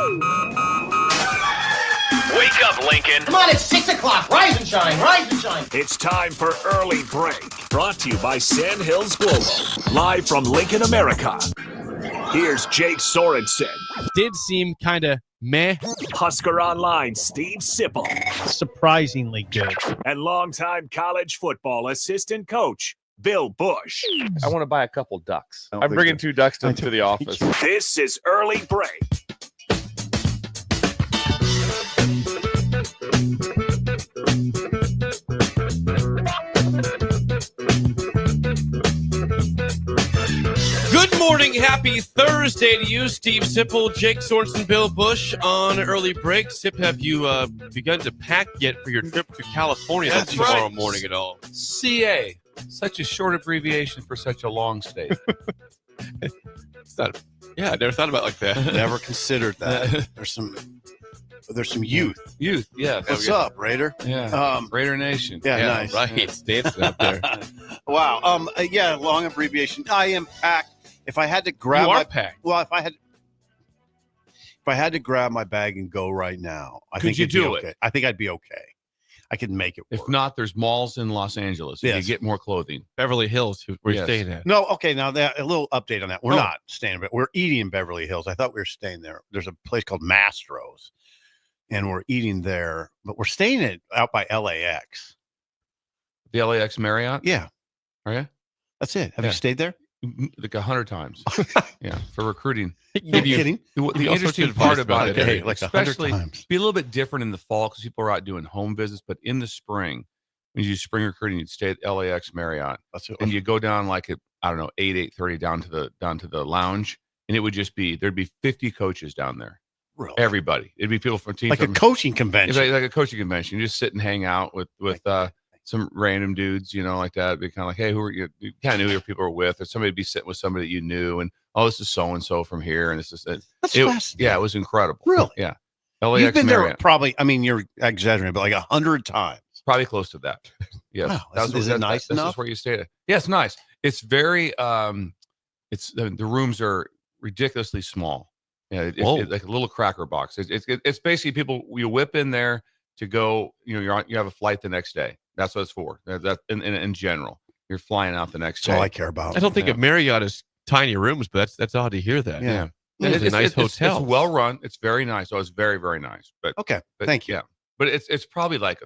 Wake up, Lincoln. Come on, it's 6 o'clock. Rise and shine, rise and shine. It's time for Early Break. Brought to you by Sand Hills Global. Live from Lincoln, America. Here's Jake Sorensen. Did seem kind of meh. Husker Online, Steve Sipple. Surprisingly good. And longtime college football assistant coach, Bill Busch. I want to buy a couple ducks. I'm bringing 2 ducks to the office. This is Early Break. Good morning, happy Thursday to you, Steve Sipple, Jake Sorensen, Bill Busch on Early Break. Sip, have you begun to pack yet for your trip to California tomorrow morning at all? CA, such a short abbreviation for such a long state. It's not. Yeah, I never thought about it like that. Never considered that. There's some youth. Youth, yeah. What's up, Raider? Yeah, Raider Nation. Yeah, nice. Right, it's dancing out there. Wow. Yeah, long abbreviation. I am packed. If I had to grab You are my packed. Well, if I had to grab my bag and go right now, I think you it'd be do okay. I think I'd be okay. I could make it work. If not, there's malls in Los Angeles. You Yes. can get more clothing. Beverly Hills, where you're Yes. staying at. No, okay. Now a little update on that. We're not staying, but we're eating in Beverly Hills. I thought we were staying there. There's a place called Mastro's, and we're eating there, but we're staying out by LAX. The LAX Marriott? Yeah, Are you? that's it. Have Yeah. you stayed there? Like 100 times. Yeah, for recruiting. No kidding. The also interesting good part advice about about it, Hey, like 100 especially times. be a little bit different in the fall because people are out doing home visits, but in the spring, when you do spring recruiting, you'd stay at LAX Marriott. That's it. And you go down like at, I don't know, 8:30 down to the lounge, and it would just be there'd be 50 coaches down there. Really? Everybody. It'd be people from teams Like a coaching convention. like a coaching convention. You just sit and hang out with some random dudes, like that. It'd be kind of like, hey, who are you? You kind of knew who people were with, or somebody would be sitting with somebody that you knew, and this is so and so from here, and this is That's fascinating. yeah, it was incredible. Really? Yeah. You've LAX been there Marriott, probably. I mean, you're exaggerating, but like 100 times. probably close to that. Yes. Wow. Is it nice enough? That's where you stayed at. Yeah, it's nice. It's very it's the rooms are ridiculously small. Yeah, it's like a little cracker box. It's basically people you whip in there to go. You have a flight the next day. That's what it's for. That in general, you're flying out the next That's all day. I care about. I don't think of Marriott as tiny rooms, but that's odd to hear that. Yeah. It's a nice hotel. It's well run. It's very nice. Oh, it's very, very nice. But Okay. but, Thank you. Yeah, but it's probably like a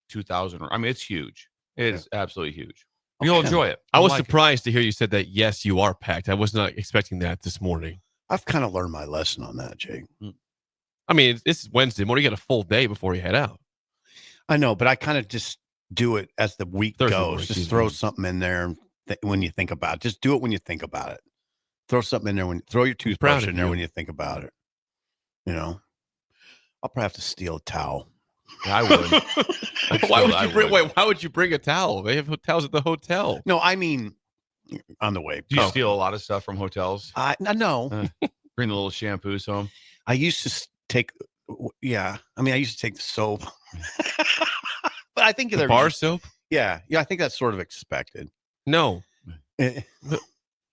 2,000. I mean, it's huge. It is absolutely huge. You'll Okay. enjoy it. I was You'll like it. surprised to hear you said that, yes, you are packed. I was not expecting that this morning. I've kind of learned my lesson on that, Jake. I mean, this is Wednesday morning. You got a full day before you head out. I know, but I kind of just do it as the week Thursday goes. morning, Just excuse throw me. something in there when you think about it. Just do it when you think about it. Throw something in there throw your toothbrush of in there you. when you think about it. I'll probably have to steal a towel. I would. Why would you bring a towel? They have towels at the hotel. No, I mean on the way. Do you steal a lot of stuff from hotels? No. Bring the little shampoos home. I used to take. Yeah, I mean, I used to take the soap, but I think they're Bar soap? Yeah, I think that's sort of expected. No.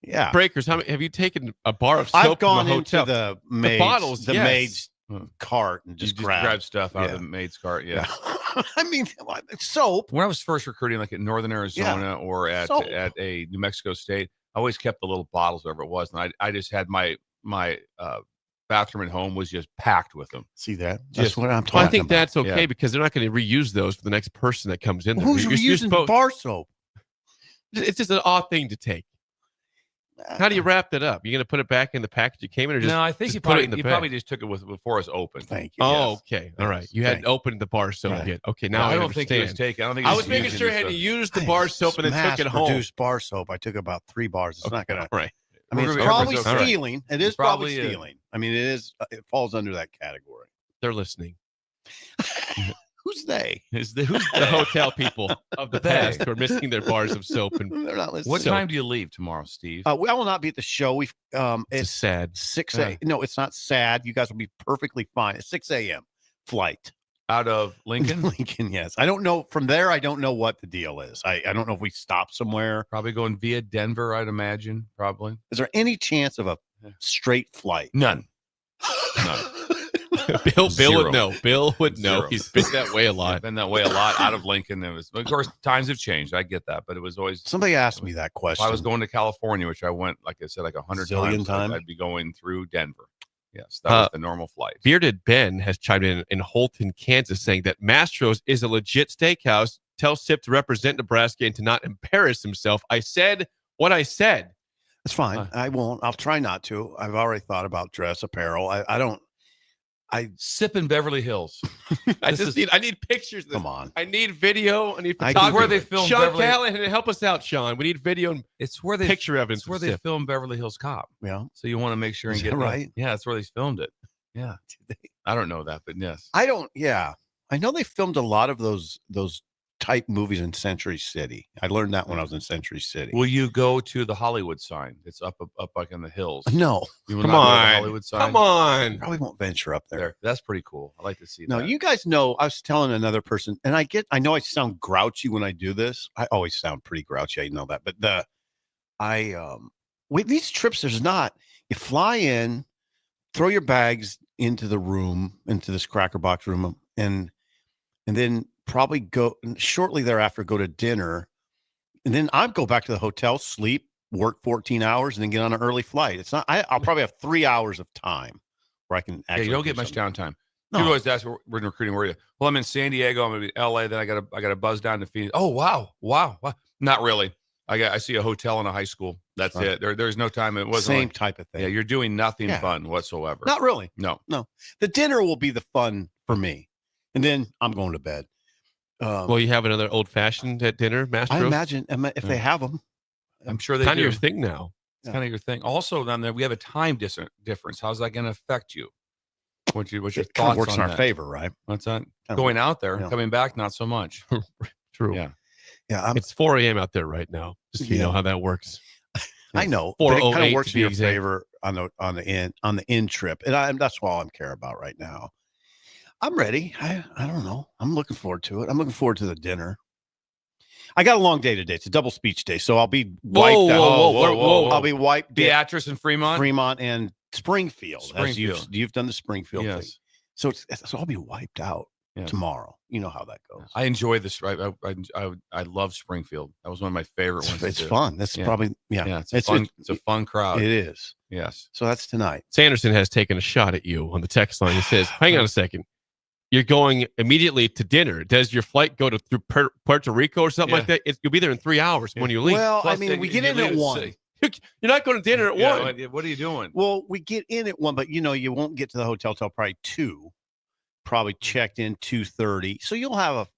Yeah, Breakers, have you taken a bar of soap I've gone from a into hotel? the maid's, bottles, yes. maid's cart and just grab stuff out Yeah. of the maid's cart. Yeah. I mean, soap. When I was first recruiting, like at Northern Arizona or at Soap. a New Mexico state, I always kept the little bottles, wherever it was, and I just had my bathroom at home was just packed with them. See that? That's Just- what I'm talking Well, I think about. that's okay Yeah. because they're not going to reuse those for the next person that comes in there. Who's You're using supposed- bar soap? It's just an odd thing to take. How do you wrap that up? You're going to put it back in the package you came in, or just No, I think just you put it probably in the you bag? probably just took it before it's open. Thank you. Oh, yes. okay. All right. You Thank hadn't opened the bar soap Right. yet. Okay, No, now I I don't think it was understand. taken. I don't think it I was was making using sure and I had to stuff. use the bar soap and then took it home. Mass-produced bar soap. I took about 3 bars. It's not gonna. All right. I mean, it's We're probably okay. All right. stealing. It is It probably probably is. stealing. I mean, it is. It falls under that category. They're listening. Who's they? Who's the hotel people of the past who are missing their bars of soap? And They're not listening. What So- time do you leave tomorrow, Steve? I will not be at the show. We've it's it's sad. 6 Yeah. a.m. No, it's not sad. You guys will be perfectly fine. It's 6 a.m. flight. Out of Lincoln? Lincoln, yes. I don't know from there. I don't know what the deal is. I don't know if we stop somewhere. Probably going via Denver, I'd imagine. Probably Is there any chance of a straight flight? none. None. Bill Zero. would know. Bill would know. Zero. He's been that way a lot. I've been that way a lot out of Lincoln. It was, of course, times have changed. I get that, but it was always. Somebody asked me that If question. I was going to California, which I went, like I said, like 100 Zillion times, time? I'd be going through Denver. Yes, that was the normal flight. Bearded Ben has chimed in Holton, Kansas, saying that Mastro's is a legit steakhouse. Tell Sip to represent Nebraska and to not embarrass himself. I said what I said. That's fine. I won't. I'll try not to. I've already thought about dress apparel. I don't. Sip in Beverly Hills. I need pictures. Come on. I need video. I need I photography. can where they filmed Sean Beverly. Callahan, help us out, Sean. We need video and It's where they picture evidence. It's where of they Sip. filmed Beverly Hills Cop. Yeah. So you want to make sure and Is get that that. right? Yeah, that's where they filmed it. Yeah. I don't know that, but yes. I don't. Yeah. I know they filmed a lot of those type movies in Century City. I learned that when I was in Century City. Will you go to the Hollywood sign? It's up like in the hills. No, You will Come not go to the on. Hollywood sign. Come on. probably won't venture up there. There. That's pretty cool. I like to see No, that. you guys know. I was telling another person, and I know I sound grouchy when I do this. I always sound pretty grouchy. I know that, but with these trips, there's not. You fly in, throw your bags into the room, into this Cracker Box room, and then probably go shortly thereafter, go to dinner. And then I'd go back to the hotel, sleep, work 14 hours, and then get on an early flight. It's not, I'll probably have 3 hours of time where I can Yeah, actually. you don't get much something. downtime. No. People always ask, we're in recruiting, where are you? Well, I'm in San Diego. I'm going to be in LA. Then I got to buzz down to Phoenix. Oh, wow. Not really. I see a hotel and a high school. That's Right. it. There's no time. It wasn't Same like, type of thing. yeah, you're doing nothing Yeah. fun whatsoever. Not really. No. The dinner will be the fun for me. And then I'm going to bed. Will you have another old fashioned at dinner, Master? I imagine if they have them. I'm sure they Kind do. of your thing now. It's kind of your thing. Also, then we have a time difference. How's that going to affect you? What's your It kind thoughts of works on in our that? favor, right? What's that? Kind of Going out there, yeah. coming back, not so much. True. Yeah. Yeah, It's 4 a.m. out there right now. Just so you know Yeah. how that works. I know. But it kind 4:08 of works to in be your exact. favor on the end trip, and that's all I care about right now. I'm ready. I don't know. I'm looking forward to it. I'm looking forward to the dinner. I got a long day today. It's a double speech day, so I'll be wiped out. whoa. I'll be wiped. Beatrice and Fremont. Fremont and Springfield. As Springfield. you've done the Springfield thing. Yes. So I'll be wiped out Yes. tomorrow. You know how that goes. I enjoy this. I love Springfield. That was one of my favorite ones. It's to do. fun. That's Yeah. probably Yeah, it's a fun crowd. It is. Yes. So that's tonight. Sanderson has taken a shot at you on the text line. He says, hang on a second. You're going immediately to dinner. Does your flight go to through Puerto Rico or something like that? You'll be there in 3 hours when you leave. Well, Plus, I mean, we get you in leave at at 1. 6. You're not going to dinner at 1. What are you doing? Well, we get in at 1, but you won't get to the hotel till probably 2. Probably checked in 2:30. So I'll have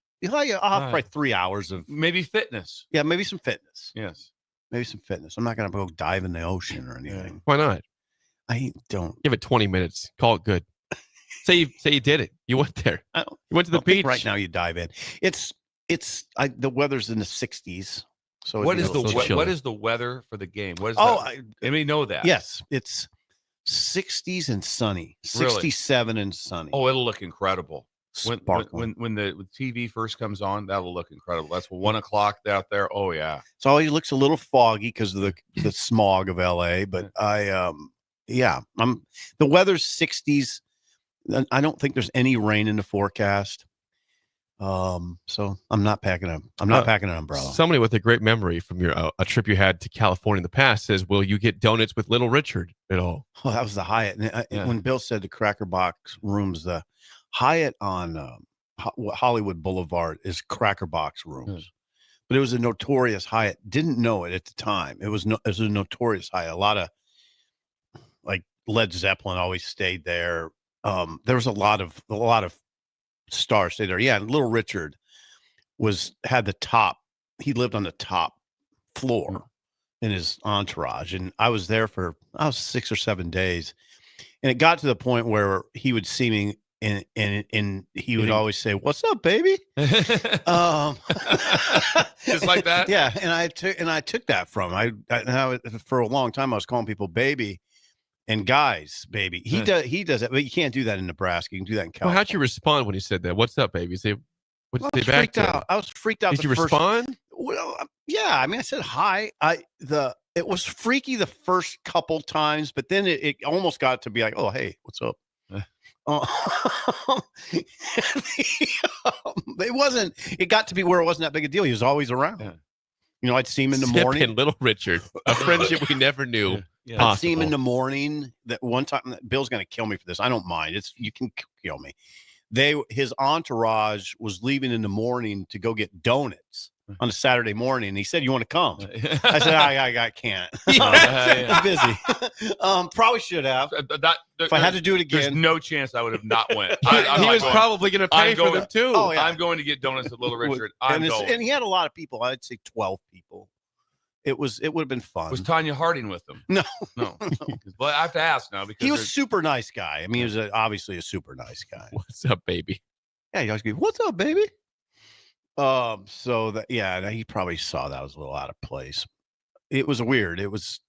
probably 3 hours of Maybe fitness. maybe some fitness. Yes. Maybe some fitness. I'm not gonna go dive in the ocean or anything. Why not? I don't. Give it 20 minutes. Call it good. Say you did it. You went there. I You went to the don't think beach. right now. You dive in. The weather's in the 60s. So What it'd is be a little chilly. what is the weather for the game? What is Oh, that? Let me know that. yes, it's 60s and sunny. Really? 67 and sunny. Oh, it'll look incredible. Sparkling. When the TV first comes on, that'll look incredible. That's 1 o'clock out there. Oh yeah. So it always looks a little foggy because of the smog of LA. But the weather's 60s. I don't think there's any rain in the forecast. So I'm not packing an umbrella. Somebody with a great memory from your a trip you had to California in the past says, will you get donuts with Little Richard at all? Oh, that was the Hyatt. And Yeah. when Bill said the Cracker Box rooms, the Hyatt on Hollywood Boulevard is Cracker Box rooms. But it was a notorious Hyatt. Didn't know it at the time. It was a notorious Hyatt. A lot of like Led Zeppelin always stayed there. There was a lot of stars stayed there. Yeah, and Little Richard had the top. He lived on the top floor in his entourage, and I was there for 6 or 7 days, and it got to the point where he would see me. And he would always say, "What's up, baby?" Just like that. Yeah, and I took that from him. I for a long time I was calling people baby and guys baby. He does that, but you can't do that in Nebraska. You can do that in Well, California. how'd you respond when he said that? What's up, baby? Say, what I did was you say back freaked to him? out. I was freaked out. Did the you first- respond? Well, yeah. I mean, I said hi. It was freaky the first couple times, but then it almost got to be like, "Oh, hey, what's up?" It got to be where it wasn't that big a deal. He was always around. Yeah. You know, I'd see him in the Sip morning. and Little Richard, a friendship we never knew. Yeah. I'd see him in the possible. morning. That one time, Bill's going to kill me for this. I don't mind. You can kill me. His entourage was leaving in the morning to go get donuts on a Saturday morning. And he said, "You want to come?" I said, I can't. I'm busy. Probably should have. If I had to do it There's again. no chance I would have not went. He was probably going to pay I'm for going- them too. Oh, yeah. I'm going to get donuts at Little Richard. I'm going. And he had a lot of people. I'd say 12 people. It would have been fun. Was Tanya Harding with them? No. No. But I have to ask now because He was a there's- super nice guy. I mean, he was obviously a super nice guy. What's up, baby? Yeah, he always goes, "What's up, baby?" So that he probably saw that was a little out of place. It was weird. It was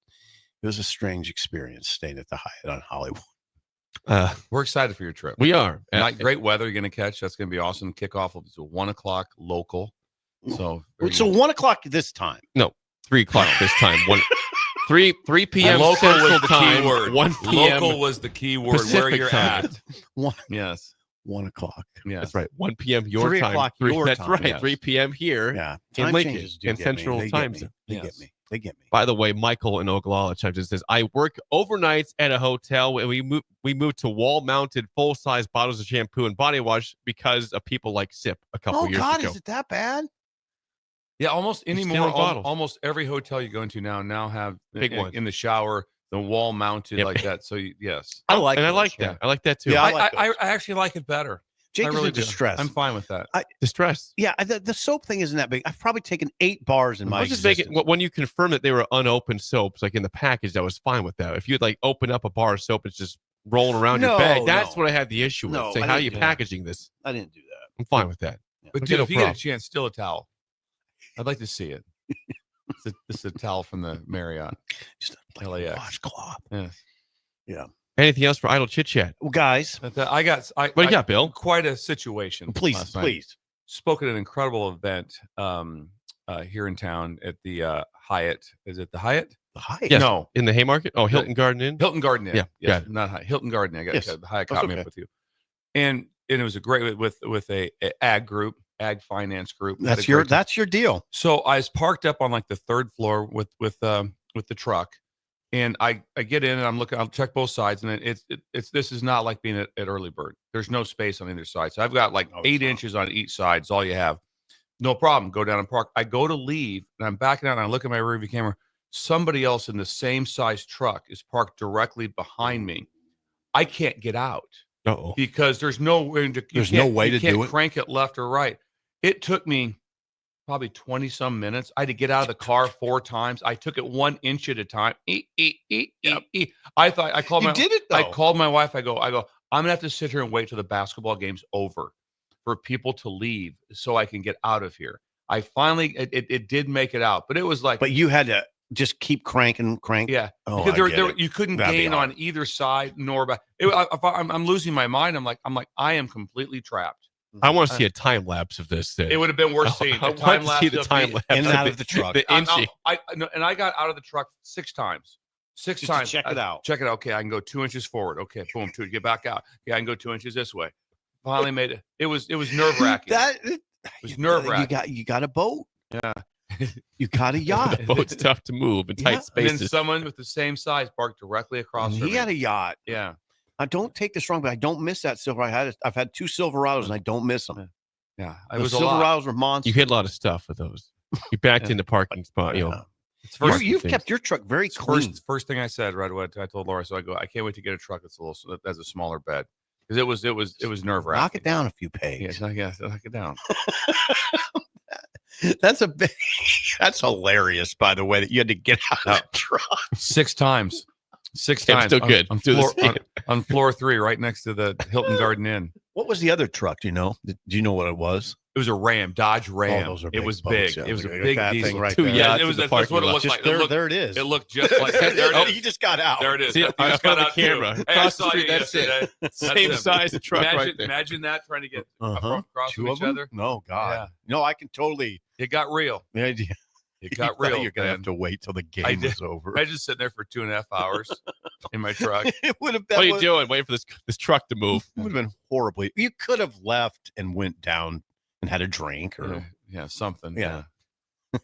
a strange experience staying at the Hyatt on Hollywood. we're excited for your trip. We are. Not great weather you're going to catch. That's going to be awesome. Kickoff is at 1 o'clock local. So very So good. 1 o'clock this time. 3 o'clock this time. 3 p.m. Local was Central the time. key word. 1 p.m. Local was the key word. Where Pacific you're time. at. One, Yes. 1 o'clock. Yes. That's right. 1 p.m. your 3 time. o'clock your That's time, right. yes. 3 p.m. here. Yeah, In time Lincoln, changes do in get me. Central They Time get me. Zone. They Yes. get me. They get me. By the way, Michael in Oglala chimes in says, "I work overnights at a hotel, and we moved to wall-mounted full-size bottles of shampoo and body wash because of people like Sip a couple Oh years God, ago." is it that bad? Yeah, almost anymore. stealing bottles. Almost every hotel you go into now have Big in, ones. in the shower the wall mounted Yep. like that. So yes, I like. and I those, like yeah. that. I like that too. Yeah, I like I those. actually like it better. Jake I is really in do. distress. I'm fine with that. Distress. Yeah, the soap thing isn't that big. I've probably taken 8 bars in I my was just making existence. when you confirmed that they were unopened soaps, like in the package, I was fine with that. If you'd like open up a bar of soap, it's just rolling around your No, bag. That's no. what I had the issue with. No, Saying, I how are you didn't- packaging this? I didn't do that. I'm fine with that. But Okay, dude, no if you get a problem. chance, steal a towel. I'd like to see it. This is a towel from the Marriott. Just like LAX. a washcloth. Yeah. Anything else for idle chit chat? Well, guys, I got. What do you got, Bill? Quite a situation. please, last night. please. Spoke at an incredible event here in town at the Hyatt. Is it the Hyatt? The Hyatt. Yes. No, In the Haymarket? Oh, Hilton Garden Inn? Hilton Garden Inn. Yeah, yes, got it. not Hyatt. Hilton Garden Inn. I got Yes, the Hyatt that's caught me okay. up with you, and it was a great with a ag group, ag finance group. Had a That's your great time. that's your deal. So I was parked up on like the 3rd floor with the truck, and I get in and I'm looking. I'll check both sides, and it's this is not like being at Early Bird. There's no space on either side, so I've got like No, it's 8 not. inches on each side. Is all you have. No problem. Go down and park. I go to leave, and I'm backing out, and I look at my rearview camera. Somebody else in the same size truck is parked directly behind me. I can't get out Uh-oh. because there's no way to. There's no way to do it? Crank it left or right. It took me probably 20 some minutes. I had to get out of the car 4 times. I took it 1 inch at a time. I thought I called You my did it though. I called my wife. I go, I'm gonna have to sit here and wait till the basketball game's over for people to leave so I can get out of here. I finally it did make it out, but it was like But you had to just keep cranking. yeah. Oh, Because I get it. you couldn't That'd be gain hard. on either side nor back. I'm losing my mind. I'm like I am completely trapped. I want to see a time lapse of this thing. It would have been worth seeing. I want to see the time lapse. In and of out the- of the truck. The inchy. And I got out of the truck 6 times. Six Just to times. check it out. Check it out. Okay, I can go 2 inches forward. Okay, boom, 2. Get back out. Yeah, I can go 2 inches this way. Finally made it. It was nerve wracking. That was nerve-wracking. You got a boat. Yeah. You got a yacht. The boat's tough to move in Yeah. tight And then spaces. someone with the same size parked directly across from He me. had a yacht. Yeah. I don't take this wrong, but I don't miss that silver. I've had 2 Silverados and I don't miss them. Yeah. It The was a lot. Silverados were monsters. You hit a lot of stuff with those. You backed Yeah. in the parking spot. You know, It's first, You've things. kept your truck very clean. first thing I said right away. I told Laura, so I go, I can't wait to get a truck that's a smaller bed because it was nerve wracking. Knock it down a few Yeah, pegs. knock it down. That's hilarious, by the way, that you had to get out of the truck. 6 times. 6 Yeah, times. still good. On, Do the floor, same. on floor 3, right next to the Hilton Garden Inn. What was the other truck? Do you know? Do you know what it was? It was a Ram, Dodge Ram. those are it big was boats, big. yeah. It was a Look at big that diesel. thing right Two there. yachts Yeah, it in was the that's what parking it lot. looked Just like. there, It looked, there it is. it looked just like there it is. You just got out. There it is. See, You I just got got on out the too. camera. Hey, Across I the saw street, you that's it. yesterday. That's Same it. size of truck right there. Imagine that trying to get Uh-huh. across 2 from of each them? other. No, God. No, I can totally. It got real. The idea. It got thought real. You're gonna man. have to wait till the I game did. was over. Imagine sitting there for 2.5 hours in my truck. It would have. What are you doing? Waiting for this truck to move. It would have been horribly. You could have left and went down and had a drink, or Something. Yeah.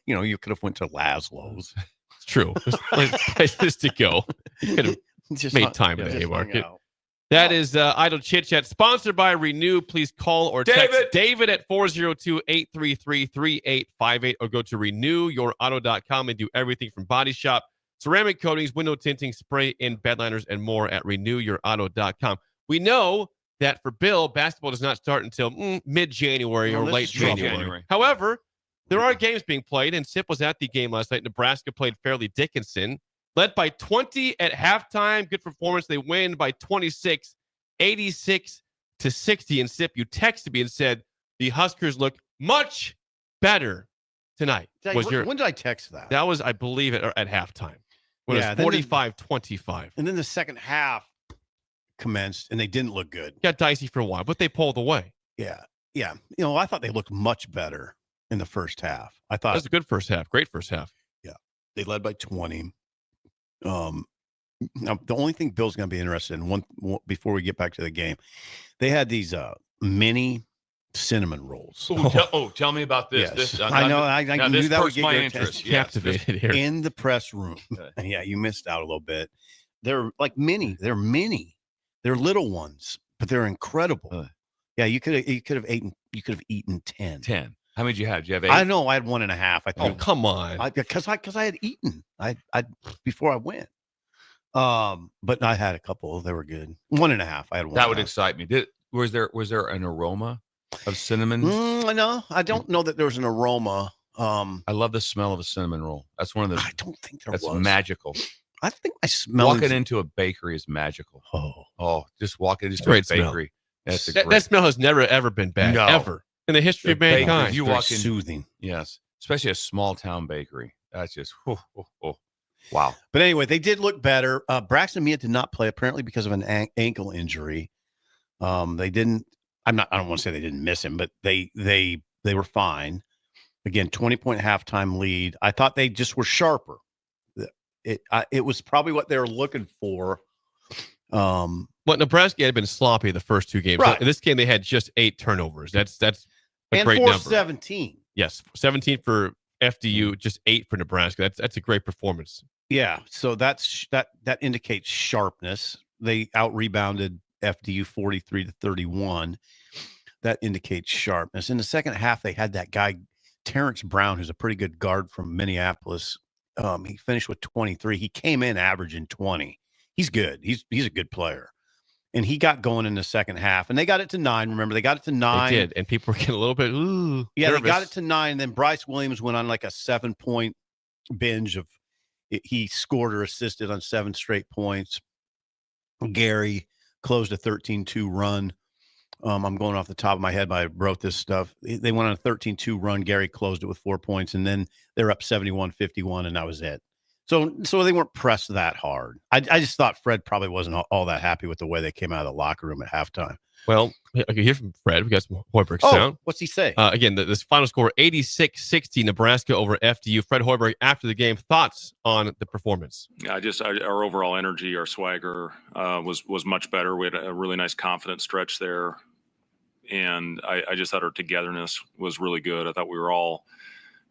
You could have went to Laszlo's. It's true. There's places to go. You could have Just made hung- time in just the hung Haymarket. out. That is Idle Chit Chat, sponsored by Renew. Please call or text David at 402-833-3858 or go to renewyourauto.com and do everything from body shop, ceramic coatings, window tinting, spray in bed liners, and more at renewyourauto.com. We know that for Bill, basketball does not start until mid-January or Well, late this is trouble. January. However, there are games being played, and Sip was at the game last night. Nebraska played Fairleigh Dickinson. Led by 20 at halftime. Good performance. They win by 26, 86-60. And Sip, you texted me and said the Huskers look much better tonight. When did I text that? That was, I believe, at halftime. When it was then 45-25. And then the second half commenced, and they didn't look good. Got dicey for a while, but they pulled away. Yeah. I thought they looked much better in the first half. I That thought was a good first half. Great first half. they led by 20. Now the only thing Bill's going to be interested in one before we get back to the game, they had these mini cinnamon rolls. Tell me about this. Yes. This I know. I now knew this that would perks get my your interest. attention. Yes, Captivated here. In the press room. Okay. Yeah, you missed out a little bit. They're like mini. They're mini. They're little ones, but they're incredible. Yeah, you could have eaten 10. 10. How many did you have? Did you have 8? I know. I had 1.5. I Oh, think. come on. Because I had eaten. I before I went. But I had a couple. They were good. 1.5. I had one. That would excite me. Was there an aroma of cinnamon? No, I don't know that there's an aroma. I love the smell of a cinnamon roll. That's one of the. I don't think there That's was. magical. I think I smell Walking into a bakery is magical. Just walking into a Great smell. bakery. That's a That great. smell has never, ever been bad. No. Ever. In the history of The bakery, mankind. you Very walk in. soothing. Yes, especially a small town bakery. That's just wow. But anyway, they did look better. Braxton Mia did not play apparently because of an ankle injury. They didn't. I don't want to say they didn't miss him, but they were fine. Again, 20-point halftime lead. I thought they just were sharper. It was probably what they were looking for. What Nebraska had been sloppy the first two games. Right. In this game, they had just 8 turnovers. That's a And great forced number. 17. Yes, 17 for FDU, just 8 for Nebraska. That's a great performance. Yeah, so that indicates sharpness. They out rebounded FDU 43-31. That indicates sharpness. In the second half, they had that guy Terrence Brown, who's a pretty good guard from Minneapolis. He finished with 23. He came in averaging 20. He's good. He's a good player. And he got going in the second half. And they got it to 9. Remember, they got it to 9. They did, and people were getting a little bit nervous. They got it to 9. And then Bryce Williams went on like a 7-point binge of he scored or assisted on 7 straight points. Gary closed a 13-2 run. I'm going off the top of my head, but I wrote this stuff. They went on a 13-2 run. Gary closed it with 4 points, and then they're up 71-51, and that was it. So they weren't pressed that hard. I just thought Fred probably wasn't all that happy with the way they came out of the locker room at halftime. Well, I can hear from Fred. We got some Hoiberg sound. What's he say? Again, this final score, 86-60, Nebraska over FDU. Fred Hoiberg, after the game, thoughts on the performance? Yeah, our overall energy, our swagger was much better. We had a really nice confident stretch there. And I just thought our togetherness was really good. I thought we were all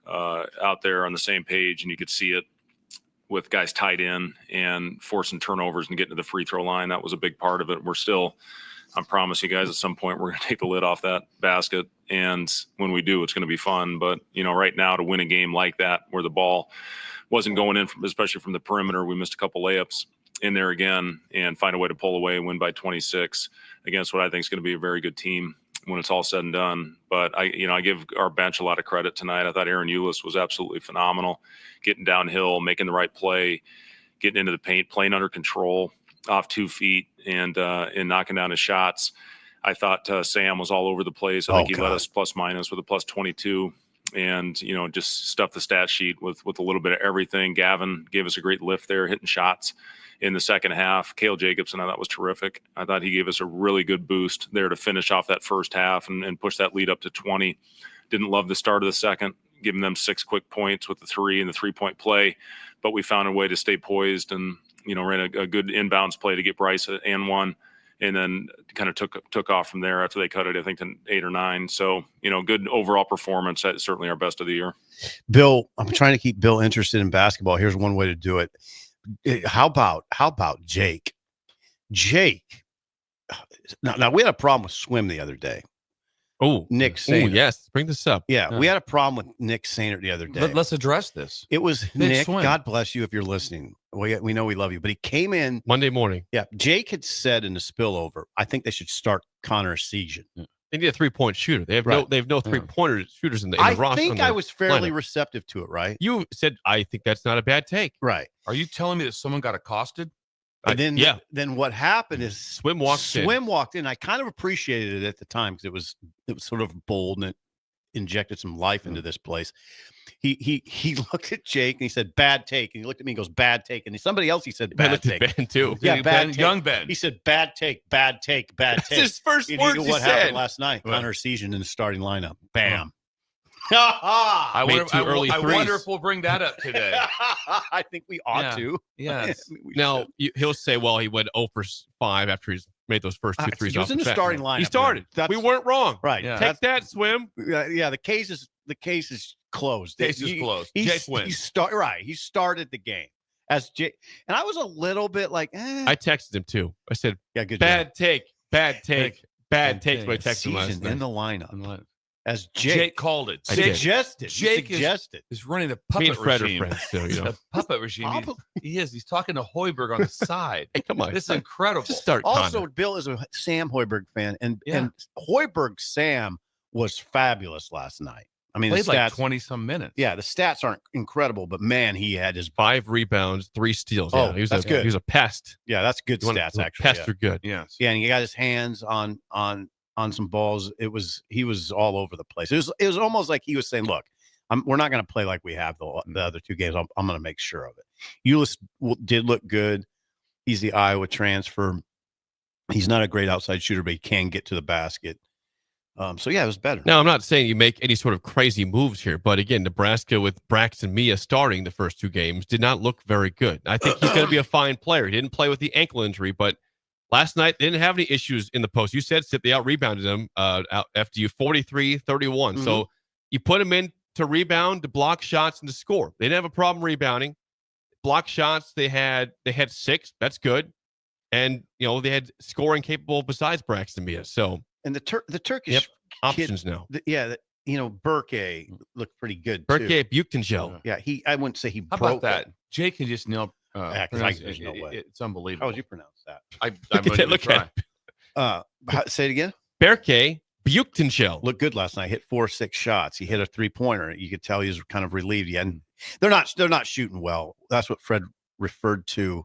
out there on the same page, and you could see it with guys tied in and forcing turnovers and getting to the free throw line. That was a big part of it. I promise you guys at some point we're going to take the lid off that basket. And when we do, it's going to be fun. But, right now to win a game like that where the ball wasn't going in, especially from the perimeter, we missed a couple layups in there again and find a way to pull away and win by 26 against what I think is going to be a very good team when it's all said and done. But I give our bench a lot of credit tonight. I thought Aaron Eulis was absolutely phenomenal, getting downhill, making the right play, getting into the paint, playing under control off 2 feet and knocking down his shots. I thought Sam was all over the place. I think he led us plus minus with a plus 22 and, just stuffed the stat sheet with a little bit of everything. Gavin gave us a great lift there, hitting shots in the second half. Cale Jacobson, I thought was terrific. I thought he gave us a really good boost there to finish off that first half and push that lead up to 20. Didn't love the start of the second. giving them 6 quick points with the 3 and the 3-point play. But we found a way to stay poised and, ran a good inbounds play to get Bryce and 1. And then kind of took off from there after they cut it, I think, to 8 or 9. So, good overall performance. That's certainly our best of the year. Bill, I'm trying to keep Bill interested in basketball. Here's one way to do it. How about Jake? Jake. Now we had a problem with swim the other day. Oh, Nick Sainer. Yes. Bring this up. Yeah, we had a problem with Nick Sainer the other day. Let's address this. It was Nick. Swim. God bless you if you're listening. We know we love you, but he came in Monday morning. Yeah, Jake had said in the spillover, I think they should start Connor Season. They need a 3-point shooter. They have no 3-pointer shooters in the roster. I think I was fairly receptive to it, right? You said I think that's not a bad take. Right. Are you telling me that someone got accosted? And then what happened is Swim walked in. I kind of appreciated it at the time because it was sort of bold and it injected some life into this place. He looked at Jake and he said, "Bad take." And he looked at me and goes, "Bad take." And somebody else, he said, "Bad take." Ben too. Yeah, bad take. Young Ben. He said, "Bad take, bad take, bad take." That's his first words he what said. happened last night? Connor Season in the starting lineup. Bam. I wonder if we'll bring that up today. I think we ought to. Yes. Now he'll say, "Well, he went 0 for 5 after he's made those first 2 threes." He was in the starting lineup. He started. We weren't wrong. Right. Yeah. Take that, Swim. Yeah. The case is closed. Case is closed. Jake wins. He started the game as Jake, and I was a little bit like, I texted him too. I said, "Yeah, good bad job. take, bad take, bad take." So I texted him last night. In the lineup. As Jake called it. Suggested. Jake is running the puppet regime. The puppet regime. He is. He's talking to Hoiberg on the side. Hey, come on. This is incredible. Just start. Also, Connor. Bill is a Sam Hoiberg fan, and Hoiberg Sam was fabulous last night. I mean, played the stats, like 20-some minutes. Yeah, the stats aren't incredible, but man, he had his 5 rebounds, 3 steals. Oh, yeah, that's good. He was a pest. Yeah, that's good stats actually. Pests are good. Yes. Yeah, and he got his hands on some balls. He was all over the place. It was almost like he was saying, "Look, we're not going to play like we have the other 2 games. I'm going to make sure of it." Ulis did look good. He's the Iowa transfer. He's not a great outside shooter, but he can get to the basket. So yeah, it was better. Now, I'm not saying you make any sort of crazy moves here, but again, Nebraska with Braxton Mia starting the first 2 games did not look very good. I think he's going to be a fine player. He didn't play with the ankle injury, but last night they didn't have any issues in the post. You said they out-rebounded him after you 43-31. So you put him in to rebound, to block shots, and to score. They didn't have a problem rebounding. Block shots, they had 6. That's good. And, they had scoring capable besides Braxton Mia. So. And the Turkish options now. Burke looked pretty good. Burke too. Buchtenschel. Yeah, I wouldn't say he How broke about that? Jake can just nail. There's no way. It's unbelievable. How would you pronounce that? I'm going to try. Say it again. Burke Buchtenschel Looked good last night. Hit 4 or 6 shots. He hit a 3-pointer. You could tell he was kind of relieved. Yeah, and they're not shooting well. That's what Fred referred to.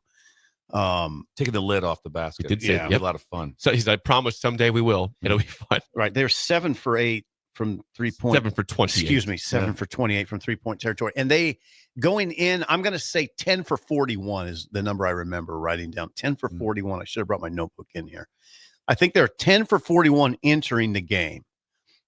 Taking the lid off the basket. He did say, a lot of fun. So he said, "I promise someday we will. It'll be fun." Right. They're 7 for 8 from 3-point. 7 for 28. Excuse me, 7 for 28 from 3-point territory. And they going in, I'm going to say 10 for 41 is the number I remember writing down. 10 for 41. I should have brought my notebook in here. I think they're 10 for 41 entering the game,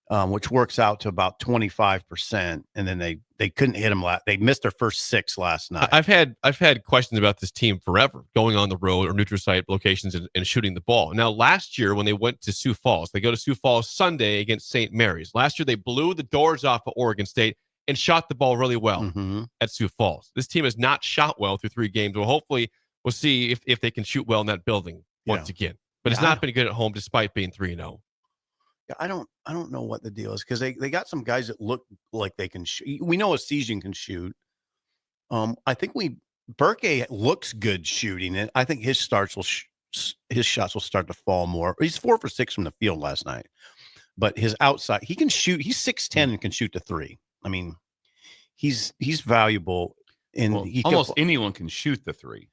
which works out to about 25%. And then they couldn't hit them. They missed their first 6 last night. I've had questions about this team forever, going on the road or neutral site locations and shooting the ball. Now, last year when they went to Sioux Falls, they go to Sioux Falls Sunday against St. Mary's. Last year they blew the doors off of Oregon State and shot the ball really well at Sioux Falls. This team has not shot well through 3 games. Well, hopefully we'll see if they can shoot well in that building once again. But it's not been good at home despite being 3-0. Yeah, I don't know what the deal is because they got some guys that look like they can shoot. We know Asian can shoot. I think Burke looks good shooting it. I think his shots will start to fall more. He's 4 for 6 from the field last night, but his outside he can shoot. He's 6'10" and can shoot the 3. I mean, he's valuable. And almost anyone can shoot the 3.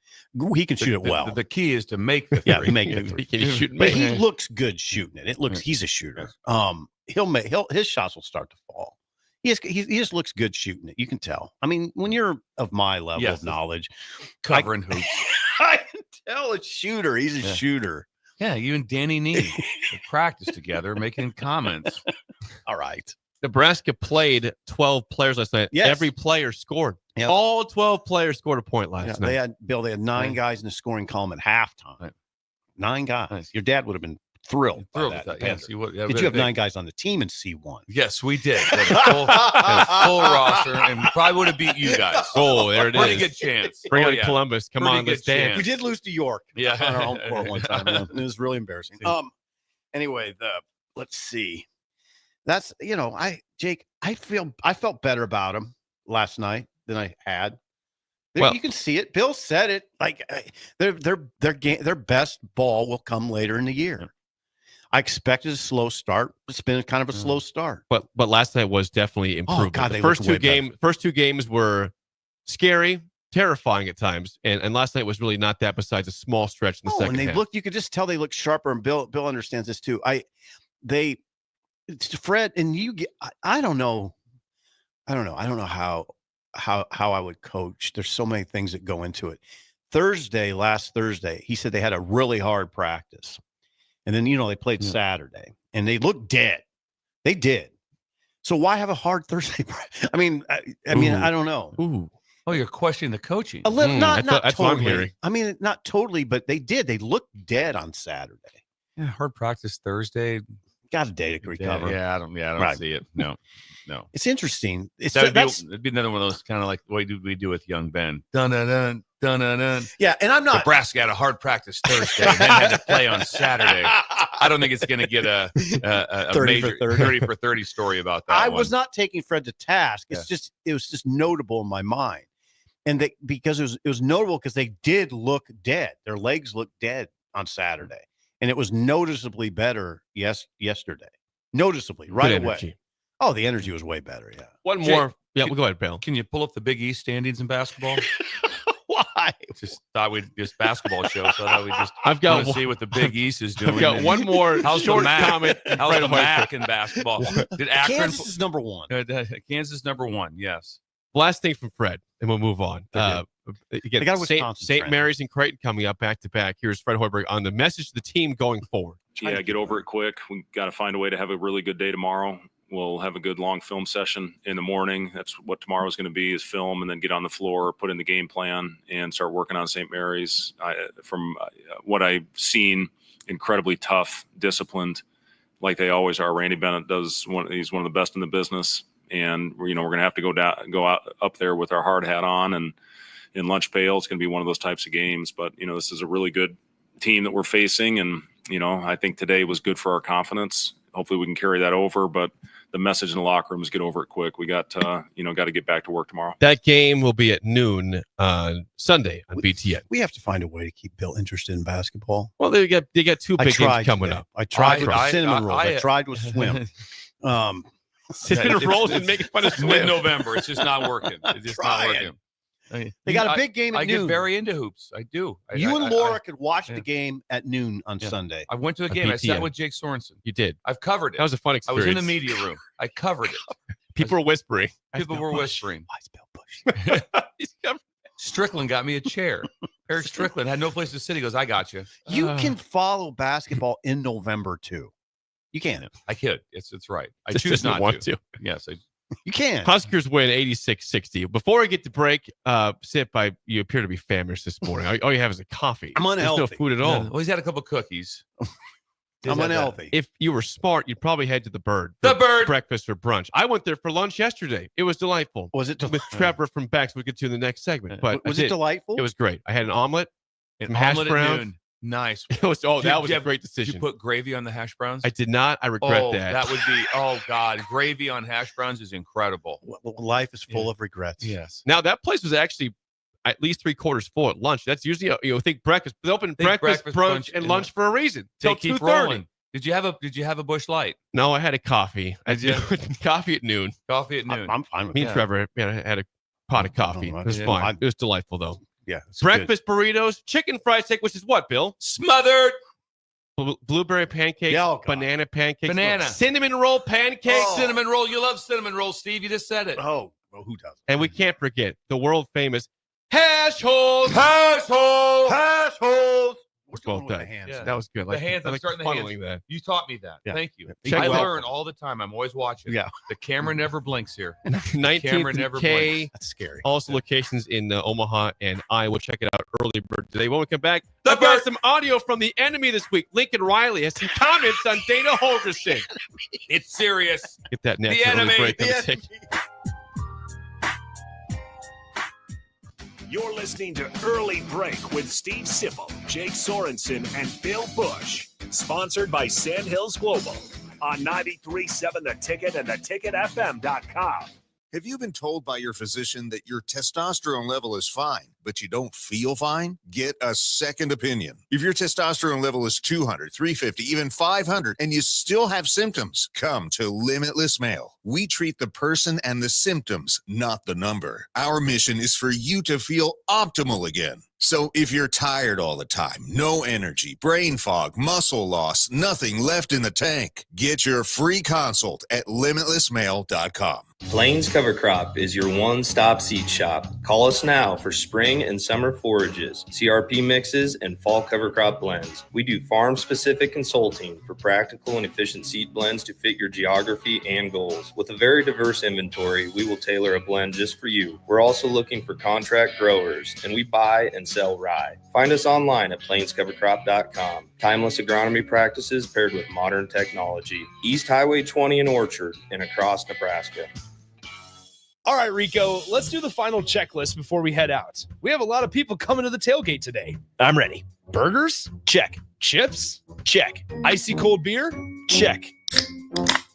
He can shoot it well. The key is to make the 3. Yeah, make the 3. Can you shoot and But make he it? looks good shooting it. He's a shooter. His shots will start to fall. He just looks good shooting it. You can tell. I mean, when you're of my level of knowledge, covering hoops, I can tell a shooter. He's a shooter. Yeah, you and Danny Nee practice together, making comments. All right. Nebraska played 12 players last night. Yes. Every player scored. Yep. All 12 players scored a point last night. They had 9 guys in the scoring column at halftime. Right. 9 guys. Nice. Your dad would have been thrilled by Thrilled that. with that. Yes, you would. Yeah, Did you have 9 guys on the team in C1? Yes, we did. We had a full roster, and we probably would have beat you guys. Oh, there it is. Pretty good chance. Bring Oh, on yeah. Columbus. Come Pretty on, good let's dance. chance. We did lose to York. Yeah. On our home court one time. Yeah. It was really embarrassing. Anyway, let's see. That's Jake. I felt better about him last night than I had. Well, you can see it. Bill said it. Like their best ball will come later in the year. I expected a slow start. It's been kind of a slow start. But last night was definitely improvement. God, the they first looked way first two games were scary, terrifying at times, and last night was really not that. Besides a small stretch in the second and they half. you could just tell they looked sharper. And Bill understands this too. Fred and you get. I don't know. I don't know how I would coach. There's so many things that go into it. Last Thursday, he said they had a really hard practice. And then, they played Saturday and they looked dead. They did. So why have a hard Thursday practice? I mean, I don't know. Ooh. Oh, you're questioning the coaching. A little, not that's totally. what I'm hearing. I mean, not totally, but they did. They looked dead on Saturday. Yeah, hard practice Thursday. Got a day to recover. Yeah, I don't see it. No. It's interesting. It'd be another one of those kind of like the way we do with young Ben. Dun dun dun dun dun dun. Yeah, and I'm not. Nebraska had a hard practice Thursday and then had to play on Saturday. I don't think it's going to get a 30 major for 30. 30 for 30 story about that. I one. was not taking Fred to task. It was just notable in my mind, and because it was notable because they did look dead. Their legs looked dead on Saturday, and it was noticeably better yesterday. Noticeably right away. Oh, the energy was way better. Yeah. One more. Yeah, we'll go ahead, Bill. Can you pull up the Big East standings in basketball? Why? Just thought we'd just basketball show. So I thought we just. I've got to see what the Big East is doing. I've got one more short comment. How's the MAC in basketball? Did Akron? Kansas is number 1. Kansas number 1. Yes. Last thing from Fred, and we'll move on. You get St. Mary's and Creighton coming up back to back. Here's Fred Hoiberg on the message to the team going forward. Yeah, get over it quick. We got to find a way to have a really good day tomorrow. We'll have a good long film session in the morning. That's what tomorrow's going to be, is film, and then get on the floor, put in the game plan, and start working on St. Mary's. From what I've seen, incredibly tough, disciplined, like they always are. Randy Bennett he's one of the best in the business, and we're going to have to go out up there with our hard hat on and in lunch pail. It's going to be one of those types of games. But this is a really good team that we're facing, and I think today was good for our confidence. Hopefully we can carry that over, but the message in the locker room is get over it quick. We got to get back to work tomorrow. That game will be at noon on Sunday on BTN. We have to find a way to keep Bill interested in basketball. Well, they got 2 big games coming up. I tried with cinnamon rolls. I tried with swim. Cinnamon rolls and making fun of swim. Mid-November. It's just not working. It's just not working. They got a big game at noon. I get very into hoops. I do. You and Laura could watch the game at noon on Sunday. I went to the game. I sat with Jake Sorensen. You did. I've covered it. That was a fun experience. I was in the media room. I covered it. People were whispering. People were whispering. Why is Bill Busch? Strickland got me a chair. Eric Strickland had no place to sit. He goes, I got you. You can follow basketball in November, too. You can. I could. It's right. I Just choose not want to. Yes, you can. Huskers win 86-60. Before I get to break, Sip, you appear to be famished this morning. All you have is a coffee. I'm unhealthy. There's no food at all. Well, he's had a couple cookies. I'm unhealthy. If you were smart, you'd probably head to the Bird. Breakfast or brunch. I went there for lunch yesterday. It was delightful. Was it with Trevor from Bex? We'll get to in the next segment. But was it delightful? It was great. I had an omelet, some hash browns. Nice. It was. That was a great decision. Did you put gravy on the hash browns? I did not. I regret that. That would be. Oh God, gravy on hash browns is incredible. Life is full of regrets. Yes. Now that place was actually at least 3/4 full at lunch. That's usually think breakfast. They open breakfast, brunch, and lunch for a reason. Till 2:30. Did you have a Busch Light? No, I had a coffee. I did coffee at noon. Coffee at noon. I'm fine with Me and Trevor had a pot of coffee. It was fine. It was delightful though. Yeah. Breakfast burritos, chicken fried steak, which is what, Bill? Smothered. Blueberry pancakes, banana pancakes, cinnamon roll pancakes. Cinnamon roll. You love cinnamon roll, Steve. You just said it. Oh, well, who doesn't? And we can't forget the world famous hash holes. Hash holes. Hash holes. Well going with done. the hands. Yeah. That was good. The hands, I'm starting the hands. funneling that. You taught me that. Yeah. Thank you. Check I well. learn all the time. I'm always watching. Yeah. The camera never blinks here. 19th and never K. blinks. That's scary. Also locations in Omaha and Iowa. Check it out. Early bird today. When we come back, I've got some audio from the enemy this week. Lincoln Riley has some comments on Dana Holgorsen. It's serious. Get that next. The early enemy. break. The Take- You're listening to Early Break with Steve Sipple, Jake Sorensen, and Bill Busch. Sponsored by Sandhills Global on 93.7 The Ticket and theticketfm.com. Have you been told by your physician that your testosterone level is fine, but you don't feel fine? Get a second opinion. If your testosterone level is 200, 350, even 500, and you still have symptoms, come to Limitless Male. We treat the person and the symptoms, not the number. Our mission is for you to feel optimal again. So if you're tired all the time, no energy, brain fog, muscle loss, nothing left in the tank, get your free consult at limitlessmale.com. Plains Cover Crop is your one-stop seed shop. Call us now for spring and summer forages, CRP mixes, and fall cover crop blends. We do farm-specific consulting for practical and efficient seed blends to fit your geography and goals. With a very diverse inventory, we will tailor a blend just for you. We're also looking for contract growers, and we buy and sell rye. Find us online at plainscovercrop.com. Timeless agronomy practices paired with modern technology. East Highway 20 in Orchard and across Nebraska. All right, Rico, let's do the final checklist before we head out. We have a lot of people coming to the tailgate today. I'm ready. Burgers? Check. Chips? Check. Icy cold beer? Check.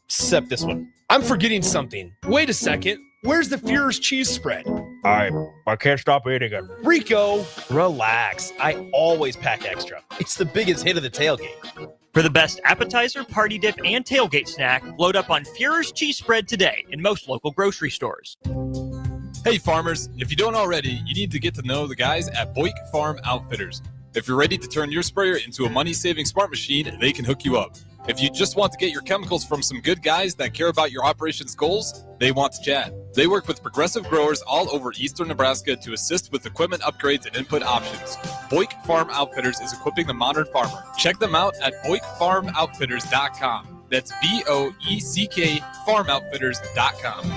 Except this one. I'm forgetting something. Wait a second. Where's the Führer's cheese spread? I can't stop eating it. Rico, relax. I always pack extra. It's the biggest hit of the tailgate. For the best appetizer, party dip, and tailgate snack, load up on Führer's cheese spread today in most local grocery stores. Hey farmers, if you don't already, you need to get to know the guys at Busch Farm Outfitters. If you're ready to turn your sprayer into a money-saving smart machine, they can hook you up. If you just want to get your chemicals from some good guys that care about your operations goals, they want to chat. They work with progressive growers all over eastern Nebraska to assist with equipment upgrades and input options. Busch Farm Outfitters is equipping the modern farmer. Check them out at BoichFarmOutfitters.com. That's BOECK FarmOutfitters.com.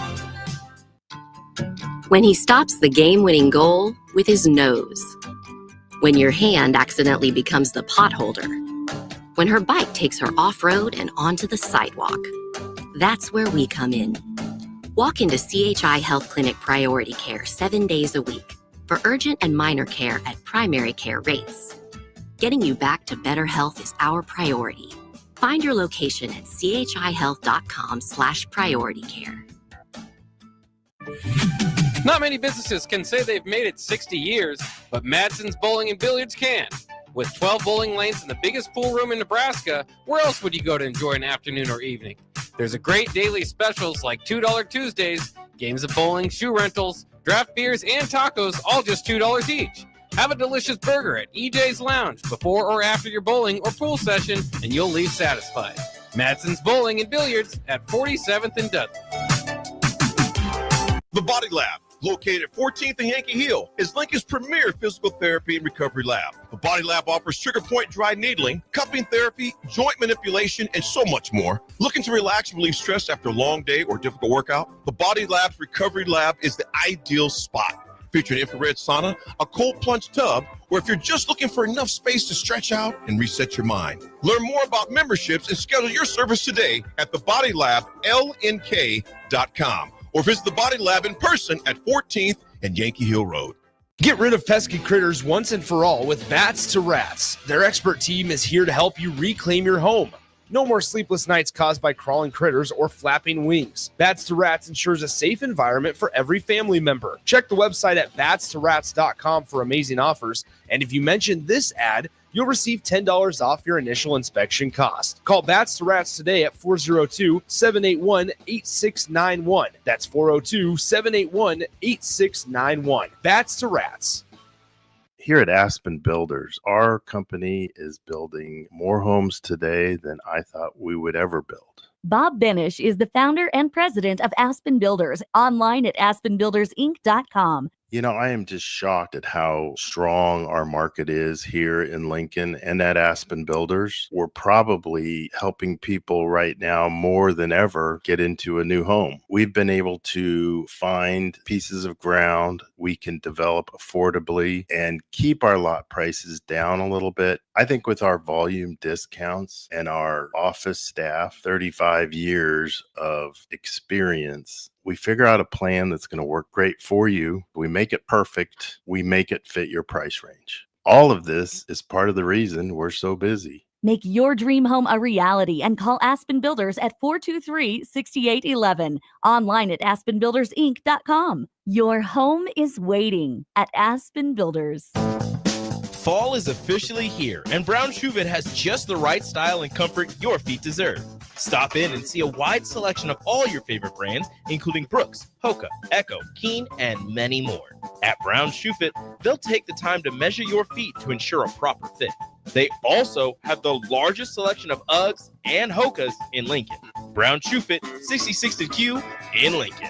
When he stops the game-winning goal with his nose. When your hand accidentally becomes the potholder. When her bike takes her off-road and onto the sidewalk. That's where we come in. Walk into CHI Health Clinic Priority Care 7 days a week for urgent and minor care at primary care rates. Getting you back to better health is our priority. Find your location at chihealth.com/prioritycare. Not many businesses can say they've made it 60 years, but Madsen's Bowling and Billiards can. With 12 bowling lanes and the biggest pool room in Nebraska, where else would you go to enjoy an afternoon or evening? There's a great daily specials like $2 Tuesdays, games of bowling, shoe rentals, draft beers, and tacos, all just $2 each. Have a delicious burger at EJ's Lounge before or after your bowling or pool session, and you'll leave satisfied. Madsen's Bowling and Billiards at 47th and Dudley. The Body Lab, located at 14th and Yankee Hill, is Lincoln's premier physical therapy and recovery lab. The Body Lab offers trigger point dry needling, cupping therapy, joint manipulation, and so much more. Looking to relax and relieve stress after a long day or difficult workout? The Body Lab's recovery lab is the ideal spot. Featuring infrared sauna, a cold plunge tub, or if you're just looking for enough space to stretch out and reset your mind. Learn more about memberships and schedule your service today at thebodylablnk.com. Or visit the Body Lab in person at 14th and Yankee Hill Road. Get rid of pesky critters once and for all with Bats to Rats. Their expert team is here to help you reclaim your home. No more sleepless nights caused by crawling critters or flapping wings. Bats to Rats ensures a safe environment for every family member. Check the website at batstoRats.com for amazing offers. And if you mention this ad, you'll receive $10 off your initial inspection cost. Call Bats to Rats today at 402-781-8691. That's 402-781-8691. Bats to Rats. Here at Aspen Builders, our company is building more homes today than I thought we would ever build. Bob Benish is the founder and president of Aspen Builders, online at aspenbuildersinc.com. I am just shocked at how strong our market is here in Lincoln and at Aspen Builders. We're probably helping people right now more than ever get into a new home. We've been able to find pieces of ground we can develop affordably and keep our lot prices down a little bit. I think with our volume discounts and our office staff, 35 years of experience, we figure out a plan that's going to work great for you. We make it perfect. We make it fit your price range. All of this is part of the reason we're so busy. Make your dream home a reality and call Aspen Builders at 423-6811. Online at aspenbuildersinc.com. Your home is waiting at Aspen Builders. Fall is officially here, and Brown Shoe Fit has just the right style and comfort your feet deserve. Stop in and see a wide selection of all your favorite brands, including Brooks, Hoka, Echo, Keen, and many more. At Brown Shoe Fit, they'll take the time to measure your feet to ensure a proper fit. They also have the largest selection of Uggs and Hokas in Lincoln. Brown Shoe Fit, 66th and Q in Lincoln.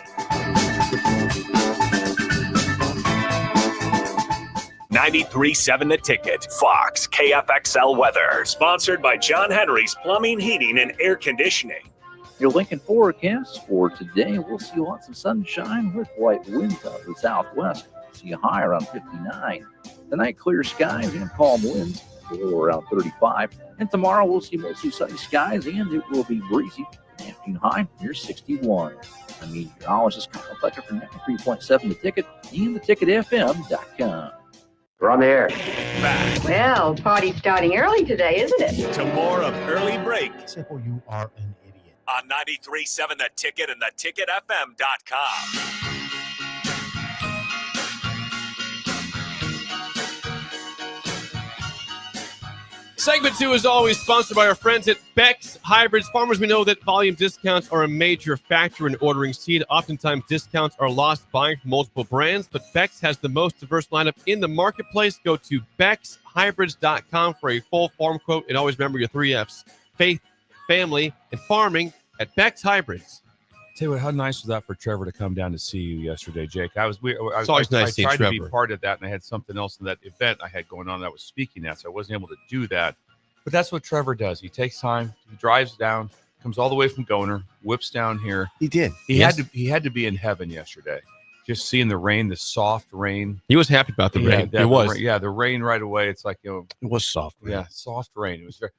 93.7 The Ticket, Fox, KFXL weather. Sponsored by John Henry's Plumbing, Heating, and Air Conditioning. Your Lincoln forecast for today, we'll see lots of sunshine with light winds out of the southwest. See a high around 59. Tonight, clear skies and calm winds, low around 35. And tomorrow, we'll see mostly sunny skies and it will be breezy. Afternoon high near 61. I'm meteorologist Kyle Becker from 93.7 The Ticket and theticketfm.com. We're on the air. Back Well, party's starting early today, isn't it? to more of Early Break Sipple, you are an idiot. on 93.7 The Ticket and theticketfm.com. Segment 2 is always sponsored by our friends at Beck's Hybrids. Farmers, we know that volume discounts are a major factor in ordering seed. Oftentimes, discounts are lost buying from multiple brands, but Beck's has the most diverse lineup in the marketplace. Go to beckshybrids.com for a full farm quote. And always remember your 3 F's: faith, family, and farming at Beck's Hybrids. Tell you what, how nice was that for Trevor to come down to see you yesterday, Jake? It's always nice I seeing tried Trevor. to be part of that, and I had something else in that event I had going on that I was speaking at, so I wasn't able to do that. But that's what Trevor does. He takes time, he drives down, comes all the way from Goner, whips down here. He did. He had to be in heaven yesterday. Just seeing the rain, the soft rain. He was happy about the rain. It was. The rain right away. It's like, it was soft rain. Yeah, soft rain. It was very.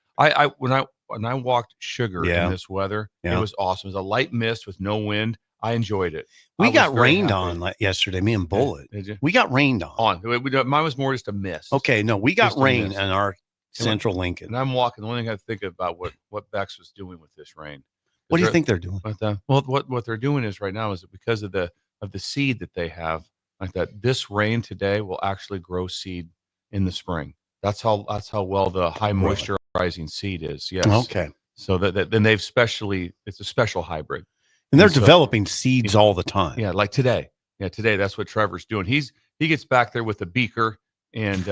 When I walked Sugar in this weather, it was awesome. It was a light mist with no wind. I enjoyed it. We got rained on yesterday, me and Bullet. Did you? We got rained on. Mine was more just a mist. Okay, no, we got Just a rain mist. in our central Lincoln. And I'm walking. The only thing I think about what Bex was doing with this rain. What do you think they're doing? What they're doing is right now is because of the seed that they have, like that. This rain today will actually grow seed in the spring. That's how well the high moisturizing seed is. Yes. Okay. So that then it's a special hybrid. And they're developing seeds all the time. Yeah, like today. Yeah, today that's what Trevor's doing. He gets back there with a beaker and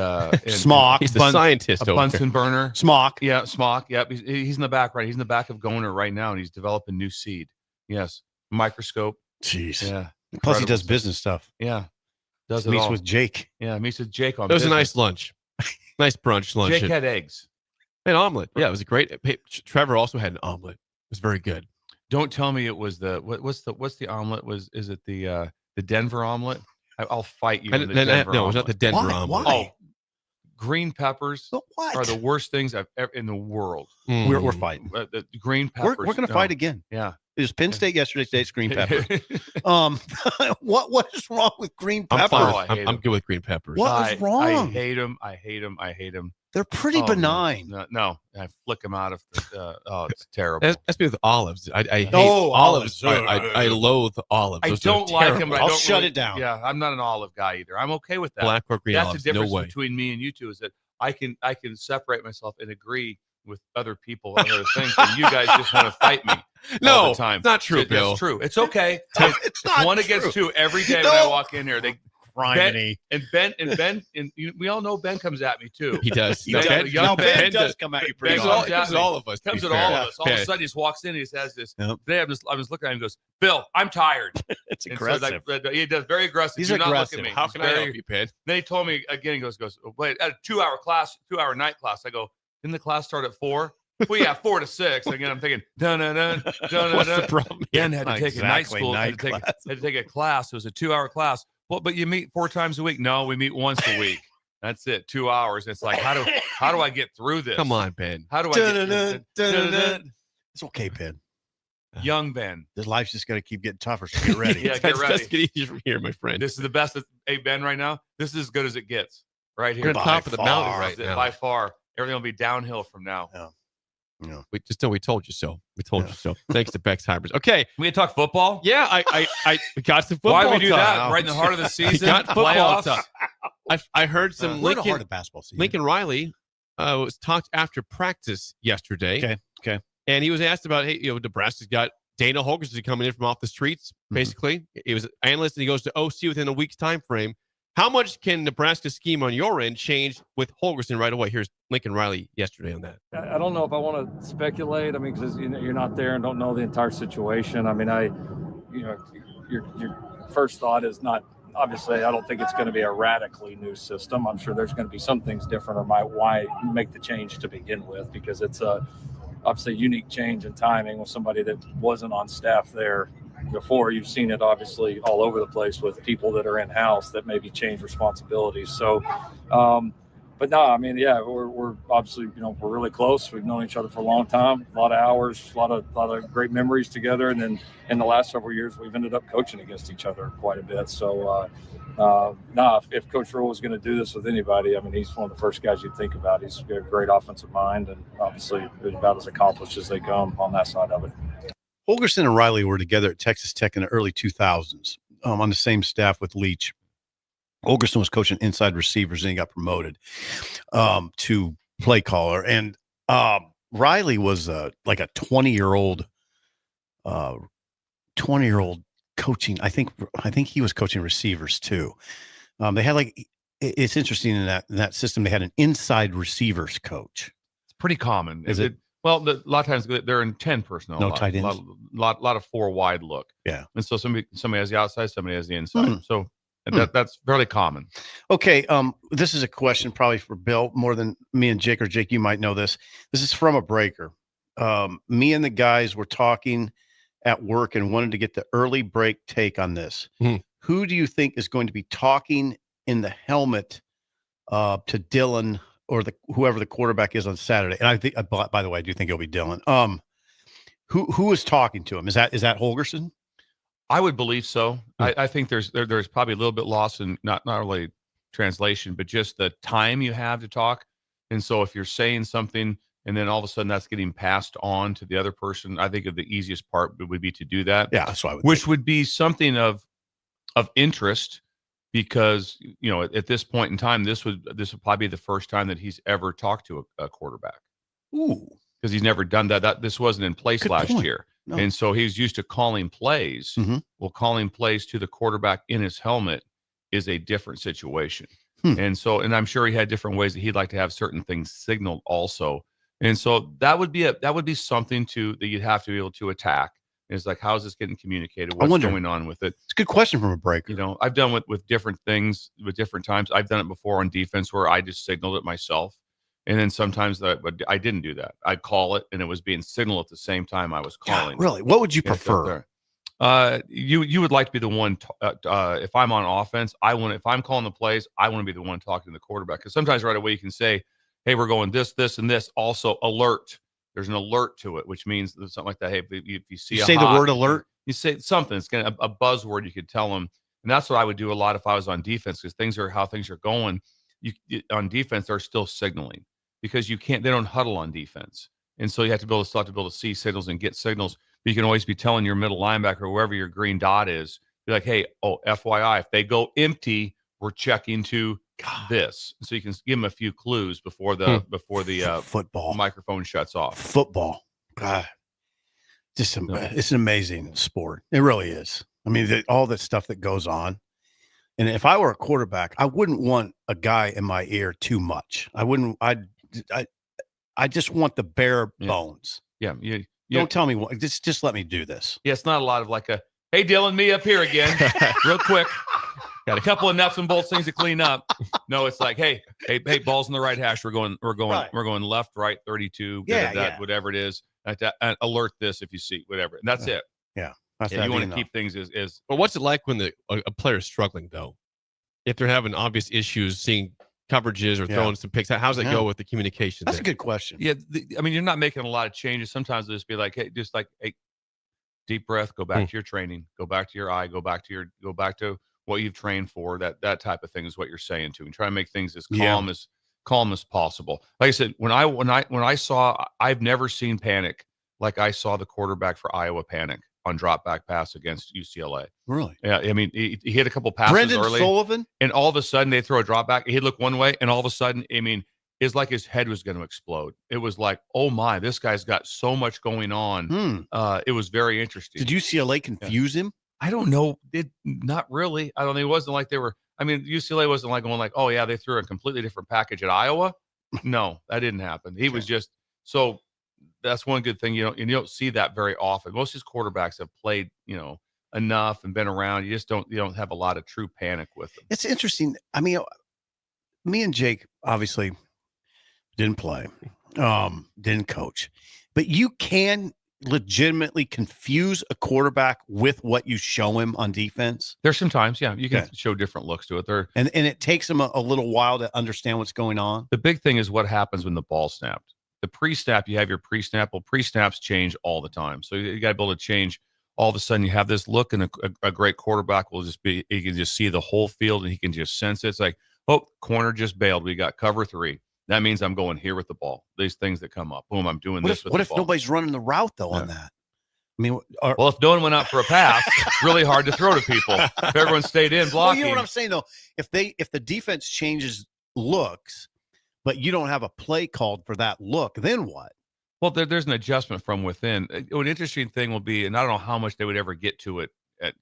Smock. He's the scientist. A Bunsen burner. Smock. Yeah, Smock. Yeah, he's in the back right. He's in the back of Goner right now, and he's developing new seed. Yes, microscope. Jeez. Yeah. Plus he does business stuff. Yeah. Does it meets all. with Jake. Yeah, meets with Jake on. It was business. a nice lunch, nice brunch lunch. Jake had eggs. An omelet. Yeah, it was a great. Trevor also had an omelet. It was very good. Don't tell me it was what's the omelet? Is it the Denver omelet? I'll fight you. No, it was not the Denver omelet. Oh, green peppers are the worst things I've ever in the world. We're fighting. The green peppers. We're going to fight again. Yeah. It was Penn State yesterday. Today's green peppers. What is wrong with green peppers? I'm good with green peppers. What is wrong? I hate them. I hate them. They're pretty benign. No, I flick them out of. It's terrible. That's me with olives. I hate olives. I loathe olives. I Those don't are like terrible. them. But I'll shut it down. Yeah, I'm not an olive guy either. I'm okay with that. Black or green That's olives. the difference No way. between me and you two is that I can separate myself and agree with other people on other things, and you guys just want to fight me. All the time. It's not true, Bill. It's true. It's okay. It's not one true. against two every day when I walk in here. criminy. Ben, we all know Ben comes at me too. He does. Ben does come at you pretty comes often. at all of us. Comes at all of us. All of a sudden, he just walks in. He just has this. Today, I was looking at him. And goes, Bill, I'm tired. It's aggressive. So he does very aggressive. He's Do not aggressive. Look at me. How can I help you, Ben? Then he told me again. He goes, wait, at a 2-hour class, 2-hour night class. I go, didn't the class start at 4? Well, yeah, 4 to 6. Again, I'm thinking, no. What's the problem? Ben had to take a night school. Night had to take a class. It was a 2-hour class. Well, but you meet 4 times a week. No, we meet once a week. That's it. 2 hours. It's like, how do I get through this? Come on, Ben. How do I get through this? It's okay, Ben. Young Ben. This life's just going to keep getting tougher, so get ready. Yeah, get ready. Let's get easier from here, my friend. This is the best. Hey, Ben, right now, this is as good as it gets. Right here. We're on top of the mountain right now. By far. Everything will be downhill from now. Yeah. We told you so. We told you so. Thanks to Beck's Hybrids. Okay. We can talk football? Yeah, we got some football. Why would we do talk. that? Right in the heart of the season? We got football playoffs. talk. I heard some We're in the heart of basketball season. Lincoln Riley was talked after practice yesterday. Okay. And he was asked about, hey, Nebraska's got Dana Holgorsen coming in from off the streets, basically. He was an analyst, and he goes to OC within a week's time frame. How much can Nebraska's scheme on your end change with Holgorsen right away? Here's Lincoln Riley yesterday on that. I don't know if I want to speculate. I mean, because you're not there and don't know the entire situation. I mean, your first thought is not, obviously, I don't think it's going to be a radically new system. I'm sure there's going to be some things different, or why make the change to begin with, because it's obviously a unique change in timing with somebody that wasn't on staff there before. You've seen it obviously all over the place with people that are in-house that maybe change responsibilities. So, but no, I mean, yeah, we're obviously, we're really close. We've known each other for a long time, a lot of hours, a lot of great memories together. And then in the last several years, we've ended up coaching against each other quite a bit. So, if Coach Rule was going to do this with anybody, I mean, he's one of the first guys you'd think about. He's got a great offensive mind, and obviously about as accomplished as they come on that side of it. Holgorsen and Riley were together at Texas Tech in the early 2000s on the same staff with Leach. Holgorsen was coaching inside receivers, and he got promoted to play caller. And Riley was like a 20-year-old coaching. I think he was coaching receivers too. They had it's interesting in that system. They had an inside receivers coach. It's pretty common. Is it? Well, a lot of times they're in 10 personnel. No tight ends. Lot of 4 wide look. Yeah. And so somebody has the outside, somebody has the inside. So that's fairly common. Okay. This is a question probably for Bill more than me and Jake, or Jake, you might know this. This is from a breaker. Me and the guys were talking at work and wanted to get the early break take on this. Who do you think is going to be talking in the helmet to Dylan or whoever the quarterback is on Saturday? And I think, by the way, I do think it'll be Dylan. Who is talking to him? Is that Holgorsen? I would believe so. I think there's probably a little bit lost in not only translation, but just the time you have to talk. And so if you're saying something and then all of a sudden that's getting passed on to the other person, I think the easiest part would be to do that. Yeah, that's what I would think. Would be something of interest, because at this point in time, this would probably be the first time that he's ever talked to a quarterback. Ooh, because he's never done that. This wasn't in place last year. No. And so he's used to calling plays. Well, calling plays to the quarterback in his helmet is a different situation. And I'm sure he had different ways that he'd like to have certain things signaled also. And so that would be something that you'd have to be able to attack. It's like, how is this getting communicated? What's going on with it? It's a good question from a breaker. I've done with different things with different times. I've done it before on defense where I just signaled it myself. And then sometimes I didn't do that. I'd call it, and it was being signaled at the same time I was calling. Really? What would you prefer? You would like to be the one. If I'm on offense, if I'm calling the plays, I want to be the one talking to the quarterback. Because sometimes right away you can say, "Hey, we're going this, this, and this." Also, alert. There's an alert to it, which means something like that. Hey, if you see, the word alert. You say something. It's a buzzword. You could tell them, and that's what I would do a lot if I was on defense, because how things are going. On defense, they're still signaling. Because they don't huddle on defense. And so you have to be able to see signals and get signals. But you can always be telling your middle linebacker, wherever your green dot is, be like, hey, FYI, if they go empty, we're checking to this. So you can give them a few clues before the football microphone shuts off. Football. God. It's an amazing sport. It really is. I mean, all that stuff that goes on. And if I were a quarterback, I wouldn't want a guy in my ear too much. I just want the bare bones. Yeah. You don't tell me what. Just let me do this. Yeah, it's not a lot of like hey, Dylan, me up here again, real quick. Got a couple of nuts and bolts things to clean up. No, it's like, hey, balls in the right hash. We're going left, right, 32, whatever it is. Alert this if you see whatever, and that's it. Yeah, you want to keep things as. Well, what's it like when a player's struggling though? If they're having obvious issues, seeing coverages or throwing some picks, how's it go with the communication? That's a good question. Yeah, you're not making a lot of changes. Sometimes they'll just be like, hey, deep breath, go back to your training, go back to your eye, go back to what you've trained for. That type of thing is what you're saying to, and try to make things as calm as possible. Like I said, when I saw, I've never seen panic like I saw the quarterback for Iowa panic on drop back pass against UCLA. Really? Yeah. I mean, he hit a couple passes Brendan early, Sullivan, and all of a sudden they throw a drop back. He'd look one way, and all of a sudden, I mean, it's like his head was going to explode. It was like, oh my, this guy's got so much going on. It was very interesting. Did UCLA confuse him? I don't know. Not really. I don't think it wasn't like they were. I mean, UCLA wasn't like going like, oh yeah, they threw a completely different package at Iowa. No, that didn't happen. He was just so. That's one good thing. You don't see that very often. Most of these quarterbacks have played, enough and been around. You don't have a lot of true panic with them. It's interesting. I mean, me and Jake obviously didn't play, didn't coach, but you can legitimately confuse a quarterback with what you show him on defense. There's some times, you can show different looks to it. And it takes them a little while to understand what's going on. The big thing is what happens when the ball snapped. The pre-snap, you have your pre-snap. Well, pre-snaps change all the time. So you got to be able to change. All of a sudden you have this look, and a great quarterback will just be, he can just see the whole field and he can just sense it. It's like, oh, corner just bailed. We got cover 3. That means I'm going here with the ball. These things that come up. Boom, I'm doing this with the ball. What if nobody's running the route, though, on that? I mean, well, if no one went out for a pass, it's really hard to throw to people. If everyone stayed in blocking. Well, you know what I'm saying, though? If the defense changes looks, but you don't have a play called for that look, then what? Well, there's an adjustment from within. An interesting thing will be, and I don't know how much they would ever get to it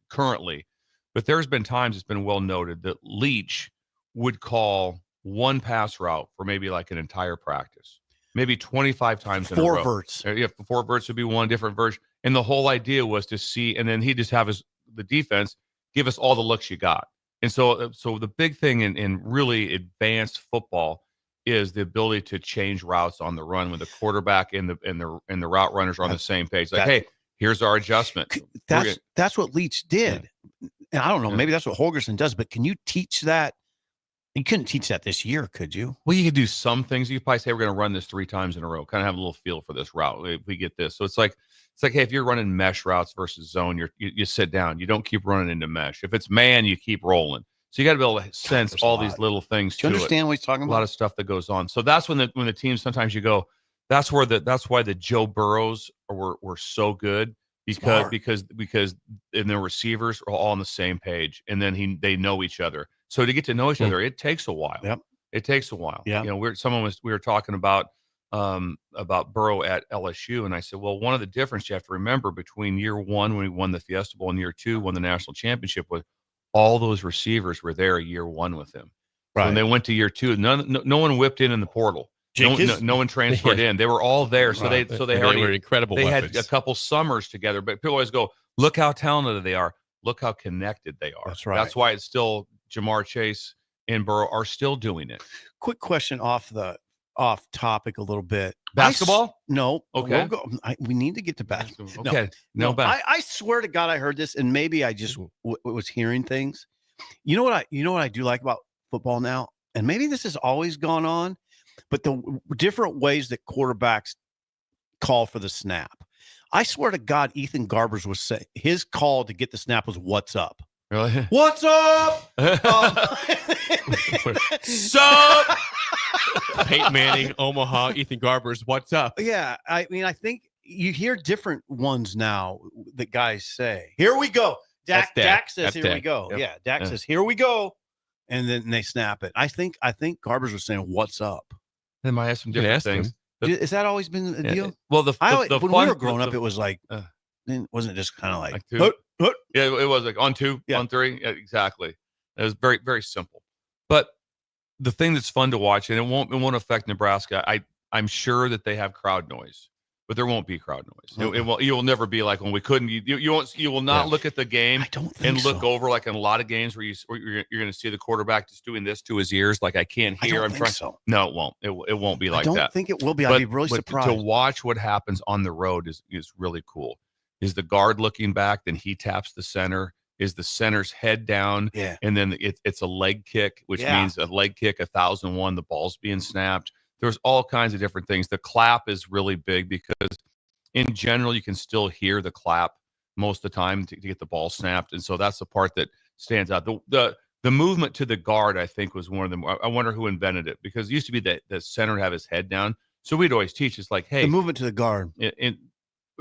currently, but there's been times it's been well noted that Leach would call one pass route for maybe like an entire practice, maybe 25 times in a row. 4 verts. Yeah, 4 verts would be one different version. And the whole idea was to see, and then he'd just have the defense give us all the looks you got. And so the big thing in really advanced football is the ability to change routes on the run when the quarterback and the route runners are on the same page. Like, hey, here's our adjustment. That's what Leach did. Yeah. And I don't know, maybe that's what Holgorsen does, but can you teach that? You couldn't teach that this year, could you? Well, you could do some things. You could probably say, we're going to run this 3 times in a row, kind of have a little feel for this route. If we get this. So it's like, hey, if you're running mesh routes versus zone, you sit down. You don't keep running into mesh. If it's man, you keep rolling. So you got to be able to sense all these little things. Do you understand what he's talking about? A lot of stuff that goes on. So that's when the team, sometimes you go, that's why the Joe Burrows were so good because and the receivers are all on the same page, and then they know each other. So to get to know each other, it takes a while. Yep. It takes a while. Yeah. We were talking about Burrow at LSU, and I said, well, one of the difference you have to remember between year 1 when we won the Fiesta Bowl and year 2 won the national championship was all those receivers were there year 1 with him. Right. So when they went to year 2, no one whipped in the portal. No one transferred in. They were all there. So they were incredible. They weapons. had a couple summers together. But people always go, look how talented they are. Look how connected they are. That's right. That's why it's still Jamar Chase and Burrow are still doing it. Quick question off topic a little bit. Basketball? No. Okay. We need to get to basketball. Okay. No. I swear to God, I heard this, and maybe I just was hearing things. You know what I do like about football now, and maybe this has always gone on, but the different ways that quarterbacks call for the snap. I swear to God, Ethan Garbers was saying his call to get the snap was "What's up." Really? What's up? Sup? Peyton Manning, Omaha, Ethan Garbers, what's up? Yeah, I mean, I think you hear different ones now that guys say. Here we go. Dak says, "Here we go." Yep. Yeah, Dak says, "Here we go," and then they snap it. I think Garbers was saying, "What's up?" They might have some different things. Has that always been the deal? Well, when we were growing up, it was like, wasn't it just kind of like two? Yeah, it was like on 2, on 3. Yeah, exactly. It was very, very simple. But the thing that's fun to watch, and it won't affect Nebraska. I'm sure that they have crowd noise, but there won't be crowd noise. You will never be like when we couldn't. You will not look at the game and look over like in a lot of games where you're going to see the quarterback just doing this to his ears, like I can't hear. I'm trying. So. No, it won't. It won't be like that. I don't think it will be. I'd be really surprised. To watch what happens on the road is really cool. Is the guard looking back? Then he taps the center. Is the center's head down? Yeah. And then it's a leg kick, which means a leg kick 1,001. The ball's being snapped. There's all kinds of different things. The clap is really big because in general, you can still hear the clap most of the time to get the ball snapped. And so that's the part that stands out. The movement to the guard, I think, was one of them. I wonder who invented it, because it used to be that the center would have his head down. So we'd always teach, it's like, hey. The movement to the guard.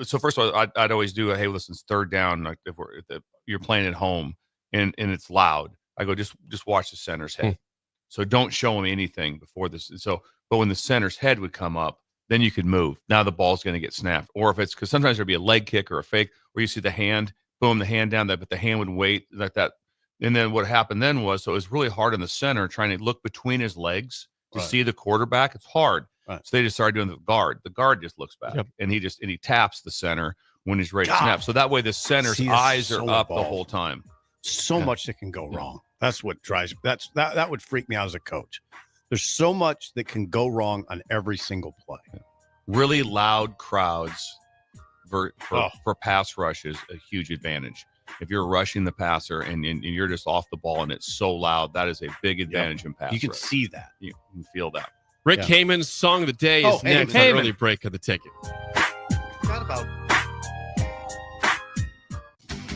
So first of all, I'd always do hey, listen, it's third down. Like if you're playing at home and it's loud, I go, just watch the center's head. So don't show him anything before this. But when the center's head would come up, then you could move. Now the ball's going to get snapped. Or if it's, because sometimes there'd be a leg kick or a fake where you see the hand, boom, the hand down, but the hand would wait like that. And then what happened then was, so it was really hard on the center trying to look between his legs to see the quarterback. It's hard. Right. So they just started doing the guard. The guard just looks back and he taps the center when he's ready to snap. So that way the center's eyes are up the whole time. So much that can go wrong. That's what drives. That would freak me out as a coach. There's so much that can go wrong on every single play. Really loud crowds for pass rush is a huge advantage. If you're rushing the passer and you're just off the ball and it's so loud, that is a big advantage in pass rush. You can see that. You can feel that. Rick Haman's Song of the Day is next on Early Break of the Ticket.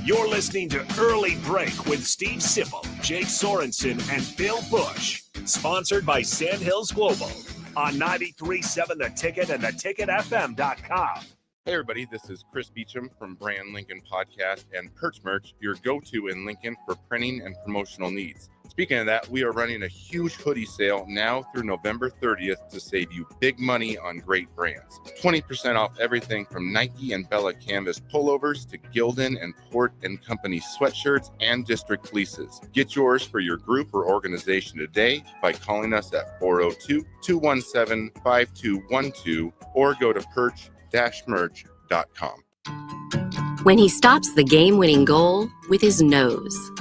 You're listening to Early Break with Steve Sipple, Jake Sorensen, and Bill Busch. Sponsored by Sandhills Global on 93.7 The Ticket and theticketfm.com. Hey everybody, this is Chris Beecham from Brand Lincoln Podcast and Perch Merch, your go-to in Lincoln for printing and promotional needs. Speaking of that, we are running a huge hoodie sale now through November 30th to save you big money on great brands. 20% off everything from Nike and Bella Canvas pullovers to Gildan and Port & Company sweatshirts and district fleeces. Get yours for your group or organization today by calling us at 402-217-5212 or go to perch-merch.com. When he stops the game-winning goal with his nose.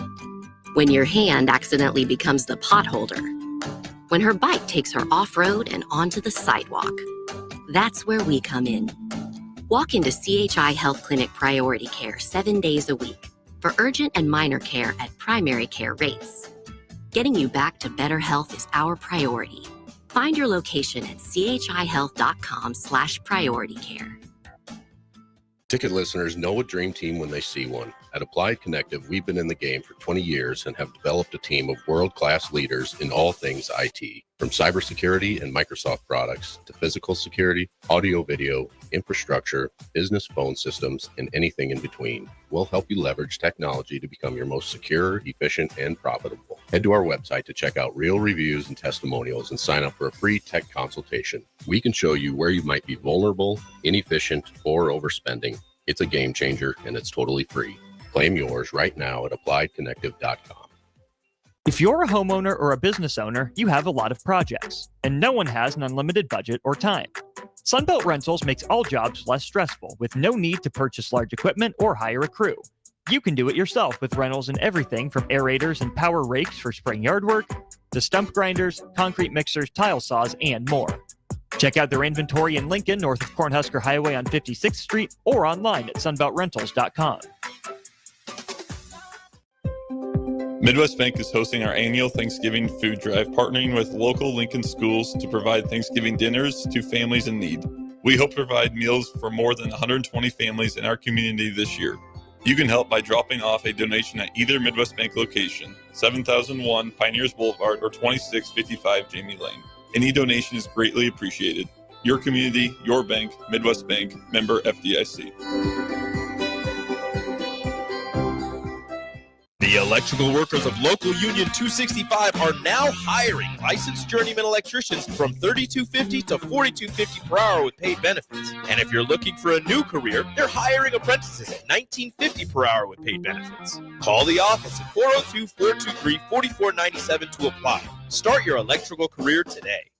When your hand accidentally becomes the pot holder. When her bike takes her off-road and onto the sidewalk. That's where we come in. Walk into CHI Health Clinic Priority Care 7 days a week for urgent and minor care at primary care rates. Getting you back to better health is our priority. Find your location at chihealth.com/prioritycare. Ticket listeners know a dream team when they see one. At Applied Connective, we've been in the game for 20 years and have developed a team of world-class leaders in all things IT, from cybersecurity and Microsoft products to physical security, audio-video, infrastructure, business phone systems, and anything in between. We'll help you leverage technology to become your most secure, efficient, and profitable. Head to our website to check out real reviews and testimonials and sign up for a free tech consultation. We can show you where you might be vulnerable, inefficient, or overspending. It's a game changer, and it's totally free. Claim yours right now at appliedconnective.com. If you're a homeowner or a business owner, you have a lot of projects, and no one has an unlimited budget or time. Sunbelt Rentals makes all jobs less stressful with no need to purchase large equipment or hire a crew. You can do it yourself with rentals and everything from aerators and power rakes for spring yard work to stump grinders, concrete mixers, tile saws, and more. Check out their inventory in Lincoln, north of Cornhusker Highway on 56th Street, or online at sunbeltrentals.com. Midwest Bank is hosting our annual Thanksgiving food drive, partnering with local Lincoln schools to provide Thanksgiving dinners to families in need. We hope to provide meals for more than 120 families in our community this year. You can help by dropping off a donation at either Midwest Bank location, 7001 Pioneers Boulevard or 2655 Jamie Lane. Any donation is greatly appreciated. Your community, your bank, Midwest Bank, member FDIC. The The electrical workers of local Union 265 are now hiring licensed journeyman electricians from $32.50 to $42.50 per hour with paid benefits. And if you're looking for a new career, they're hiring apprentices at $19.50 per hour with paid benefits. Call the office at 402-423-4497 to apply. Start your electrical career today.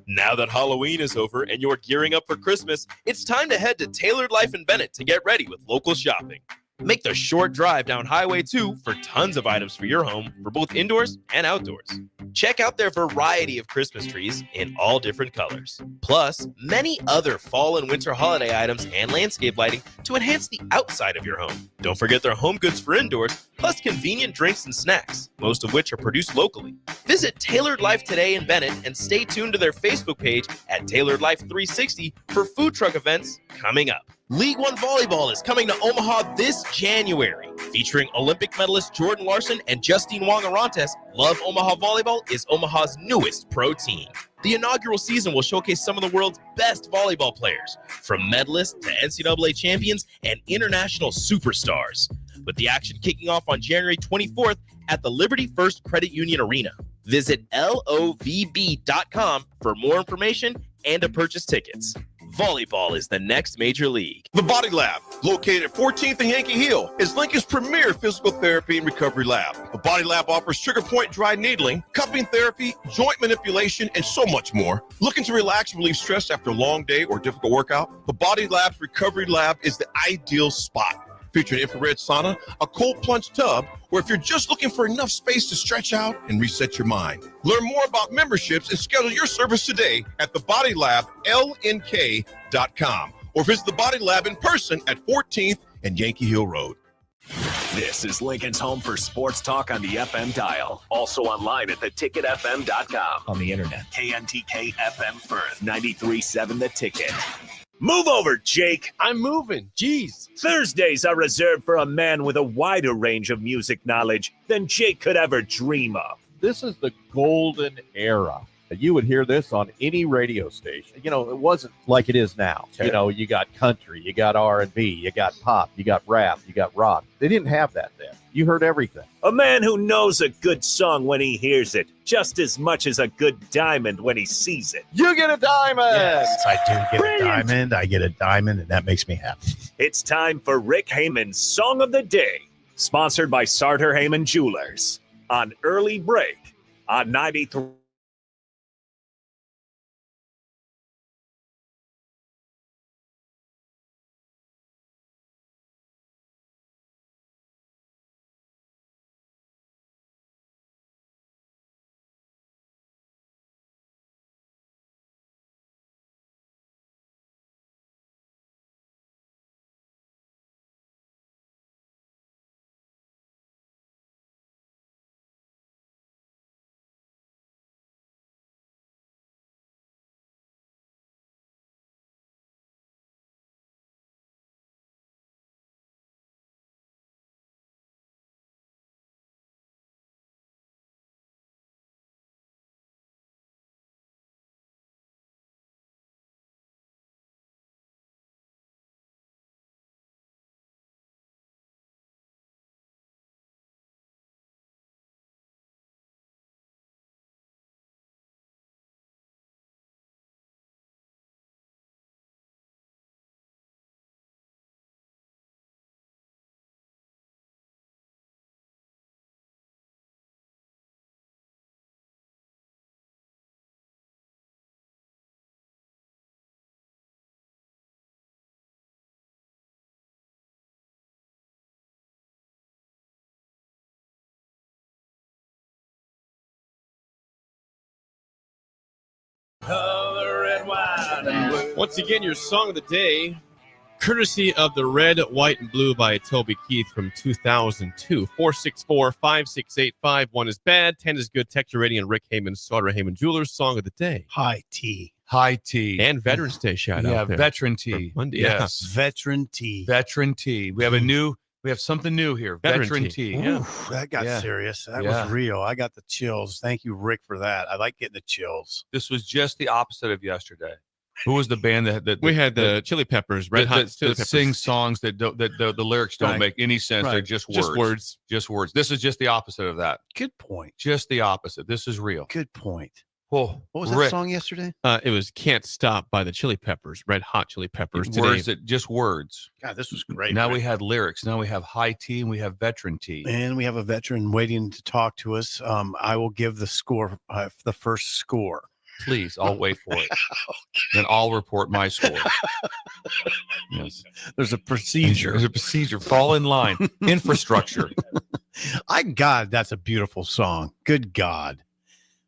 Now that Halloween is over and you're gearing up for Christmas, it's time to head to Tailored Life in Bennett to get ready with local shopping. Make the short drive down Highway 2 for tons of items for your home for both indoors and outdoors. Check out their variety of Christmas trees in all different colors. Plus, many other fall and winter holiday items and landscape lighting to enhance the outside of your home. Don't forget their home goods for indoors, plus convenient drinks and snacks, most of which are produced locally. Visit Tailored Life today in Bennett and stay tuned to their Facebook page at Tailored Life 360 for food truck events coming up. League One Volleyball is coming to Omaha this January. Featuring Olympic medalist Jordan Larson and Justine Wong-Arantes, Love Omaha Volleyball is Omaha's newest pro team. The inaugural season will showcase some of the world's best volleyball players, from medalists to NCAA champions and international superstars, with the action kicking off on January 24th at the Liberty First Credit Union Arena. Visit lovb.com for more information and to purchase tickets. Volleyball is the next major league. The Body Lab, located at 14th and Yankee Hill, is Lincoln's premier physical therapy and recovery lab. The Body Lab offers trigger point dry needling, cupping therapy, joint manipulation, and so much more. Looking to relax and relieve stress after a long day or difficult workout? The Body Lab's recovery lab is the ideal spot. Featuring infrared sauna, a cold plunge tub, or if you're just looking for enough space to stretch out and reset your mind. Learn more about memberships and schedule your service today at thebodylablnk.com or visit the Body Lab in person at 14th and Yankee Hill Road. This is Lincoln's home for sports talk on the FM dial. Also online at theticketfm.com. On the internet. KNTK FM Firth, 93.7 The Ticket. Move over, Jake. I'm moving. Jeez. Thursdays are reserved for a man with a wider range of music knowledge than Jake could ever dream of. This is the golden era. You would hear this on any radio station. You know, it wasn't like it is now. You know, you got country, you got R&B, you got pop, you got rap, you got rock. They didn't have that then. You heard everything. A man who knows a good song when he hears it, just as much as a good diamond when he sees it. You get a diamond! Yes, I do get a diamond. I get a diamond, and that makes me happy. It's time for Rick Haman's Song of the Day, sponsored by Sartor Hamann Jewelers, on Early Break on 93. Once again, your song of the day, courtesy of the Red, White, and Blue by Toby Keith from 2002. 464-568-5. 1 is bad, 10 is good. Text your rating and Rick Haman's Sartor Hamann Jewelers Song of the Day. High tea. High tea. And Veterans Day shout out. Yeah, there. veteran tea. Monday. Yes. Veteran tea. Veteran tea. We have something new here. Veteran tea. Yeah. Oof, that got serious. That Yeah. was real. I got the chills. Thank you, Rick, for that. I like getting the chills. This was just the opposite of yesterday. Who was the band that we had? The Chili Peppers, Red Hot Chili Peppers. Sing songs that the lyrics don't make any sense. Right. They're just words. Just words. This is just the opposite of that. Good point. Just the opposite. This is real. Good point. Whoa. What was that Rick. song yesterday? It was "Can't Stop" by the Chili Peppers, Red Hot Chili Peppers. Words that just words. God, this was great. Now Rick. we had lyrics. Now we have high tea and we have veteran tea. And we have a veteran waiting to talk to us. I will give the score, the first score. Please, I'll wait for it. Then I'll report my score. Yes. There's a procedure. There's a procedure. Fall in line. Infrastructure. God, that's a beautiful song. Good God.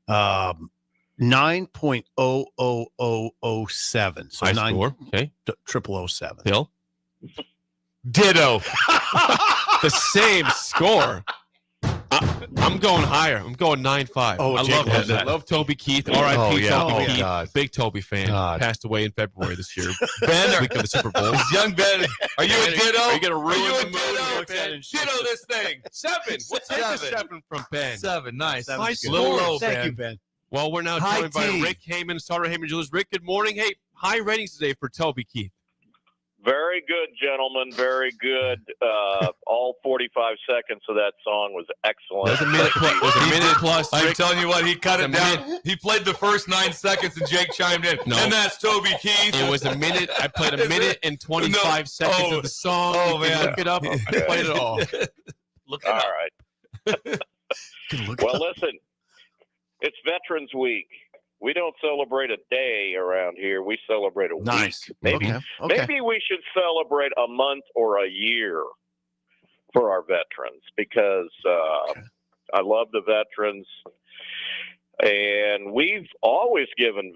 9.00007. So High 9 score. Okay. 0007. Bill. Ditto. The same score. I'm going higher. I'm going 9.5. Oh, I Jake love loves that. that. Love Toby Keith. R.I.P. Oh, yeah. Toby Oh, Keith. God. Big Toby fan. God. Passed away in February this year. Ben, Week of the Super Bowl. Young Ben, are you a ditto? Are you going to ruin the mood? Ditto this thing. 7. We'll take a 7 from Ben. 7. Nice. High Little score. low, Thank you, Ben. Well, we're now High joined by tea. Rick Hamann, Starter Hamann Jewelers. Rick, good morning. Hey, high ratings today for Toby Keith. Very good, gentlemen. Very good. All 45 seconds of that song was excellent. There's a minute plus. I'm Rick. telling you what, he cut it down. He played the first 9 seconds, and Jake chimed in. No. And that's Toby Keith. It was a minute. I played a minute and 25 seconds of the song. Oh, You can man. look it up. I played it all. Look All at right. Well, listen, it's Veterans Week. We don't celebrate a day around here. We celebrate a Nice. week. Maybe, maybe we should celebrate a month or a year for our veterans because I love the veterans. And we've always given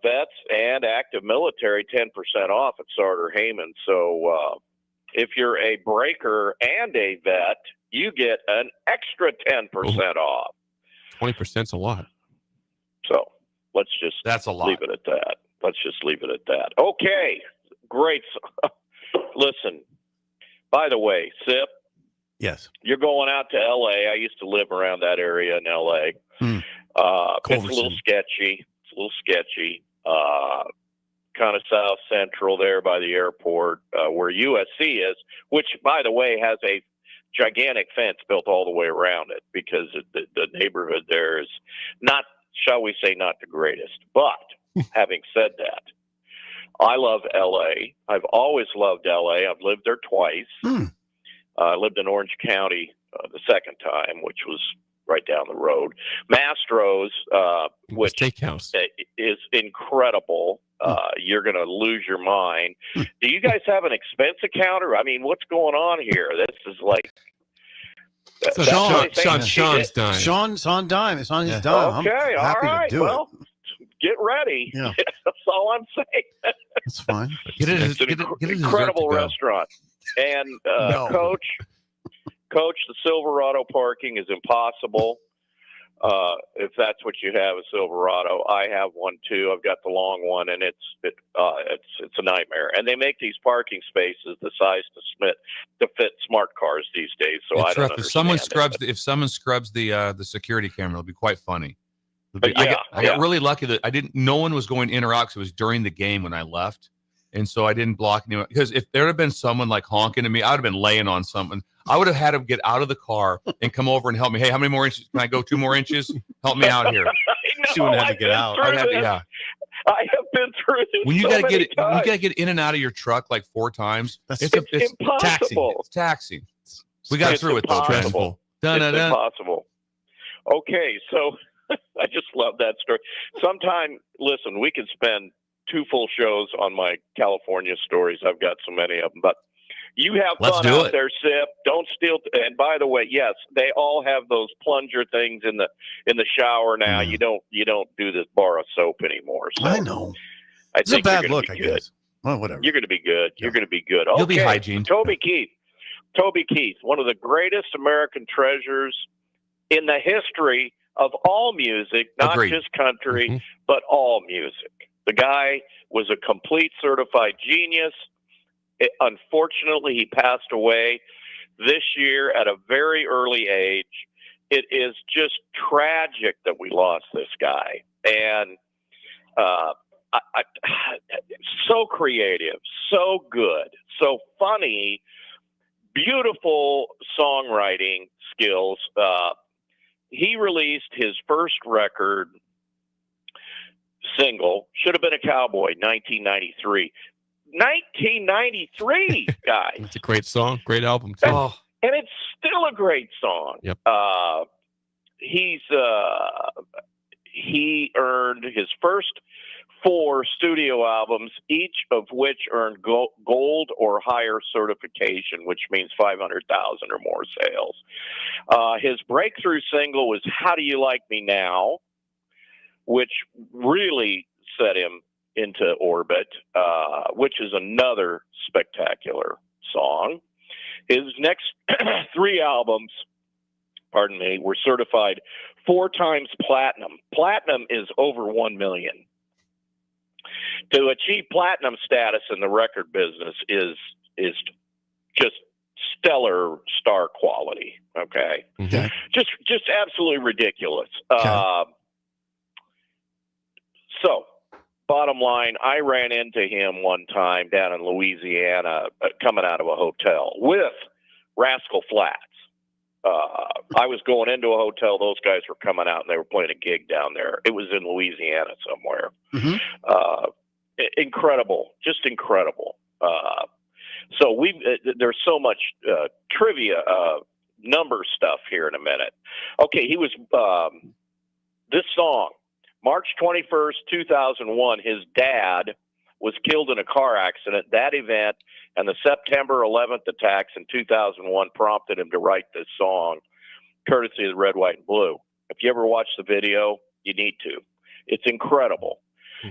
vets and active military 10% off at Starter Hamann. So if you're a breaker and a vet, you get an extra 10% off. 20%'s a lot. So let's just That's a lot. leave it at that. Let's just leave it at that. Okay, great. Listen, by the way, Sip, Yes. you're going out to L.A. I used to live around that area in L.A. It's a little sketchy. It's a little sketchy. Kind of south central there by the airport where USC is, which, by the way, has a gigantic fence built all the way around it because the neighborhood there is not, shall we say, not the greatest. But having said that, I love L.A. I've always loved L.A. I've lived there twice. I lived in Orange County the second time, which was right down the road. Mastro's, which steakhouse is incredible. You're going to lose your mind. Do you guys have an expense account? Or, I mean, what's going on here? This is like Sean's dime. Sean's on dime. It's on his dime. Okay, I'm happy all right. to do Well, get ready. Yeah. That's all I'm saying. It's fine. It's an incredible restaurant. And Coach, the Silverado parking is impossible. If that's what you have, a Silverado, I have one too. I've got the long one, and it's a nightmare. And they make these parking spaces the size to fit smart cars these days. So It's I don't rough. understand If someone scrubs the security camera, it'll be quite funny. Yeah, I got really lucky that no one was going in or out because it was during the game when I left. And so I didn't block anyone. Because if there had been someone like honking at me, I would have been laying on something. I would have had him get out of the car and come over and help me. Hey, how many more inches? Can I go 2 more inches? Help me out here. She wouldn't have to get out. I have been through this. When you so gotta many get times. you gotta get in and out of your truck like 4 times. It's impossible. taxing. It's taxing. We got It's through it though. impossible. Dun, It's dun, dun. impossible. Okay, so I just love that story. Sometime, listen, we could spend 2 full shows on my California stories. I've got so many of them, but you have Let's fun do out it. there, Sip. Don't steal. And by the way, yes, they all have those plunger things in the shower now. You don't do this bar of soap anymore. So I know. I It's a think you're bad gonna look, be I good. guess. Well, whatever. You're going to be good. You're going to be good. You'll be Okay, hygiene. Toby Keith, one of the greatest American treasures in the history of all music, not Agreed. just country, but all music. The guy was a complete certified genius. Unfortunately, he passed away this year at a very early age. It is just tragic that we lost this guy. And so creative, so good, so funny, beautiful songwriting skills. He released his first record single, Should Have Been a Cowboy, 1993. 1993, guys. It's a great song, great album too. And it's still a great song. Yep. He earned his first 4 studio albums, each of which earned gold or higher certification, which means 500,000 or more sales. His breakthrough single was How Do You Like Me Now, which really set him into orbit, which is another spectacular song. His next 3 albums, were certified 4 times platinum. Platinum is over 1 million. To achieve platinum status in the record business is just stellar star quality. Okay, just absolutely ridiculous. So, bottom line, I ran into him one time down in Louisiana, coming out of a hotel with Rascal Flatts. I was going into a hotel. Those guys were coming out, and they were playing a gig down there. It was in Louisiana somewhere. Incredible, just incredible. So there's so much trivia, number stuff here in a minute. Okay, he was this song, March 21st, 2001. His dad was killed in a car accident. That event and the September 11th attacks in 2001 prompted him to write this song, courtesy of the Red, White, and Blue. If you ever watch the video, you need to. It's incredible.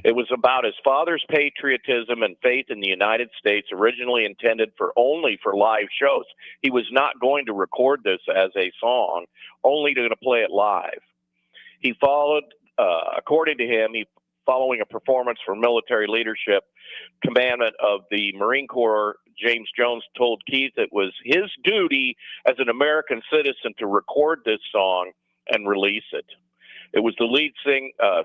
It was about his father's patriotism and faith in the United States, originally intended only for live shows. He was not going to record this as a song, only to play it live. He followed, according to him, following a performance for military leadership commandment of the Marine Corps, James Jones told Keith it was his duty as an American citizen to record this song and release it. It was the lead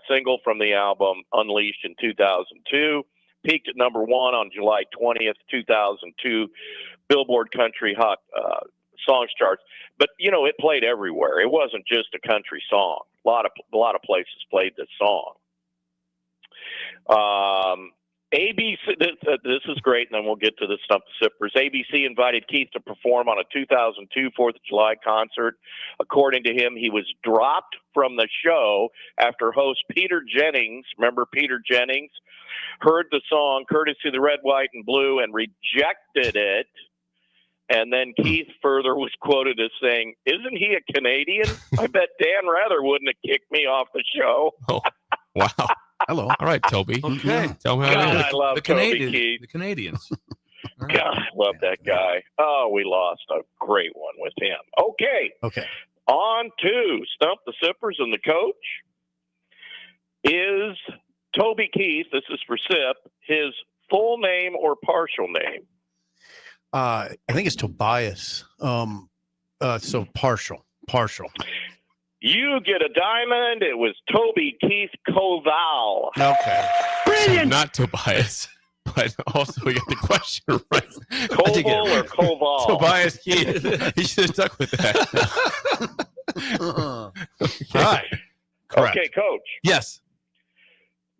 single from the album Unleashed in 2002, peaked at number 1 on July 20th, 2002, Billboard Country Hot Songs charts. But, it played everywhere. It wasn't just a country song. A lot of places played this song. ABC, this is great, and then we'll get to the Stump the Sippers. ABC invited Keith to perform on a 2002 4th of July concert. According to him, he was dropped from the show after host Peter Jennings, remember Peter Jennings, heard the song courtesy of the Red, White, and Blue and rejected it. And then Keith further was quoted as saying, "Isn't he a Canadian? I bet Dan Rather wouldn't have kicked me off the show." Oh, wow. Hello. All right, Toby. Okay. Tell me how it is. I love Toby Keith. The Canadians. God, I love that guy. Oh, we lost a great one with him. Okay. On to Stump the Sippers, and the coach is Toby Keith. This is for Sip. His full name or partial name? I think it's Tobias. So partial. You get a diamond. It was Toby Keith Koval. Okay. So not Tobias, but also we got the question right. Koval or Koval? Tobias Keith. He should have stuck with that. Right. Correct. Okay, Coach. Yes.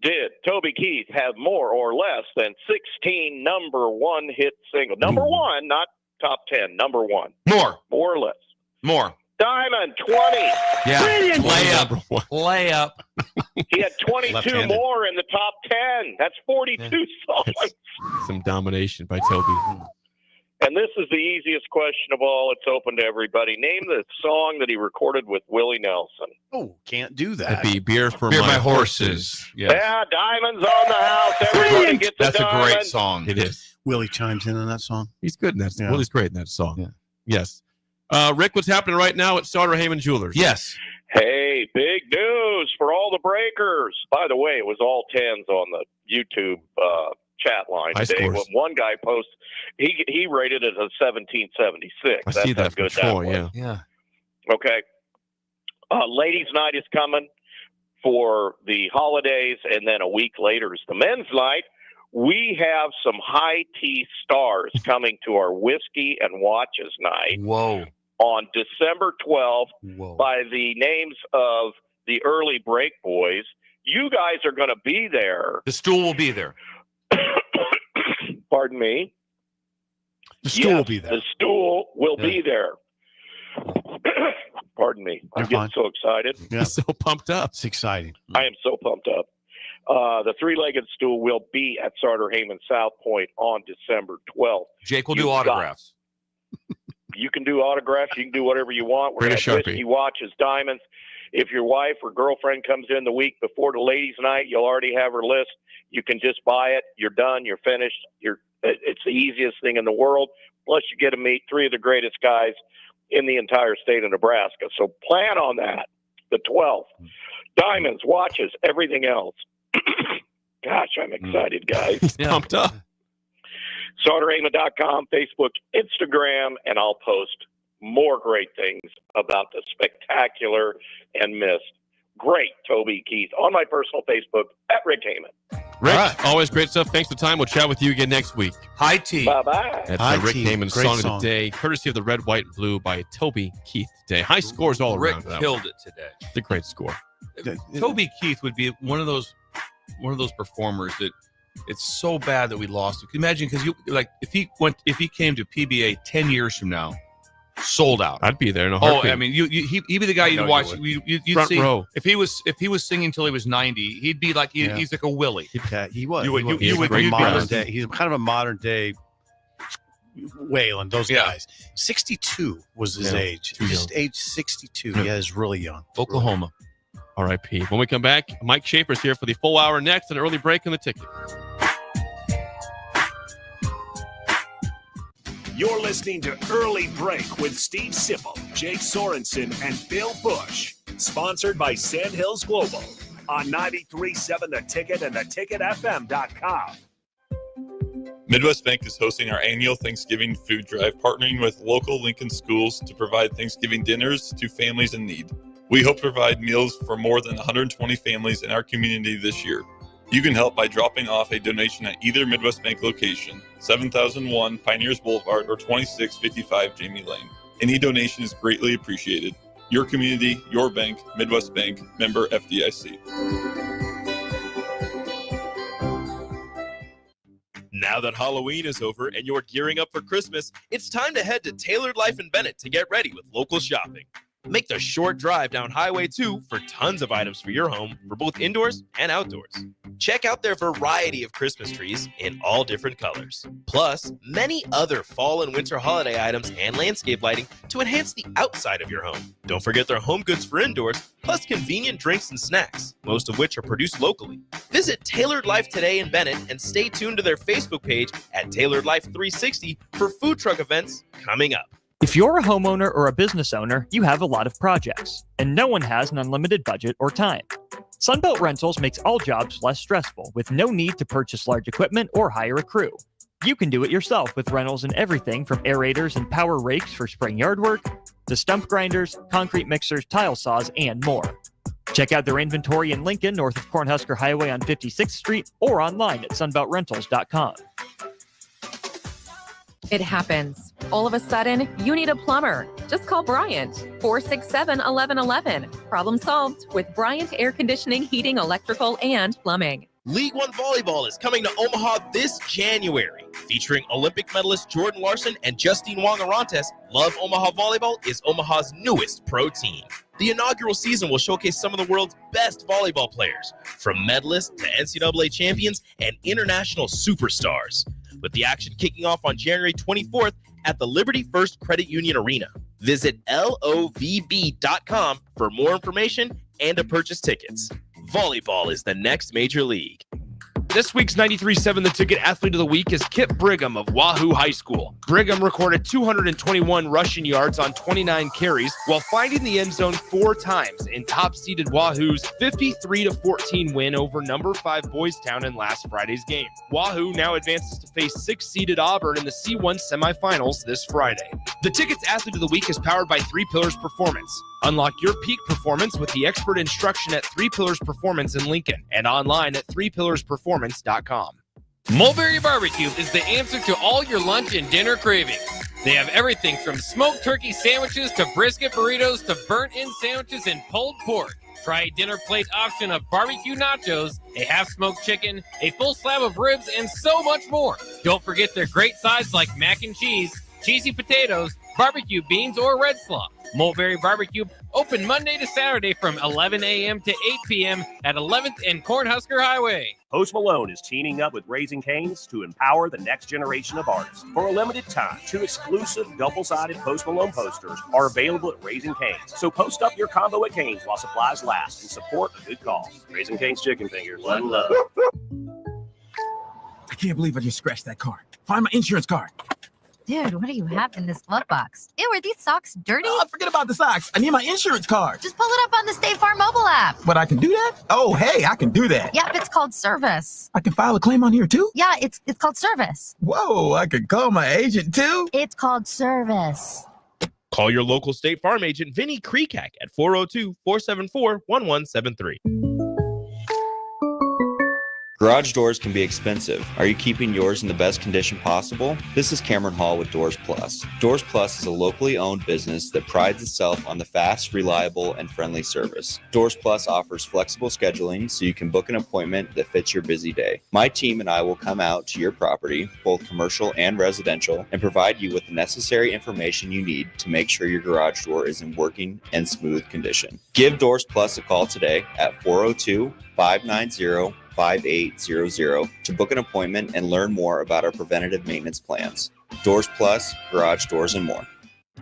Did Toby Keith have more or less than 16 number 1 hit singles? Number 1, not top 10. Number 1. More or less. More. Diamond 20. Yeah. Brilliant. Layup. He had 22 more in the top 10. That's 42 songs. That's some domination by Toby. And this is the easiest question of all. It's open to everybody. Name the song that he recorded with Willie Nelson. Oh, can't do that. That'd be Beer for Beer My My Horses. Yes. Yeah, Diamonds on the House. Everybody gets That's a diamond. a great song. It is. Willie chimes in on that song. He's good in that song. Yeah. Willie's great in that song. Yeah. Yes. Rick, what's happening right now at Sauter Hamann Jewelers? Yes. Hey, big news for all the breakers. By the way, it was all 10s on the YouTube chat line High today. scores. One guy posted, he rated it as 1776. I That's see how that good for sure, that was. yeah. Okay. Ladies' night is coming for the holidays, and then a week later is the men's night. We have some high tea stars coming to our whiskey and watches night. Whoa. On December 12th by the names of the Early Break Boys. You guys are going to be there. The stool will be there. Pardon me? The stool will be there. The stool will be there. Pardon me. I'm getting so excited. Yeah. So pumped up. It's exciting. I am so pumped up. The three-legged stool will be at Sartor Hamann South Point on December 12th. Jake will do autographs. You can do autographs. You can do whatever you want. We're Bring going a to have Sharpie. whiskey, watches, diamonds. If your wife or girlfriend comes in the week before the ladies' night, you'll already have her list. You can just buy it. You're done. You're finished. It's the easiest thing in the world. Plus, you get to meet three of the greatest guys in the entire state of Nebraska. So plan on that. The 12th. Diamonds, watches, everything else. Gosh, I'm excited, guys. He's pumped up. SartorHamann.com, Facebook, Instagram, and I'll post more great things about the spectacular and missed great Toby Keith on my personal Facebook at Rick Hamann. Rick, always great stuff. Thanks for the time. We'll chat with you again next week. High tea. Bye-bye. That's Rick Haman's song of the day, courtesy of the Red, White, and Blue by Toby Keith today. High scores all Rick around. killed it today. It's a great score. Toby Keith would be one of those performers that it's so bad that we lost. You can imagine, because if he came to PBA 10 years from now, sold out. I'd be there in a heartbeat. I mean, he'd be the guy you'd watch. You'd Front see row. if he was singing until he was 90. He'd be like he's like a Willie. Yeah, he was. You would modern day. He's kind of a modern day Whalen. Those guys. 62 was his age. Just age 62. Yeah, he's really young. Oklahoma. R.I.P. When we come back, Mike Schaefer's here for the full hour next, an early break on the ticket. You're listening to Early Break with Steve Sipple, Jake Sorensen, and Bill Busch. Sponsored by Sandhills Global on 93.7 The Ticket and theticketfm.com. Midwest Bank is hosting our annual Thanksgiving food drive, partnering with local Lincoln schools to provide Thanksgiving dinners to families in need. We hope to provide meals for more than 120 families in our community this year. You can help by dropping off a donation at either Midwest Bank location, 7001 Pioneers Boulevard or 2655 Jamie Lane. Any donation is greatly appreciated. Your community, your bank, Midwest Bank, member FDIC. Now that Halloween is over and you're gearing up for Christmas, it's time to head to Tailored Life in Bennett to get ready with local shopping. Make the short drive down Highway 2 for tons of items for your home for both indoors and outdoors. Check out their variety of Christmas trees in all different colors. Plus, many other fall and winter holiday items and landscape lighting to enhance the outside of your home. Don't forget their home goods for indoors, plus convenient drinks and snacks, most of which are produced locally. Visit Tailored Life today in Bennett and stay tuned to their Facebook page at Tailored Life 360 for food truck events coming up. If you're a homeowner or a business owner, you have a lot of projects, and no one has an unlimited budget or time. Sunbelt Rentals makes all jobs less stressful with no need to purchase large equipment or hire a crew. You can do it yourself with rentals in everything from aerators and power rakes for spring yard work to stump grinders, concrete mixers, tile saws, and more. Check out their inventory in Lincoln, north of Cornhusker Highway on 56th Street, or online at sunbeltrentals.com. It happens. All of a sudden, you need a plumber. Just call Bryant, 467-1111. Problem solved with Bryant Air Conditioning, Heating, Electrical, and Plumbing. League One Volleyball is coming to Omaha this January. Featuring Olympic medalist Jordan Larson and Justine Wong-Arantes, Love Omaha Volleyball is Omaha's newest pro team. The inaugural season will showcase some of the world's best volleyball players, from medalists to NCAA champions and international superstars, with the action kicking off on January 24th at the Liberty First Credit Union Arena. Visit LOVB.com for more information and to purchase tickets. Volleyball is the next major league. This week's 93.7 The Ticket Athlete of the Week is Kip Brigham of Wahoo High School. Brigham recorded 221 rushing yards on 29 carries while finding the end zone 4 times in top-seeded Wahoo's 53-14 win over number 5 Boys Town in last Friday's game. Wahoo now advances to face 6-seeded Auburn in the C1 semifinals this Friday. The Ticket's Athlete of the Week is powered by 3 Pillars Performance, Unlock your peak performance with the expert instruction at 3 Pillars Performance in Lincoln and online at 3pillarsperformance.com. Mulberry Barbecue is the answer to all your lunch and dinner cravings. They have everything from smoked turkey sandwiches to brisket burritos to burnt-in sandwiches and pulled pork. Try a dinner plate option of barbecue nachos, a half-smoked chicken, a full slab of ribs, and so much more. Don't forget their great sides like mac and cheese, cheesy potatoes, barbecue beans, or red slaw. Mulberry Barbecue open Monday to Saturday from 11 a.m. to 8 p.m. at 11th and Cornhusker Highway. Post Malone is teaming up with Raising Cane's to empower the next generation of artists. For a limited time, 2 exclusive double-sided Post Malone posters are available at Raising Cane's. So post up your combo at Cane's while supplies last and support a good cause. Raising Cane's Chicken Fingers. One love. I can't believe I just scratched that card. Find my insurance card. Dude, what do you have in this glove box? Ew, are these socks dirty? Oh, forget about the socks. I need my insurance card. Just pull it up on the State Farm mobile app. But I can do that? Oh, hey, I can do that. Yep, it's called service. I can file a claim on here too? Yeah, it's called service. Whoa, I can call my agent too? It's called service. Call your local State Farm agent, Vinny Kreekak, at 402-474-1173. Garage doors can be expensive. Are you keeping yours in the best condition possible? This is Cameron Hall with Doors Plus. Doors Plus is a locally owned business that prides itself on the fast, reliable, and friendly service. Doors Plus offers flexible scheduling so you can book an appointment that fits your busy day. My team and I will come out to your property, both commercial and residential, and provide you with the necessary information you need to make sure your garage door is in working and smooth condition. Give Doors Plus a call today at 402-590-5800 to book an appointment and learn more about our preventative maintenance plans. Doors Plus, garage doors, and more.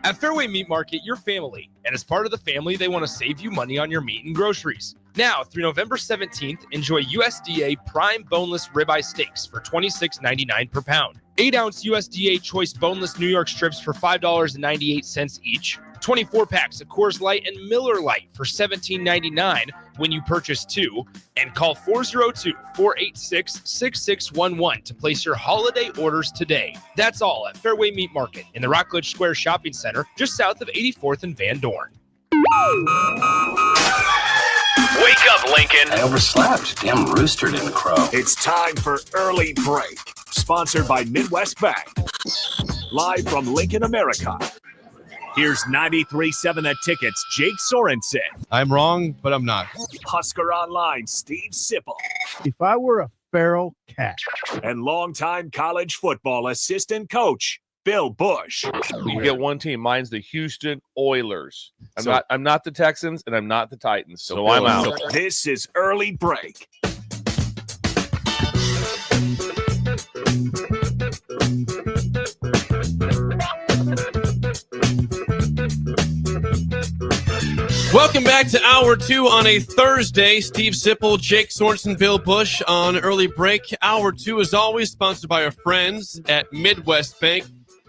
At Fairway Meat Market, you're family. And as part of the family, they want to save you money on your meat and groceries. Now, through November 17th, enjoy USDA prime boneless ribeye steaks for $26.99 per pound. 8-ounce USDA choice boneless New York strips for $5.98 each. 24 packs of Coors Light and Miller Lite for $17.99 when you purchase 2, and call 402-486-6611 to place your holiday orders today. That's all at Fairway Meat Market in the Rockledge Square Shopping Center, just south of 84th and Van Dorn. Wake up, Lincoln. I overslept. Damn rooster didn't crow. It's time for Early Break, sponsored by Midwest Bank. Live from Lincoln, America. Here's 93.7 The Ticket's Jake Sorensen. I'm wrong, but I'm not. Husker Online, Steve Sipple. If I were a feral cat. And longtime college football assistant coach, Bill Busch. You get one team. Mine's the Houston Oilers. I'm not the Texans, and I'm not the Titans. So I'm out. This is Early Break. Welcome back to Hour 2 on a Thursday. Steve Sipple, Jake Sorensen, Bill Busch on Early Break. Hour 2, as always, sponsored by our friends at Midwest Bank.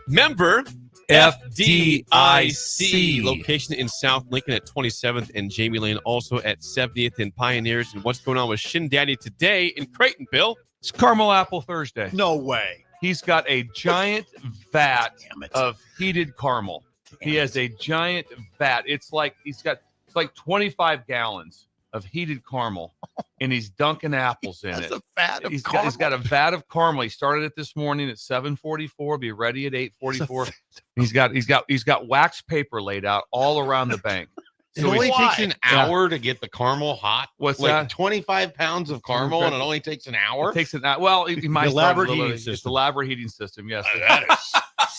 Member FDIC. Location in South Lincoln at 27th and Jamie Lane, also at 70th and Pioneers. And what's going on with Shin Daddy today in Creighton, Bill? It's Caramel Apple Thursday. No way. He's got a giant vat of heated caramel. He has a giant vat. It's like 25 gallons of heated caramel, and he's dunking apples in it. A vat of He's caramel. got a vat of caramel. He started it this morning at 7:44. Be ready at 8:44. He's got wax paper laid out all around the bank. It only takes an hour to get the caramel hot. What's like that? 25 pounds of caramel, and it only takes an hour. It takes an hour. Well, he might elaborate start with heating it's system. elaborate heating system. Yes, That is.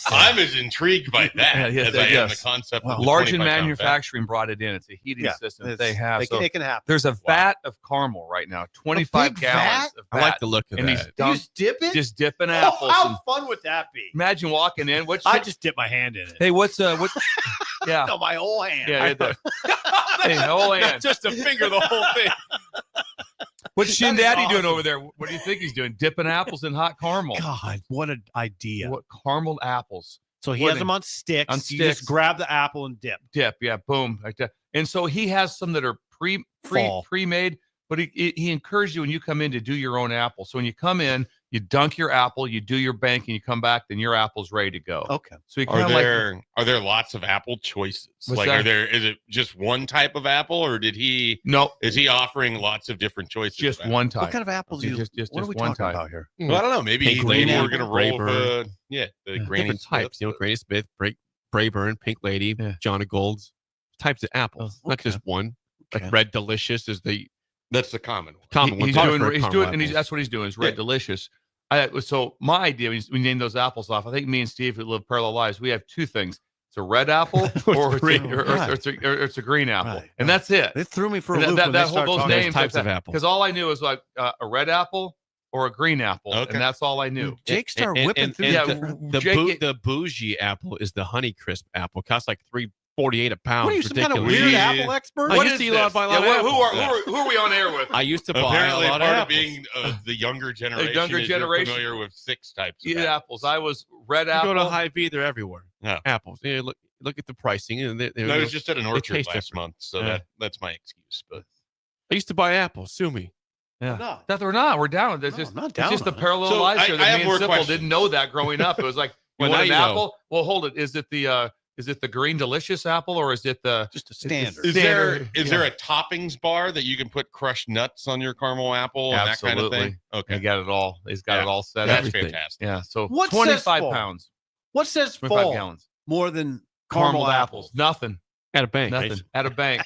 I'm as intrigued by that as I am the concept of the Large in 25-pound manufacturing brought it in. It's a heating system that they have. It can happen. There's a vat of caramel right now, 25 gallons of vat. I like the look of and that. He's You just dip it? just dipping apples. How fun would that be? Imagine walking in. I just dip my hand in it. Hey, what? Yeah. No, my whole hand. Yeah. Hey, whole hand. Just to finger the whole thing. What's Shin Daddy doing over there? What do you think he's doing? Dipping apples in hot caramel. God, what an idea. What carameled apples. So he has them on sticks. You just grab the apple and dip. Dip, yeah, boom, like that. And so he has some that are pre-made, but he encouraged you when you come in to do your own apple. So when you come in, You dunk your apple, you do your banking, you come back, then your apple's ready to go. Okay. So you are there lots of apple choices? What's Like, that? is it just one type of apple, or is he offering lots of different choices? Just one type. What kind of apples do you? What are we one talking type. about here? Well, I don't know. Maybe we're going to roll with the Granny different types. Smith. Granny Smith, Brayburn, Pink Lady, John of Gold's types of apples, not just one. Like Red Delicious is that's the common one. He's doing, that's what he's doing. Is Red Delicious. So my idea, we named those apples off. I think me and Steve, who live parallel lives, we have two things. It's a red apple or it's a green apple. Right. And that's it. It threw me for a loop when that they start those talking names types of apples. Because all I knew was like a red apple or a green apple. Okay. And that's all I knew. Jake started whipping through the bougie apple is the Honeycrisp apple. It costs like $3.48 a pound. What are you, some kind of weird apple expert? I used to eat a lot of who are we on air with? I used to buy Apparently a lot part of of being the younger generation. You're familiar with 6 types of apples. I was red apple. You go to Hy-Vee, they're everywhere. No. Apples. Yeah, look at the pricing. And I was just at an orchard last month, so that's my excuse. But I used to buy apples. Sue me. Yeah, that we're not. We're down. It's just the parallel lives here. That me and Sipple didn't know that growing up. It was like, you want an apple? Well, hold it. Is it the green delicious apple or is it just a standard? Is there a toppings bar that you can put crushed nuts on your caramel apple and that kind of thing? Okay, he got it all. He's got it all set. That's fantastic. Yeah. So what 25 pounds. What says 25 fall gallons more than caramel apples? Nothing. At a bank. Nothing. At a bank.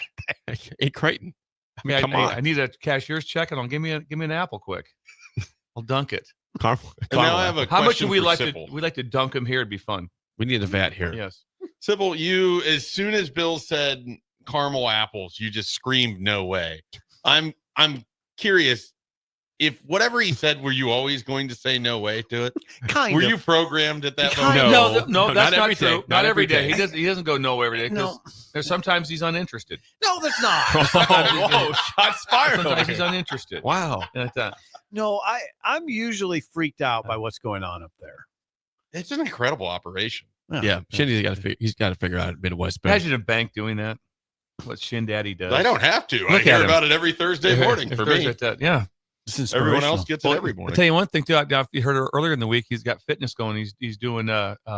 In Creighton. I mean, come on. I need a cashier's check and give me an apple quick. I'll dunk it. Caramel. Now I have a How much question do we for like Sipple. to? We like to dunk them here. It'd be fun. We need a vat here. Yes. Sipple, as soon as Bill said caramel apples, you just screamed no way. I'm curious, if whatever he said, were you always going to say no way to it? Were you programmed at that No, moment? that's not true. Not every day. day. He doesn't go no every day. No. There's sometimes he's uninterested. No, that's not. Whoa, shots fired. Sometimes he's uninterested. Wow. No, I'm usually freaked out by what's going on up there. It's an incredible operation. Yeah. Shindy's got to figure out Midwest Bank. Imagine a bank doing that. What Shin Daddy does. I don't have to. I hear about it every Thursday morning for me. Yeah. Everyone else gets it every morning. I'll tell you one thing, too. You heard it earlier in the week. He's got fitness going. He's doing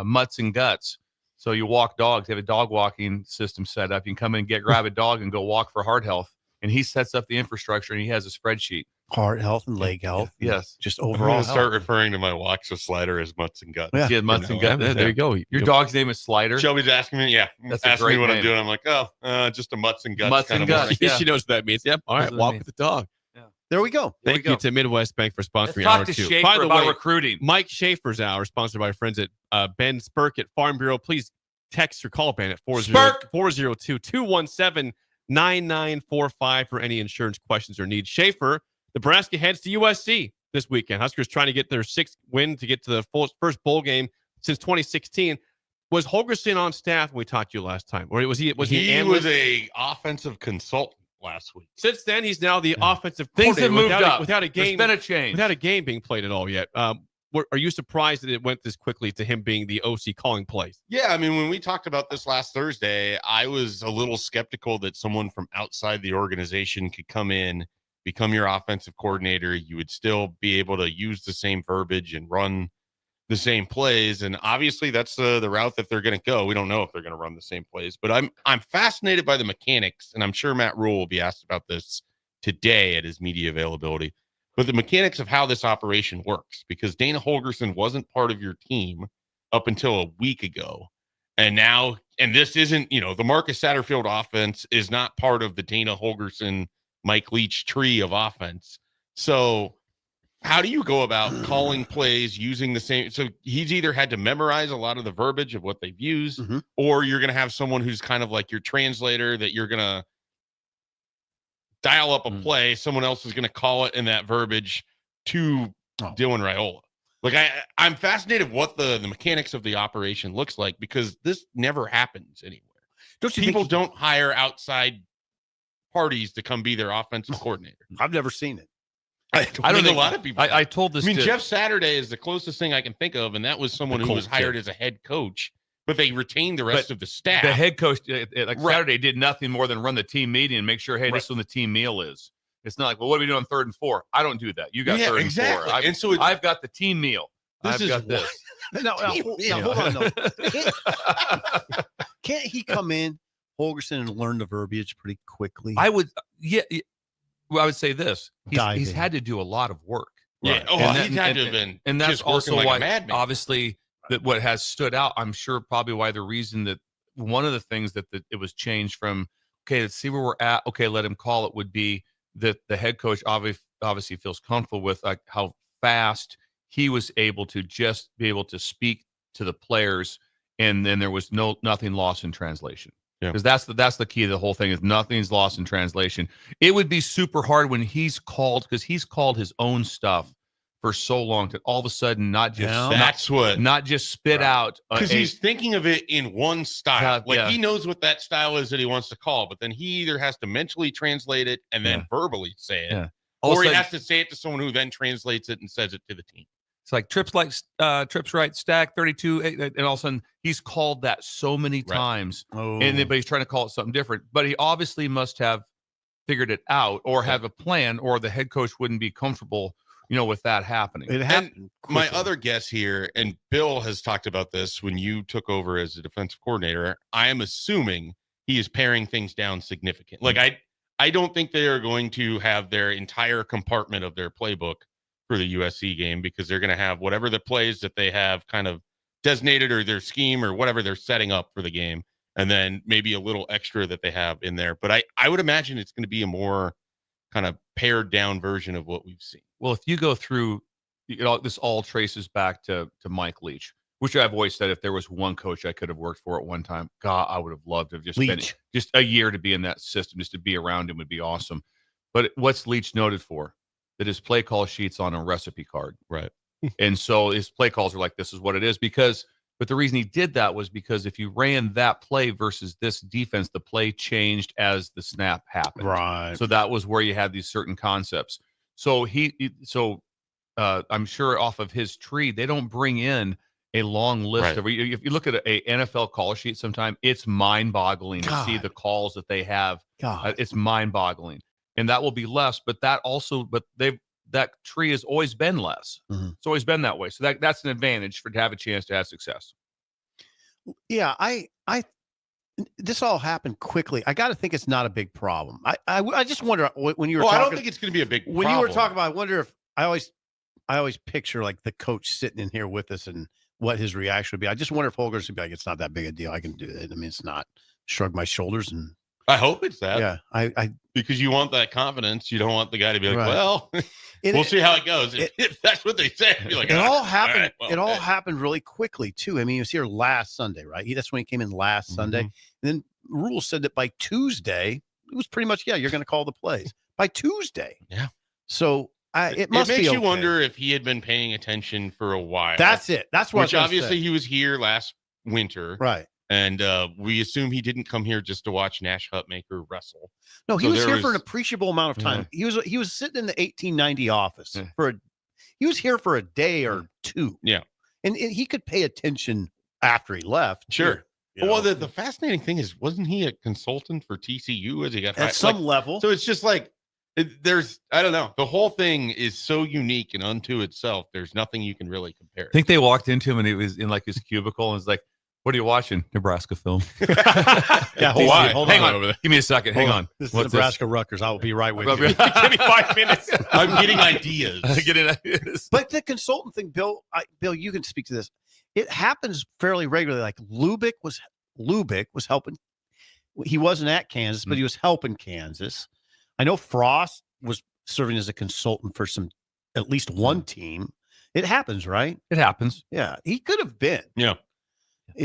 mutts and guts. So you walk dogs. They have a dog walking system set up. You can come in and grab a dog and go walk for heart health. And he sets up the infrastructure and he has a spreadsheet. Heart health and leg health. Yes. Just I'm overall going to start referring to my Waxa slider as mutts and guts. Yeah, mutts and guts. There you go. Your dog's name is Slider. Shelby's asking me, That's a asking great me what name. I'm doing. I'm like, just a mutts and guts. Mutts kind and of guts. morning. Yeah. She knows what that means. Yep. All right. Walk with the dog. There we go. Thank you to Midwest Bank for sponsoring Let's hour talk to 2. Schaefer By the about way, recruiting. Mike Schaefer's hour, sponsored by our friends at Ben Spurk at Farm Bureau. Please text or call Ben at 402-217-9945 for any insurance questions or needs. Schaefer, Nebraska heads to USC this weekend. Huskers trying to get their 6th win to get to the first bowl game since 2016. Was Holgorsen on staff when we talked to you last time? Or was he He was a offensive consultant last week. Since then, he's now the offensive Things have coordinator moved up. without a game. There's been a change. Without a game being played at all yet. Are you surprised that it went this quickly to him being the OC calling plays? Yeah, I mean, when we talked about this last Thursday, I was a little skeptical that someone from outside the organization could come in, become your offensive coordinator. You would still be able to use the same verbiage and run the same plays. And obviously that's the route that they're going to go. We don't know if they're going to run the same plays, but I'm fascinated by the mechanics, and I'm sure Matt Rule will be asked about this today at his media availability, but the mechanics of how this operation works, because Dana Holgorsen wasn't part of your team up until a week ago. And now, and this isn't, the Marcus Satterfield offense is not part of the Dana Holgorsen, Mike Leach tree of offense. So how do you go about calling plays using the same? So he's either had to memorize a lot of the verbiage of what they've used, or you're going to have someone who's kind of like your translator that you're going to dial up a play. Someone else is going to call it in that verbiage to Dylan Raiola. Like I'm fascinated what the mechanics of the operation looks like, because this never happens anywhere. People don't hire outside parties to come be their offensive coordinator. I've never seen it. I don't think a lot of people. I told this. I mean, Jeff Saturday is the closest thing I can think of, and that was someone who was hired as a head coach, but they retained the rest of the staff. The head coach, Saturday, did nothing more than run the team meeting and make sure, hey, this is when the team meal is. It's not like, well, what are we doing on 3rd and 4? I don't do that. You got 3rd and 4. And so I've got the team meal. I've got this. Now, hold on, though. Can't he come in, Holgorsen, and learn the verbiage pretty quickly? I would, well, I would say this. He's had to do a lot of work. Yeah. Right. Oh, he's had to have been. And that's just working also like why, a madman. obviously, that what has stood out, I'm sure probably why the reason that one of the things that it was changed from, okay, let's see where we're at. Okay, let him call it, would be that the head coach obviously feels comfortable with like how fast he was able to just be able to speak to the players. And then there was nothing lost in translation. Because that's the key of the whole thing is nothing's lost in translation. It would be super hard when he's called, because he's called his own stuff for so long, to all of a sudden not just spit out, because he's thinking of it in one style. He knows what that style is that he wants to call, but then he either has to mentally translate it and then verbally say it, or he has to say it to someone who then translates it and says it to the team. It's like trips right, stack 32, and all of a sudden he's called that so many times, but he's trying to call it something different. But he obviously must have figured it out, or have a plan, or the head coach wouldn't be comfortable, with that happening. It happened. My other guess here, and Bill has talked about this when you took over as a defensive coordinator, I am assuming he is paring things down significantly. Like I don't think they are going to have their entire compartment of their playbook for the USC game, because they're going to have whatever the plays that they have kind of designated, or their scheme, or whatever they're setting up for the game, and then maybe a little extra that they have in there. But I would imagine it's going to be a more kind of pared down version of what we've seen. Well, if you go through, this all traces back to Mike Leach, which I've always said, if there was one coach I could have worked for at one time, God, I would have loved to have just been just a year to be in that system, just to be around him would be awesome. But what's Leach noted for? That his play call sheet's on a recipe card. Right. And so his play calls are like, this is what it is. But the reason he did that was because if you ran that play versus this defense, the play changed as the snap happened. Right. So that was where you had these certain concepts. So I'm sure off of his tree, they don't bring in a long list of, if you look at a NFL call sheet sometime, it's mind-boggling to see the calls that they have. It's mind-boggling. And that will be less, but that tree has always been less. Mm-hmm. It's always been that way. So that's an advantage to have a chance to have success. Yeah, this all happened quickly. I got to think it's not a big problem. I just wonder when you were talking. I don't think it's going to be a big problem. When you were talking about, I wonder if I always picture like the coach sitting in here with us and what his reaction would be. I just wonder if Holgorsen would be like, it's not that big a deal. I can do it. I mean, it's not. Shrug my shoulders and. I hope it's that. Yeah, I because you want that confidence. You don't want the guy to be like, well, we'll see how it goes. If that's what they say, be like, it all happened. Right, it all happened really quickly too. I mean, he was here last Sunday, right? That's when he came in last Sunday. And then Rule said that by Tuesday, it was pretty much, you're going to call the plays by Tuesday. Yeah. So it makes be you wonder if he had been paying attention for a while. That's it. That's what. Which obviously he was here last winter, right? And we assume he didn't come here just to watch Nash Hutmaker wrestle. No, he was here for an appreciable amount of time. He was sitting in the 1890 office he was here for a day or two. Yeah. And he could pay attention after he left. Sure. Well, the fascinating thing is, wasn't he a consultant for TCU as he got at some level? So it's just like I don't know. The whole thing is so unique and unto itself. There's nothing you can really compare. I think they walked into him and he was in like his cubicle and was like, "What are you watching? Nebraska film." Yeah, hold hang on. Over there. Give me a second. Hang on. This is Nebraska Rutgers. I will be right with you. Give me 5 minutes. I'm getting ideas. But the consultant thing, Bill, you can speak to this. It happens fairly regularly. Like Lubick was helping. He wasn't at Kansas, but he was helping Kansas. I know Frost was serving as a consultant for at least one team. It happens, right? It happens. Yeah, he could have been. Yeah.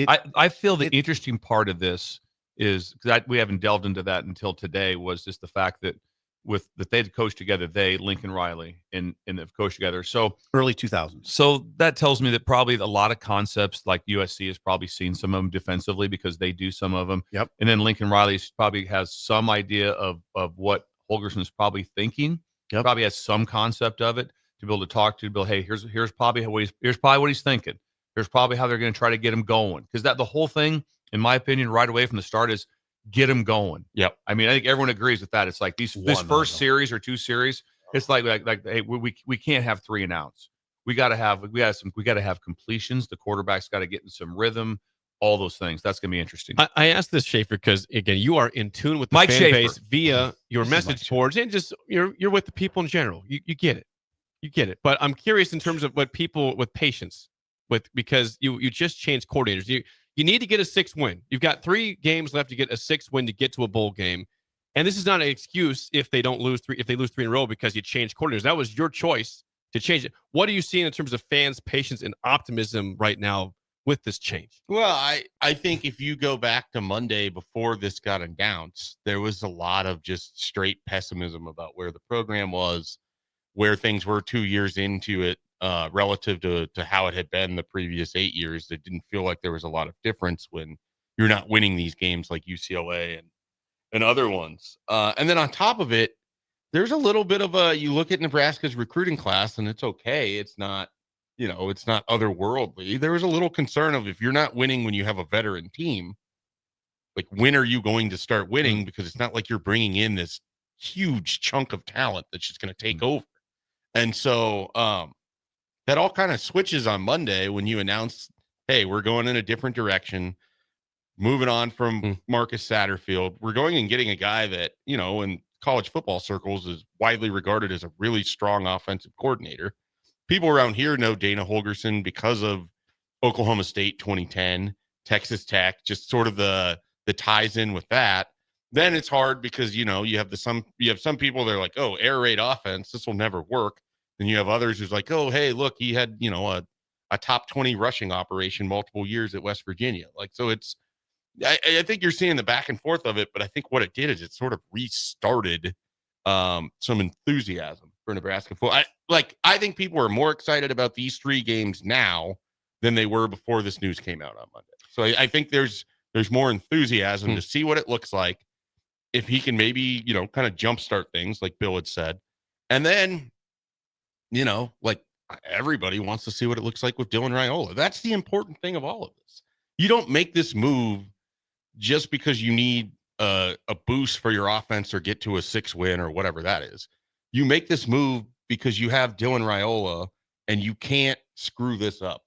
I feel the interesting part of this is, because we haven't delved into that until today, was just the fact that they'd coached together, Lincoln Riley, and they've coached together. So early 2000s. So that tells me that probably a lot of concepts like USC has probably seen some of them defensively because they do some of them. Yep. And then Lincoln Riley probably has some idea of what Holgorsen is probably thinking. Yep. Probably has some concept of it to be able to talk to Bill. Hey, here's probably what he's thinking. Here's probably how they're going to try to get him going. Because the whole thing, in my opinion, right away from the start is get them going. Yep. I mean, I think everyone agrees with that. It's like this first series or two series. It's like hey, we can't have 3 and outs. We got to have completions. The quarterback's got to get in some rhythm. All those things. That's going to be interesting. I asked this, Schaefer, because again, you are in tune with the Mike fan Schaefer. base via your message boards and just you're with the people in general. You get it. You get it. But I'm curious in terms of what people with patience because you just changed coordinators. You need to get a 6th win. You've got 3 games left to get a 6th win to get to a bowl game. And this is not an excuse if they lose 3 in a row because you changed coordinators. That was your choice to change it. What are you seeing in terms of fans' patience and optimism right now with this change? Well, I think if you go back to Monday before this got announced, there was a lot of just straight pessimism about where the program was, where things were 2 years into it relative to how it had been the previous 8 years. It didn't feel like there was a lot of difference when you're not winning these games like UCLA and other ones. And then on top of it, there's a little bit of you look at Nebraska's recruiting class and it's okay. It's not, it's not otherworldly. There was a little concern of if you're not winning when you have a veteran team, like when are you going to start winning? Because it's not like you're bringing in this huge chunk of talent that's just going to take over. And so that all kind of switches on Monday when you announce, hey, we're going in a different direction, moving on from Marcus Satterfield. We're going and getting a guy that, in college football circles is widely regarded as a really strong offensive coordinator. People around here know Dana Holgorsen because of Oklahoma State 2010, Texas Tech, just sort of the ties in with that. Then it's hard because, you have some people that are like, oh, air raid offense, this will never work. Then you have others who's like, oh, hey, look, he had, a top 20 rushing operation multiple years at West Virginia. Like, so it's, I think you're seeing the back and forth of it, but I think what it did is it sort of restarted some enthusiasm for Nebraska football. I think people are more excited about these 3 games now than they were before this news came out on Monday. So I think there's more enthusiasm to see what it looks like if he can maybe, kind of jumpstart things like Bill had said. And then, everybody wants to see what it looks like with Dylan Raiola. That's the important thing of all of this. You don't make this move just because you need a boost for your offense or get to a 6 win or whatever that is. You make this move because you have Dylan Raiola and you can't screw this up.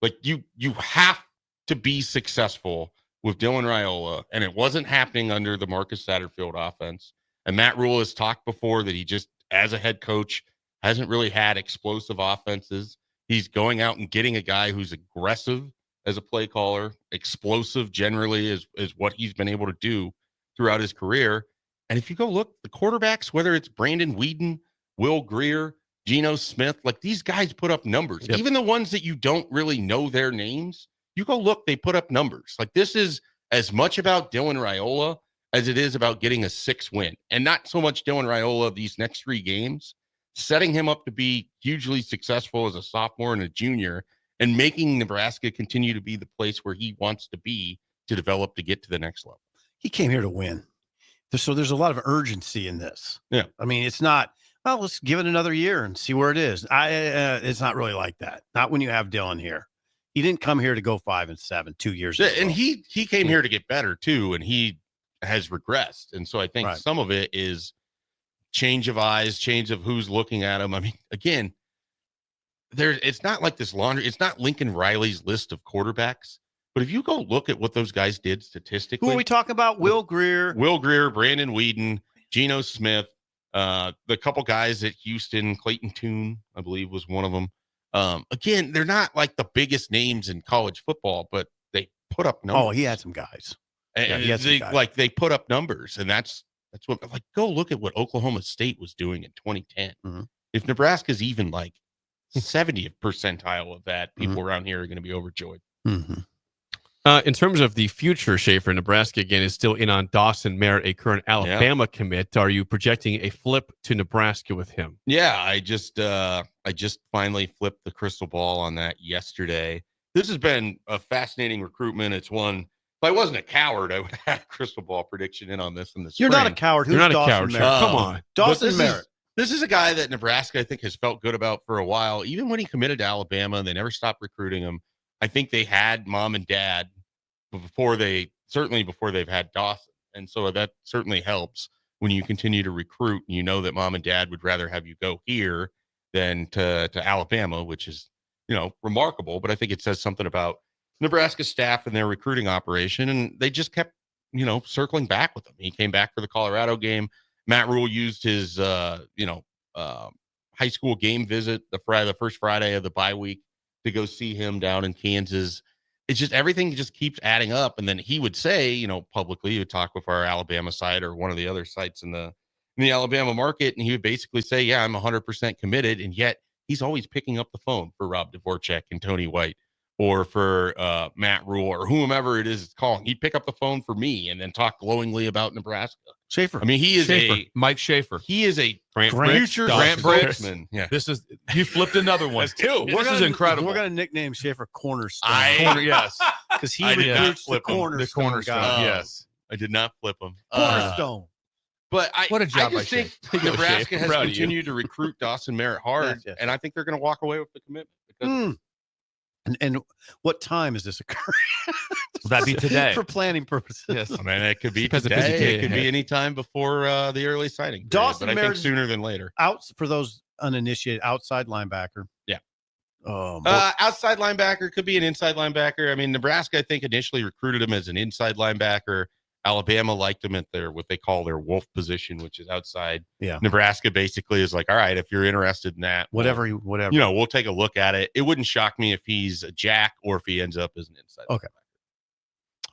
Like you have to be successful with Dylan Raiola, and it wasn't happening under the Marcus Satterfield offense. And Matt Rule has talked before that he just, as a head coach, hasn't really had explosive offenses. He's going out and getting a guy who's aggressive as a play caller, explosive generally is what he's been able to do throughout his career. And if you go look, the quarterbacks, whether it's Brandon Weeden, Will Greer, Geno Smith, like these guys put up numbers. Yep. Even the ones that you don't really know their names, you go look, they put up numbers. Like this is as much about Dylan Raiola as it is about getting a 6 win. And not so much Dylan Raiola these next 3 games, setting him up to be hugely successful as a sophomore and a junior and making Nebraska continue to be the place where he wants to be to develop to get to the next level. He came here to win. So there's a lot of urgency in this. Yeah. I mean, it's not, well, let's give it another year and see where it is. It's not really like that. Not when you have Dylan here. He didn't come here to go 5-7 2 years ago. And he came here to get better too, and he has regressed. And so I think some of it is change of eyes, change of who's looking at him. I mean, again, it's not like this laundry. It's not Lincoln Riley's list of quarterbacks. But if you go look at what those guys did statistically, who are we talking about? Will Greer, Brandon Weeden, Geno Smith, the couple guys at Houston, Clayton Tune, I believe was one of them. Again, they're not like the biggest names in college football, but they put up numbers. Oh, he had some guys. And they put up numbers, and that's what, like, go look at what Oklahoma State was doing in 2010. Mm-hmm. If Nebraska's even like 70th percentile of that, people around here are going to be overjoyed. Mm-hmm. In terms of the future, Schaefer, Nebraska again is still in on Dawson Merritt, a current Alabama commit. Are you projecting a flip to Nebraska with him? Yeah, I just finally flipped the crystal ball on that yesterday. This has been a fascinating recruitment. It's one. If I wasn't a coward, I would have had a crystal ball prediction in on this in the spring. You're not a coward. Who's Dawson Merritt? Come on. Dawson Merritt. This is a guy that Nebraska, I think, has felt good about for a while. Even when he committed to Alabama and they never stopped recruiting him, I think they had mom and dad before they've had Dawson. And so that certainly helps when you continue to recruit and you know that mom and dad would rather have you go here than to Alabama, which is, remarkable. But I think it says something about Nebraska staff and their recruiting operation. And they just kept, circling back with him. He came back for the Colorado game. Matt Rule used his, high school game visit, the first Friday of the bye week, to go see him down in Kansas. It's just everything just keeps adding up. And then he would say, publicly, he would talk with our Alabama site or one of the other sites in the Alabama market. And he would basically say, yeah, I'm 100% committed. And yet he's always picking up the phone for Rob Dvorak and Tony White or for Matt Rule or whomever it is calling. He'd pick up the phone for me and then talk glowingly about Nebraska. Schaefer. I mean, he is Mike Schaefer. He is a future Grant Bricksman. Yeah. You flipped another one. That's two. This is incredible. We're going to nickname Schaefer Cornerstone. Yes. Because he I did not recruits the flip him. Cornerstone guy. Yes. I did not flip him. Cornerstone. But What a job I by just think Schaefer. Nebraska has Proud of you. continued to recruit Dawson Merritt hard, Yes. and I think they're going to walk away with the commitment. Because And what time is this occurring? Will that be today? For planning purposes. Yes. I mean, it could be Depends on today. busy It could be any time before the early signing. period, Dawson but I think Merritt- sooner than later. For those uninitiated, outside linebacker. Yeah. Um, Outside linebacker, could be an inside linebacker. I mean, Nebraska, I think, initially recruited him as an inside linebacker. Alabama liked him at their what they call their wolf position, which is outside. Yeah. Nebraska basically is like, all right, if you're interested in that, whatever. we'll take a look at it. It wouldn't shock me if he's a jack or if he ends up as an inside. Okay.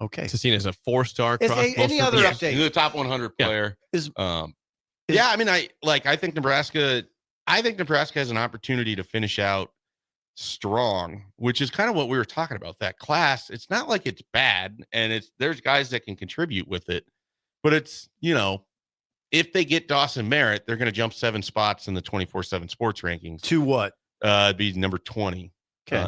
Okay. It's seen as a 4-star. Is across most any other recruits. update? He's a top 100 player. Is- Yeah, I mean, I think Nebraska has an opportunity to finish out strong, which is kind of what we were talking about. That class, it's not like it's bad, and there's guys that can contribute with it, but it's, if they get Dawson Merritt, they're going to jump 7 spots in the 24/7 sports rankings. To what? It'd be number 20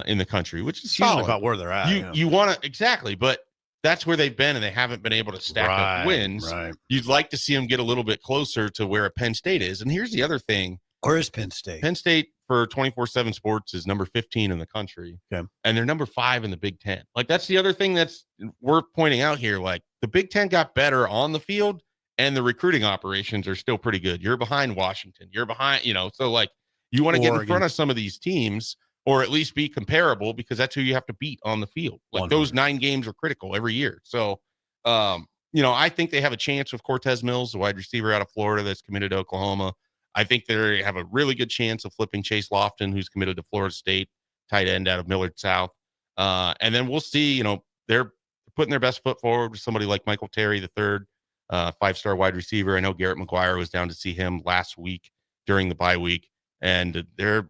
in the country, which is It's usually solid. about where they're at. You want to exactly, but that's where they've been, and they haven't been able to stack up wins. Right. You'd like to see them get a little bit closer to where Penn State is. And here's the other thing: Where is Penn State? Penn State for 24/7 sports is number 15 in the country, Okay. and they're number 5 in the Big Ten. Like, that's the other thing that's worth pointing out here. Like, the Big Ten got better on the field, and the recruiting operations are still pretty good. You're behind Washington. You're behind, so like you want to get in front of some of these teams, or at least be comparable, because that's who you have to beat on the field. Like, those 9 games are critical every year. So, I think they have a chance with Cortez Mills, the wide receiver out of Florida that's committed to Oklahoma. I think they have a really good chance of flipping Chase Lofton, who's committed to Florida State, tight end out of Millard South. And then we'll see, they're putting their best foot forward with somebody like Michael Terry, the third 5-star wide receiver. I know Garrett McGuire was down to see him last week during the bye week, and they're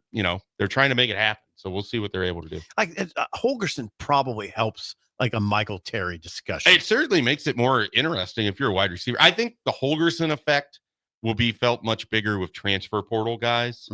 trying to make it happen. So we'll see what they're able to do. Like Holgorsen probably helps like a Michael Terry discussion. It certainly makes it more interesting if you're a wide receiver. I think the Holgorsen effect will be felt much bigger with transfer portal guys,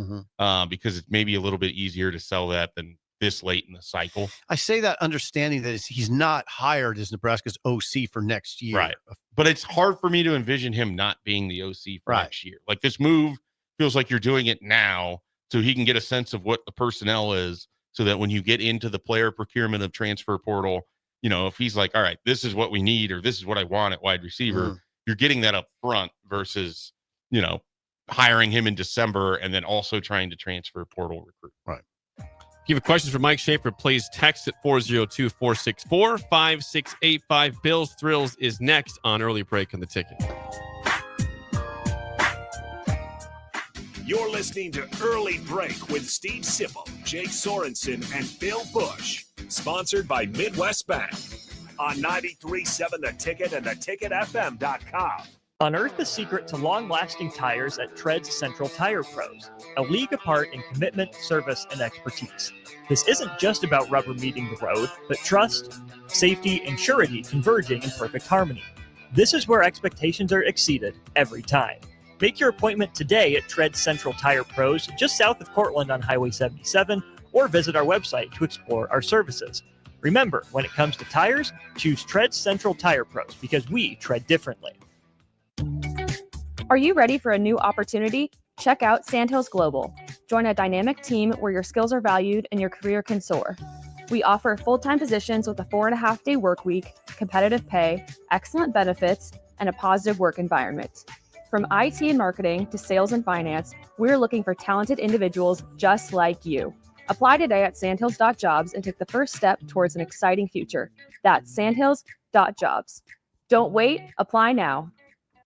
because it's maybe a little bit easier to sell that than this late in the cycle. I say that understanding that he's not hired as Nebraska's OC for next year. Right. But it's hard for me to envision him not being the OC for next year. Like, this move feels like you're doing it now so he can get a sense of what the personnel is, so that when you get into the player procurement of transfer portal, if he's like, all right, this is what we need, or this is what I want at wide receiver, you're getting that up front versus, hiring him in December and then also trying to transfer portal recruit. Right. If you have questions for Mike Schaefer, please text at 402-464-5685. Bill's Thrills is next on Early Break on the Ticket. You're listening to Early Break with Steve Sipple, Jake Sorensen, and Bill Busch. Sponsored by Midwest Bank on 93.7 The Ticket and theticketfm.com. Unearth the secret to long-lasting tires at Tread's Central Tire Pros, a league apart in commitment, service, and expertise. This isn't just about rubber meeting the road, but trust, safety, and surety converging in perfect harmony. This is where expectations are exceeded every time. Make your appointment today at Tread Central Tire Pros, just south of Cortland on Highway 77, or visit our website to explore our services. Remember, when it comes to tires, choose Tread Central Tire Pros, because we tread differently. Are you ready for a new opportunity? Check out Sandhills Global. Join a dynamic team where your skills are valued and your career can soar. We offer full-time positions with a 4.5-day work week, competitive pay, excellent benefits, and a positive work environment. From IT and marketing to sales and finance, we're looking for talented individuals just like you. Apply today at sandhills.jobs and take the first step towards an exciting future. That's sandhills.jobs. Don't wait, apply now.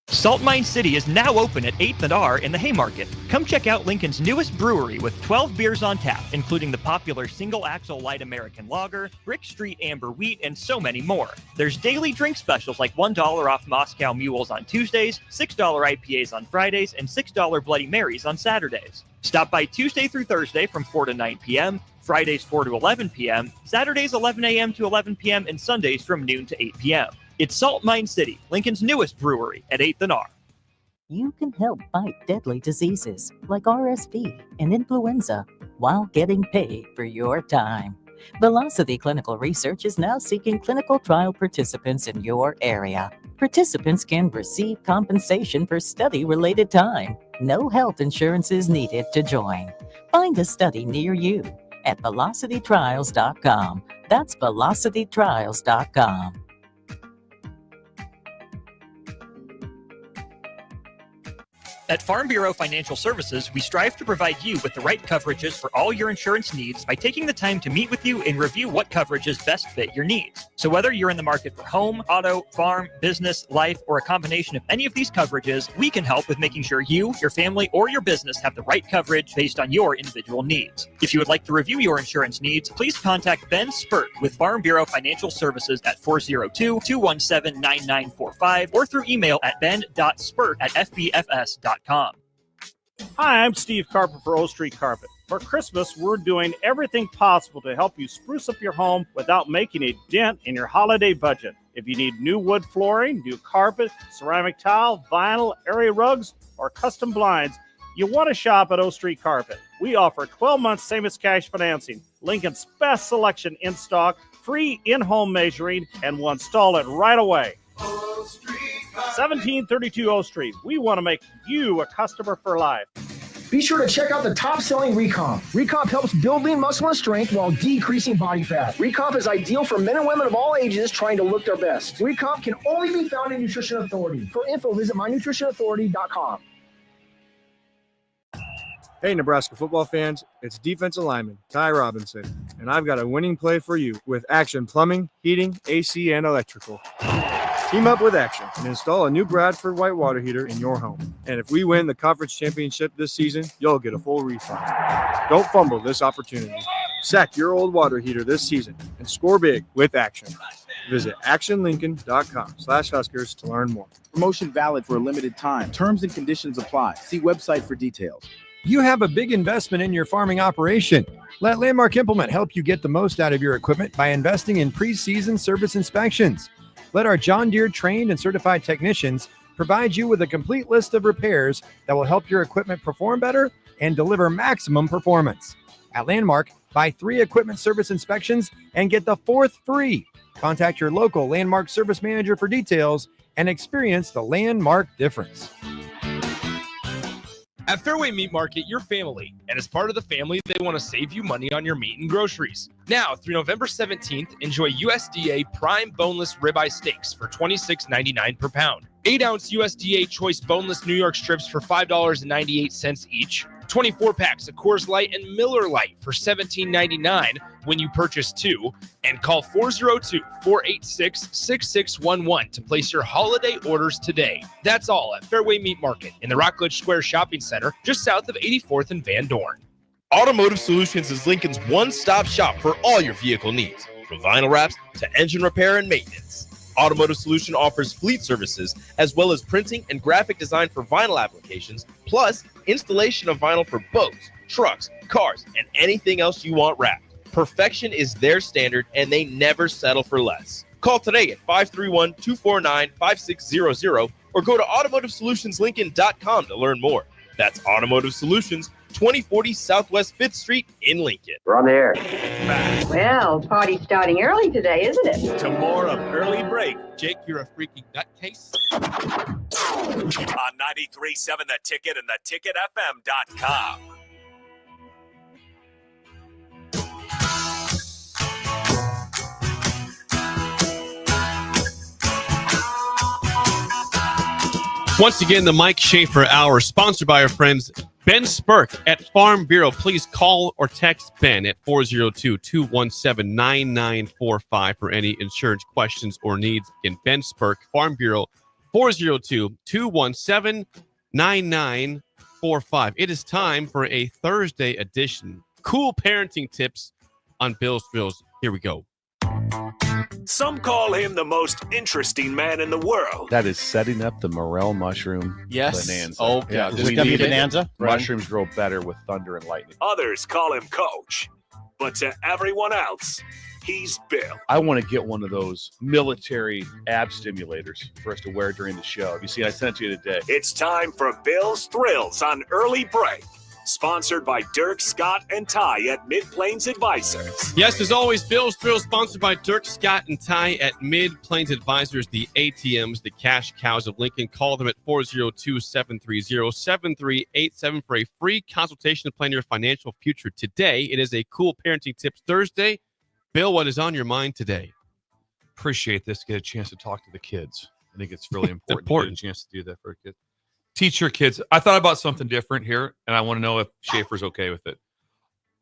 Salt Mine City is now open at 8th and R in the Haymarket. Come check out Lincoln's newest brewery with 12 beers on tap, including the popular Single Axle Light American Lager, Brick Street Amber Wheat, and so many more. There's daily drink specials like $1 off Moscow Mules on Tuesdays, $6 IPAs on Fridays, and $6 Bloody Marys on Saturdays. Stop by Tuesday through Thursday from 4 to 9 p.m., Fridays 4 to 11 p.m., Saturdays 11 a.m. to 11 p.m., and Sundays from noon to 8 p.m. It's Salt Mine City, Lincoln's newest brewery at 8th and R. You can help fight deadly diseases like RSV and influenza while getting paid for your time. Velocity Clinical Research is now seeking clinical trial participants in your area. Participants can receive compensation for study-related time. No health insurance is needed to join. Find a study near you at velocitytrials.com. That's velocitytrials.com. At Farm Bureau Financial Services, we strive to provide you with the right coverages for all your insurance needs by taking the time to meet with you and review what coverages best fit your needs. So whether you're in the market for home, auto, farm, business, life, or a combination of any of these coverages, we can help with making sure you, your family, or your business have the right coverage based on your individual needs. If you would like to review your insurance needs, please contact Ben Spurt with Farm Bureau Financial Services at 402-217-9945 or through email at ben.spurt@fbfs.com. Hi, I'm Steve Carper for O Street Carpet. For Christmas, we're doing everything possible to help you spruce up your home without making a dent in your holiday budget. If you need new wood flooring, new carpet, ceramic tile, vinyl, area rugs, or custom blinds, you want to shop at O Street Carpet. We offer 12-month same-as-cash financing, Lincoln's best selection in stock, free in-home measuring, and we'll install it right away. 1732 O Street. We want to make you a customer for life. Be sure to check out the top-selling Recomp. Recomp helps build lean muscle and strength while decreasing body fat. Recomp is ideal for men and women of all ages trying to look their best. Recomp can only be found in Nutrition Authority. For info, visit mynutritionauthority.com. Hey, Nebraska football fans, it's defensive lineman Ty Robinson, and I've got a winning play for you with Action Plumbing, Heating, AC, and Electrical. Team up with Action and install a new Bradford white water heater in your home. And if we win the conference championship this season, you'll get a full refund. Don't fumble this opportunity. Sack your old water heater this season and score big with Action. Visit actionlincoln.com/Huskers to learn more. Promotion valid for a limited time. Terms and conditions apply. See website for details. You have a big investment in your farming operation. Let Landmark Implement help you get the most out of your equipment by investing in pre-season service inspections. Let our John Deere trained and certified technicians provide you with a complete list of repairs that will help your equipment perform better and deliver maximum performance. At Landmark, buy 3 equipment service inspections and get the 4th free. Contact your local Landmark service manager for details and experience the Landmark difference. At Fairway Meat Market, you're family, and as part of the family, they want to save you money on your meat and groceries. Now, through November 17th, enjoy USDA prime boneless ribeye steaks for $26.99 per pound. 8-ounce USDA choice boneless New York strips for $5.98 each. 24 packs of Coors Light and Miller Lite for $17.99 when you purchase 2, and call 402-486-6611 to place your holiday orders today. That's all at Fairway Meat Market in the Rockledge Square Shopping Center, just south of 84th and Van Dorn. Automotive Solutions is Lincoln's one-stop shop for all your vehicle needs, from vinyl wraps to engine repair and maintenance. Automotive Solution offers fleet services as well as printing and graphic design for vinyl applications, plus installation of vinyl for boats, trucks, cars, and anything else you want wrapped. Perfection is their standard, and they never settle for less. Call today at 531-249-5600 or go to automotivesolutionslincoln.com to learn more. That's Automotive Solutions, 2040 Southwest 5th Street in Lincoln. We're on the air. Well, party's starting early today, isn't it? To more of Early Break. Jake, you're a freaking nutcase. On 93.7 The Ticket and theticketfm.com. Once again, the Mike Schaefer Hour, sponsored by our friends Ben Spurk at Farm Bureau. Please call or text Ben at 402-217-9945 for any insurance questions or needs. Again, Ben Spurk, Farm Bureau, 402-217-9945. It is time for a Thursday edition. Cool parenting tips on Bill's Thrills. Here we go. Some call him the most interesting man in the world. That is setting up the morel mushroom Yes. bonanza. Oh, yeah. is it gonna be bonanza? Mushrooms grow better with thunder and lightning. Others call him Coach. But to everyone else, he's Bill. I want to get one of those military ab stimulators for us to wear during the show. Have you seen? I sent it to you today. It's time for Bill's Thrills on Early Break. Sponsored by Dirk, Scott, and Ty at Mid-Plains Advisors. Yes, as always, Bill's Thrills sponsored by Dirk, Scott, and Ty at Mid-Plains Advisors, the ATMs, the cash cows of Lincoln. Call them at 402-730-7387 for a free consultation to plan your financial future today. It is a Cool Parenting Tips Thursday. Bill, what is on your mind today? Appreciate this. Get a chance to talk to the kids. I think it's really important. To get a chance to do that for a kid. Teach your kids. I thought about something different here, and I want to know if Schaefer's okay with it.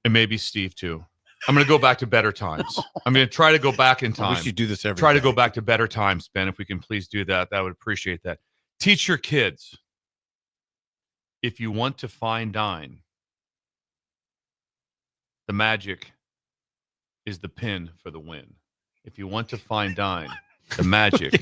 And maybe Steve, too. I'm going to go back to better times. I'm going to try to go back in time. We should do this every Try day. to go back to better times, Ben. If we can please do that, I would appreciate that. Teach your kids. If you want to fine dine, the magic is the pin for the win. If you want to fine dine, the magic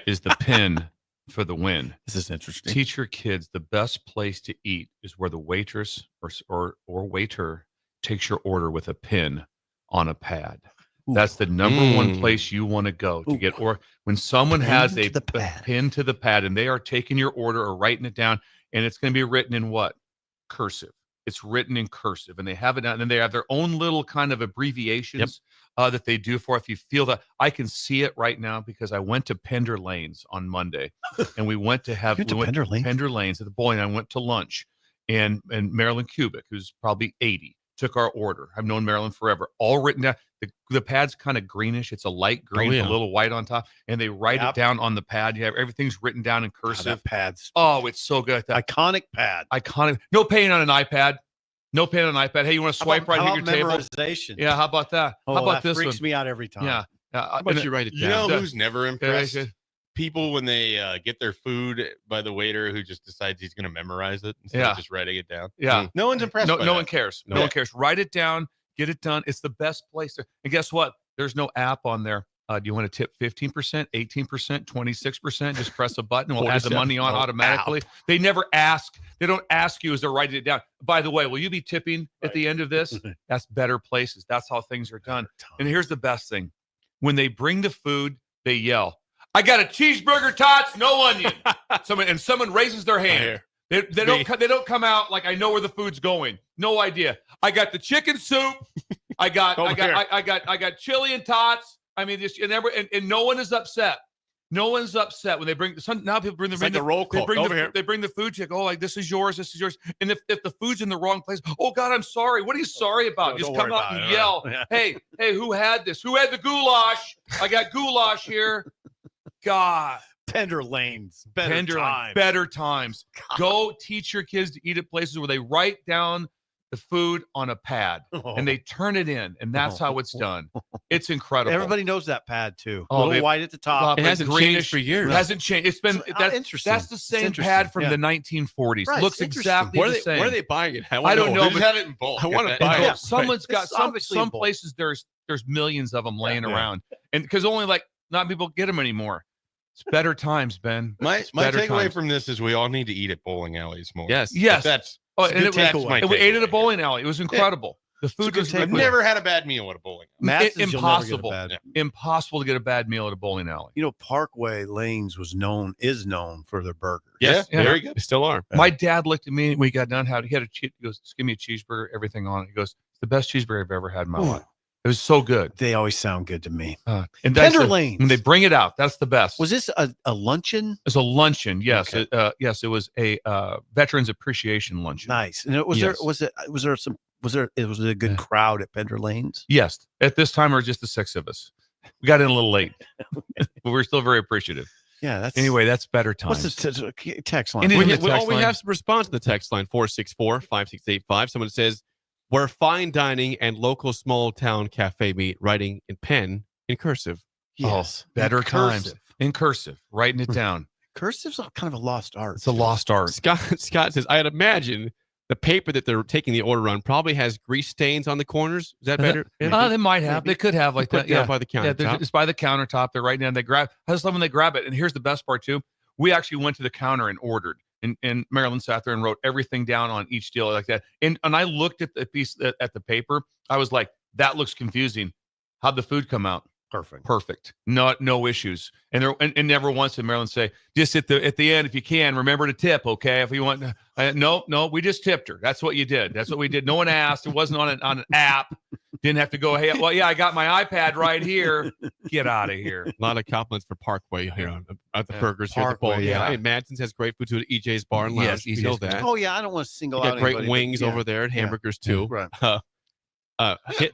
is the pin for the win. This is interesting. Teach your kids the best place to eat is where the waitress or waiter takes your order with a pin on a pad. That's the number one place you want to go to get, or when someone has a pin to the pad and they are taking your order or writing it down, and it's going to be written in what? Cursive. It's written in cursive, and they have it down, and they have their own little kind of abbreviations that they do for. If you feel that, I can see it right now because I went to Pender Lanes on Monday, and we went to Pender Lanes at the bowling. I went to lunch, and Marilyn Kubik, who's probably 80, took our order. I've known Marilyn forever. All written down. The pad's kind of greenish. It's a light green, with a little white on top, and they write it down on the pad. You have everything's written down in cursive. That pad's it's so good. Iconic pad. Iconic. No pain on an iPad. No pain on an iPad. Hey, you want to swipe right here your table? Memorization? Yeah, how about that? Oh, how about that this freaks one? me out every time. Yeah. How about you write it You down? know who's never impressed? Okay. People when they get their food by the waiter who just decides he's going to memorize it instead of just writing it down. Yeah. No one's impressed. No by one that. cares. No one cares. Write it down. Get it done. It's the best place. And guess what? There's no app on there. Do you want to tip 15%, 18%, 26%? Just press a button. We'll add the money on automatically. They never ask. They don't ask you as they're writing it down. By the way, will you be tipping at the end of this? That's Better Places. That's how things are done. And here's the best thing. When they bring the food, they yell, I got a cheeseburger, tots, no onion. Someone raises their hand. They don't come out like I know where the food's going. No idea. I got the chicken soup. I got chili and tots. I mean, and no one is upset. No one's upset when they bring now people bring the roll call. They bring the food check. Oh, like this is yours. This is yours. And if the food's in the wrong place, oh God, I'm sorry. What are you sorry about? Just come out and yell. Hey, who had this? Who had the goulash? I got goulash here. God. Pender Lanes. Better times. God. Go teach your kids to eat at places where they write down the food on a pad and they turn it in, and that's how it's done. It's incredible. Everybody knows that pad too. Oh, a little white at the top. It hasn't changed for years. It hasn't changed. It's been interesting. That's the same pad from the 1940s. Right, Looks exactly the same. Where are they buying it? I don't know. They had it in bulk. I want to buy it. Someone's got some places. There's millions of them laying around, and because only not people get them anymore. It's better times, Ben. My takeaway from this is we all need to eat at bowling alleys more. Yes. That's and we ate at a bowling alley. It was incredible. The food was. I've never had a bad meal at a bowling alley. Impossible. Impossible to get a bad meal at a bowling alley. You know, Parkway Lanes is known for their burgers. Yes, very good. They still are. My dad looked at me when we got done. He had he goes, "Just give me a cheeseburger, everything on it." He goes, "It's the best cheeseburger I've ever had in my life." It was so good. They always sound good to me. And Pender Lanes. When they bring it out, that's the best. Was this a luncheon? It's a luncheon. Yes. Okay. Yes. It was a Veterans Appreciation luncheon. Nice. And was there a good crowd at Pender Lanes? Yes. At this time, there were just the 6 of us. We got in a little late, but we're still very appreciative. Yeah, that's anyway. That's better times. What's the text line? We have some response to the text line 464-5685. Someone says, "Where fine dining and local small town cafe meet," writing in pen in cursive. Yes, better times in cursive. Writing it down. Cursive's kind of a lost art. It's a lost art. Scott says, "I'd imagine the paper that they're taking the order on probably has grease stains on the corners. Is that better?" They might have. Maybe. They could have like that. Yeah, by the countertop. Yeah, it's by the countertop. They're right down. They grab. I just love when they grab it. And here's the best part too. We actually went to the counter and ordered. And Marilyn sat there and wrote everything down on each deal like that. And I looked at the piece at the paper. I was like, that looks confusing. How'd the food come out? Perfect. No issues. And never once did Marilyn say, just at the end, if you can, remember to tip, okay? If you want, no, we just tipped her. That's what you did. That's what we did. No one asked. It wasn't on an app. Didn't have to go, hey, well, yeah, I got my iPad right here. Get out of here. A lot of compliments for Parkway here at the burgers here at the bowl. Yeah. Hey, Madsen's has great food too at EJ's Bar and Lounge. Yes, you know that. Oh yeah, I don't want to single You out. got great anybody, wings over there and hamburgers too. Right.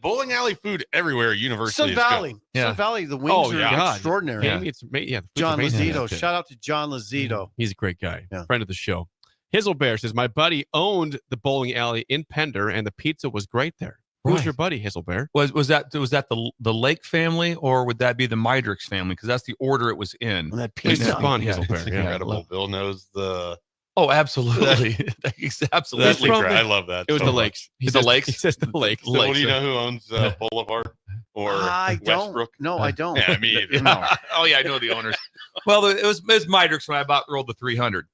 Bowling alley food everywhere. Universally, Sun Valley. Sun Valley. The wings are extraordinary. John Lazito. Shout out to John Lazito. He's a great guy. Friend of the show. Hizzlebear says, "My buddy owned the bowling alley in Pender, and the pizza was great there." Who's your buddy, Hizzlebear? Was that the Lake family, or would that be the Mydrix family? Because that's the order it was in. That pizza, Hizzlebear. It's incredible. Bill knows the. Oh, absolutely. Absolutely. I love that. It was the Lakes. He says the Lakes. So do you know who owns Boulevard or Westbrook? No, I don't. Yeah, me either. No. Oh, yeah, I know the owners. Well, it was Mydrix when I rolled the 300.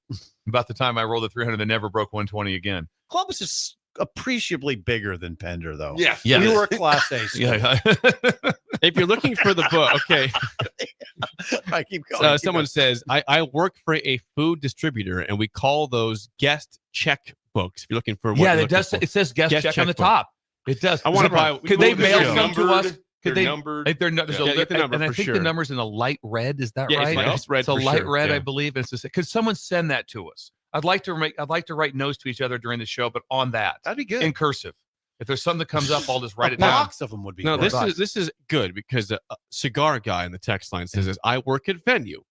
About the time I rolled the 300, they never broke 120 again. Columbus is appreciably bigger than Pender, though. Yeah. We were a Class A. Yeah. If you're looking for the book, okay. I keep going. Someone says, I work for a food distributor, and we call those guest check books. If you're looking for what it does. It says guest check on the top. It does. I want to buy. Could they mail some to us? Could they? Numbered. There's the number and I for think sure. the number's in a light red. Is that right? It's red. It's a for light sure. red, Yeah. I believe. Could someone send that to us? I'd like to write notes to each other during the show, but on that. That'd be good. In cursive. If there's something that comes up, I'll just write it A down. box of them would be No, good. this is good because a cigar guy in the text line says, "I work at Venue,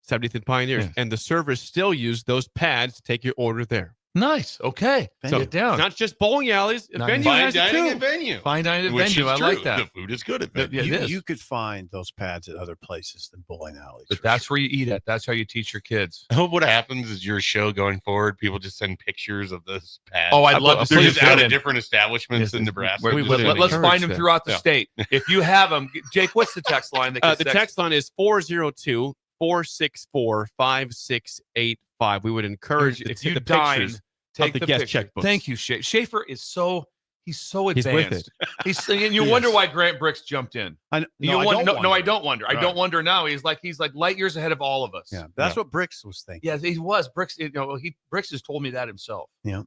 70th and Pioneers, and the servers still use those pads to take your order there." Nice. Okay. So it down. Not just bowling alleys. Venue Fine has it dining too. at Venue. Fine dining at Which Venue. is I like true. that. The food is good at Venue. Yeah, it is. You could find those pads at other places than bowling alleys. But that's where you eat it. That's how you teach your kids. I hope what happens is your show going forward, people just send pictures of this pad. Oh, I'd love to They're see just it. out of different establishments in Nebraska. Let's find them throughout the state. If you have them, Jake, what's the text line? The text line is 402-464-5685. We would encourage if you pictures. Take the the guest picture. checkbooks. Thank you, Schaefer is so advanced. He's with it. And you wonder why Grant Bricks jumped in. I don't wonder. Right. I don't wonder now. He's like light years ahead of all of us. Yeah, that's what Bricks was thinking. Yeah, he was. Bricks, Bricks has told me that himself. Yeah.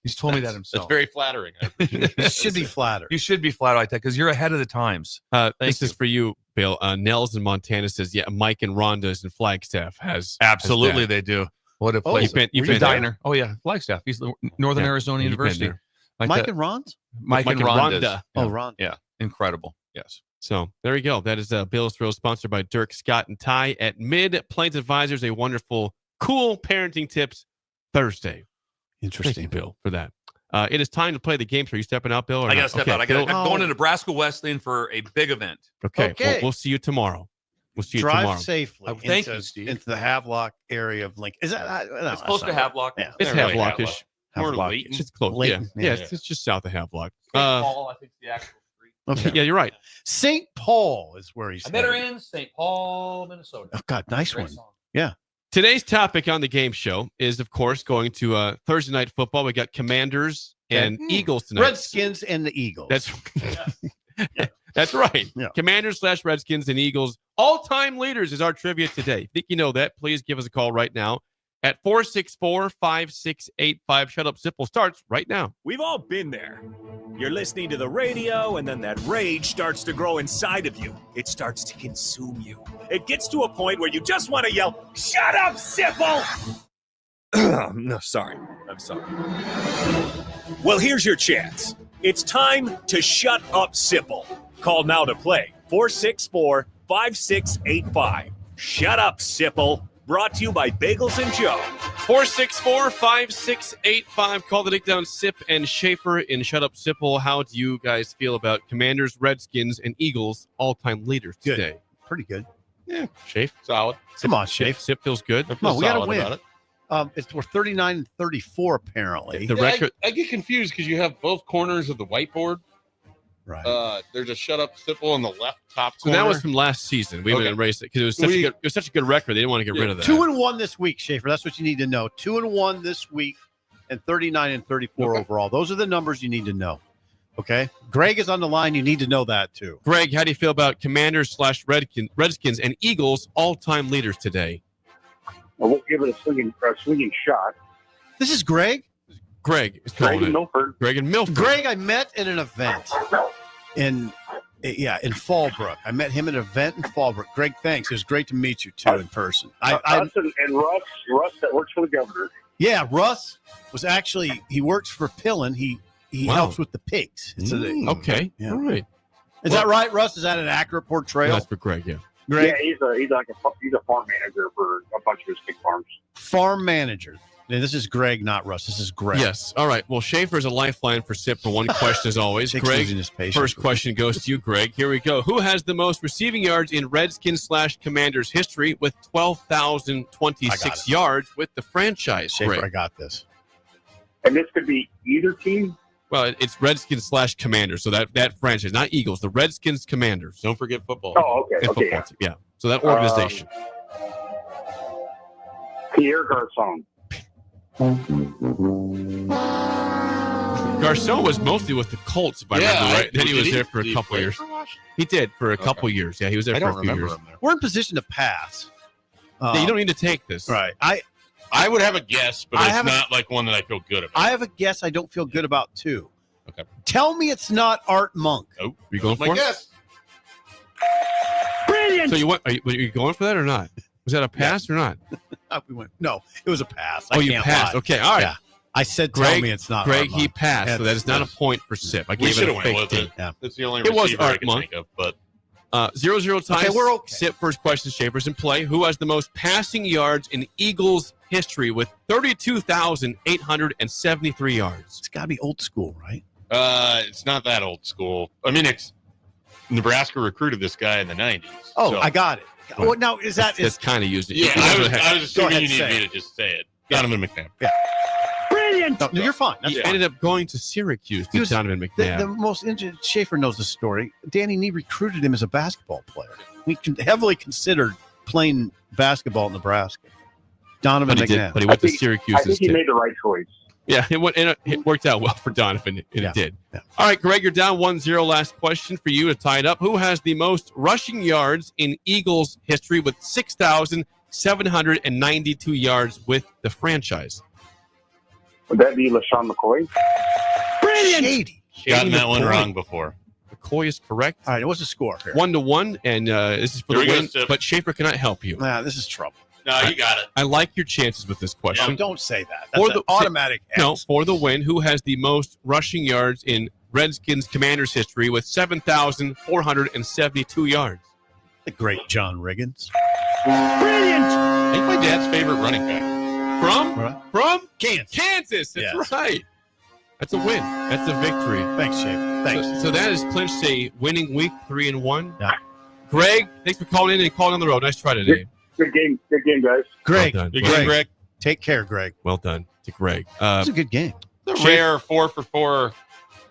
He's told me that himself. That's very flattering. I appreciate You should be flattered. You should be flattered like that because you're ahead of the times. This is for you, Bill. Nels in Montana says, "Yeah, Mike and Rhonda's in Flagstaff has Absolutely, has that. they do. What a place! You've been diner. there? Oh yeah, Flagstaff. He's the Northern Arizona you've been University. there. Like Mike that. and Ron's? Mike and Rhonda. Oh, Ron. Yeah, incredible. Yes. So there you go. That is Bill's Thrill, sponsored by Dirk, Scott, and Ty at Mid Plains Advisors. A wonderful, cool parenting tips Thursday. Interesting, Thank you, Bill, for that. It is time to play the game. So are you stepping out, Bill? Or I got not? to step Okay, out. I'm going to Nebraska Wesleyan for a big event. Okay. We'll see you tomorrow. We'll see you Drive tomorrow. safely. Thank you, Steve. Into the Havelock area of Lincoln. Is that? No, It's close to Havelock. Yeah. It's They're right, Havelockish. Havelock. It's just close. Leighton. Yeah. Yeah. It's just south of Havelock. Paul, I think the actual street. Okay. Yeah, you're right. St. Paul is where he's. I met her in St. Paul, Minnesota. Oh God, nice Great one. song. Yeah. Today's topic on the game show is, of course, going to Thursday night football. We got Commanders and Eagles tonight. Redskins and the Eagles. That's right. Yeah. Commanders/Redskins and Eagles, all-time leaders is our trivia today. Think you know that? Please give us a call right now at 464-5685. Shut Up Sipple starts right now. We've all been there. You're listening to the radio, and then that rage starts to grow inside of you. It starts to consume you. It gets to a point where you just want to yell, "Shut up, Sipple!" No, sorry. I'm sorry. Well, here's your chance. It's time to shut up, Sipple. Call now to play 464-5685. Shut Up, Sipple. Brought to you by Bagels and Joe. 464-5685. Call the Nick Down Sip and Schaefer in Shut Up, Sipple. How do you guys feel about Commanders, Redskins, and Eagles all-time leaders today? Pretty good. Yeah, Schaefer, solid. Come on, Schaefer. Sip feels good. Come on, we got to win. We're 39 and 34 apparently. The record. I get confused because you have both corners of the whiteboard. Right. There's a Shut Up Sipple on the left top So corner. that was from last season. We haven't erased it because it was such a good record. They didn't want to get rid of that. 2-1 this week, Schaefer. That's what you need to know. 2-1 this week and 39 and 34 overall. Those are the numbers you need to know. Okay. Greg is on the line. You need to know that too. Greg, how do you feel about Commanders/Redskins and Eagles all-time leaders today? Well, we'll give it a swinging shot. This is Greg. Greg is calling Greg and Milford. Greg and Milford. Greg, I met at an event in Fallbrook. I met him at an event in Fallbrook. Greg, thanks. It was great to meet you too in person. Us and Russ that works for the governor. Yeah, Russ was actually he works for Pillin. He helps with the pigs. Okay. Yeah. All right. Is that right, Russ? Is that an accurate portrayal? That's for Greg, yeah. Greg? Yeah, he's a farm manager for a bunch of his pig farms. Farm manager. Now, this is Greg, not Russ. This is Greg. Yes. All right. Well, Schaefer is a lifeline for Sip for one question as always. Greg, first question goes to you, Greg. Here we go. Who has the most receiving yards in Redskins/Commanders history with 12,026 yards with the franchise? Schaefer, Greg? I got this. And this could be either team? Well, it's Redskins/Commanders, so that franchise, not Eagles. The Redskins/Commanders. Don't forget football. Oh, okay. And Okay. football team, yeah. So that organization. Pierre Garcon. Garcon was mostly with the Colts, if I remember right. Then he was there for a couple years. He did for a couple years. Yeah, he was there for a few years. We're in position to pass. Yeah, you don't need to take this. Right. I would have a guess, but it's not like one that I feel good about. I have a guess I don't feel good about too. Okay. Tell me it's not Art Monk. Oh, Are you going for it? Guess. Brilliant. So are you going for that or not? Was that a pass or not? No, it was a pass. Oh, you passed. Okay, all right. Yeah. I said, Greg, tell me it's not Greg, Art Monk. he passed, so that is not a point for Sip. I gave it a fake with it. team. That's the only It was receiver I Art can Monk. think of, but 0-0 ties. Okay, we're okay. Sip first question. Schaefer's in play. Who has the most passing yards in Eagles history with 32,873 yards? It's got to be old school, right? it's not that old school. I mean, it's Nebraska recruited this guy in the 90s. Oh, so. I got it. Well, now is that That's kind of used it. Yeah, I was assuming you need say me to just say it. Donovan McNabb. Yeah. Brilliant. No, you're fine. That's He fine. ended up going to Syracuse to Donovan McNabb. The most interesting, Schaefer knows the story. Danny Nee recruited him as a basketball player. We heavily considered playing basketball in Nebraska. Donovan McNabb. But he went to Syracuse I think he instead. made the right choice. Yeah, it worked out well for Donovan, and it did. Yeah. All right, Greg, you're down 1-0. Last question for you to tie it up. Who has the most rushing yards in Eagles history with 6,792 yards with the franchise? Would that be LaShawn McCoy? Brilliant. Shady. Gotten that one McCoy. wrong before. McCoy is correct. All right, what's the score here? 1-1, and this is for Here the we go, win, Sip. but Schaefer cannot help you. Nah, this is trouble. No, you got it. I like your chances with this question. No, don't say that. That's an automatic X. No, for the win, who has the most rushing yards in Redskins Commanders history with 7,472 yards? The great John Riggins. Brilliant. I think my dad's favorite running back. From Kansas. Kansas. That's Yes. right. That's a win. That's a victory. Thanks, Schaefer. Thanks. So that is clinched a winning week, 3-1. Yeah. Greg, thanks for calling in and calling on the road. Nice try today. Good game, guys. Greg, Well done. Good game, Greg. Take care, Greg. Well done to Greg. It's a good game. The rare 4 for 4.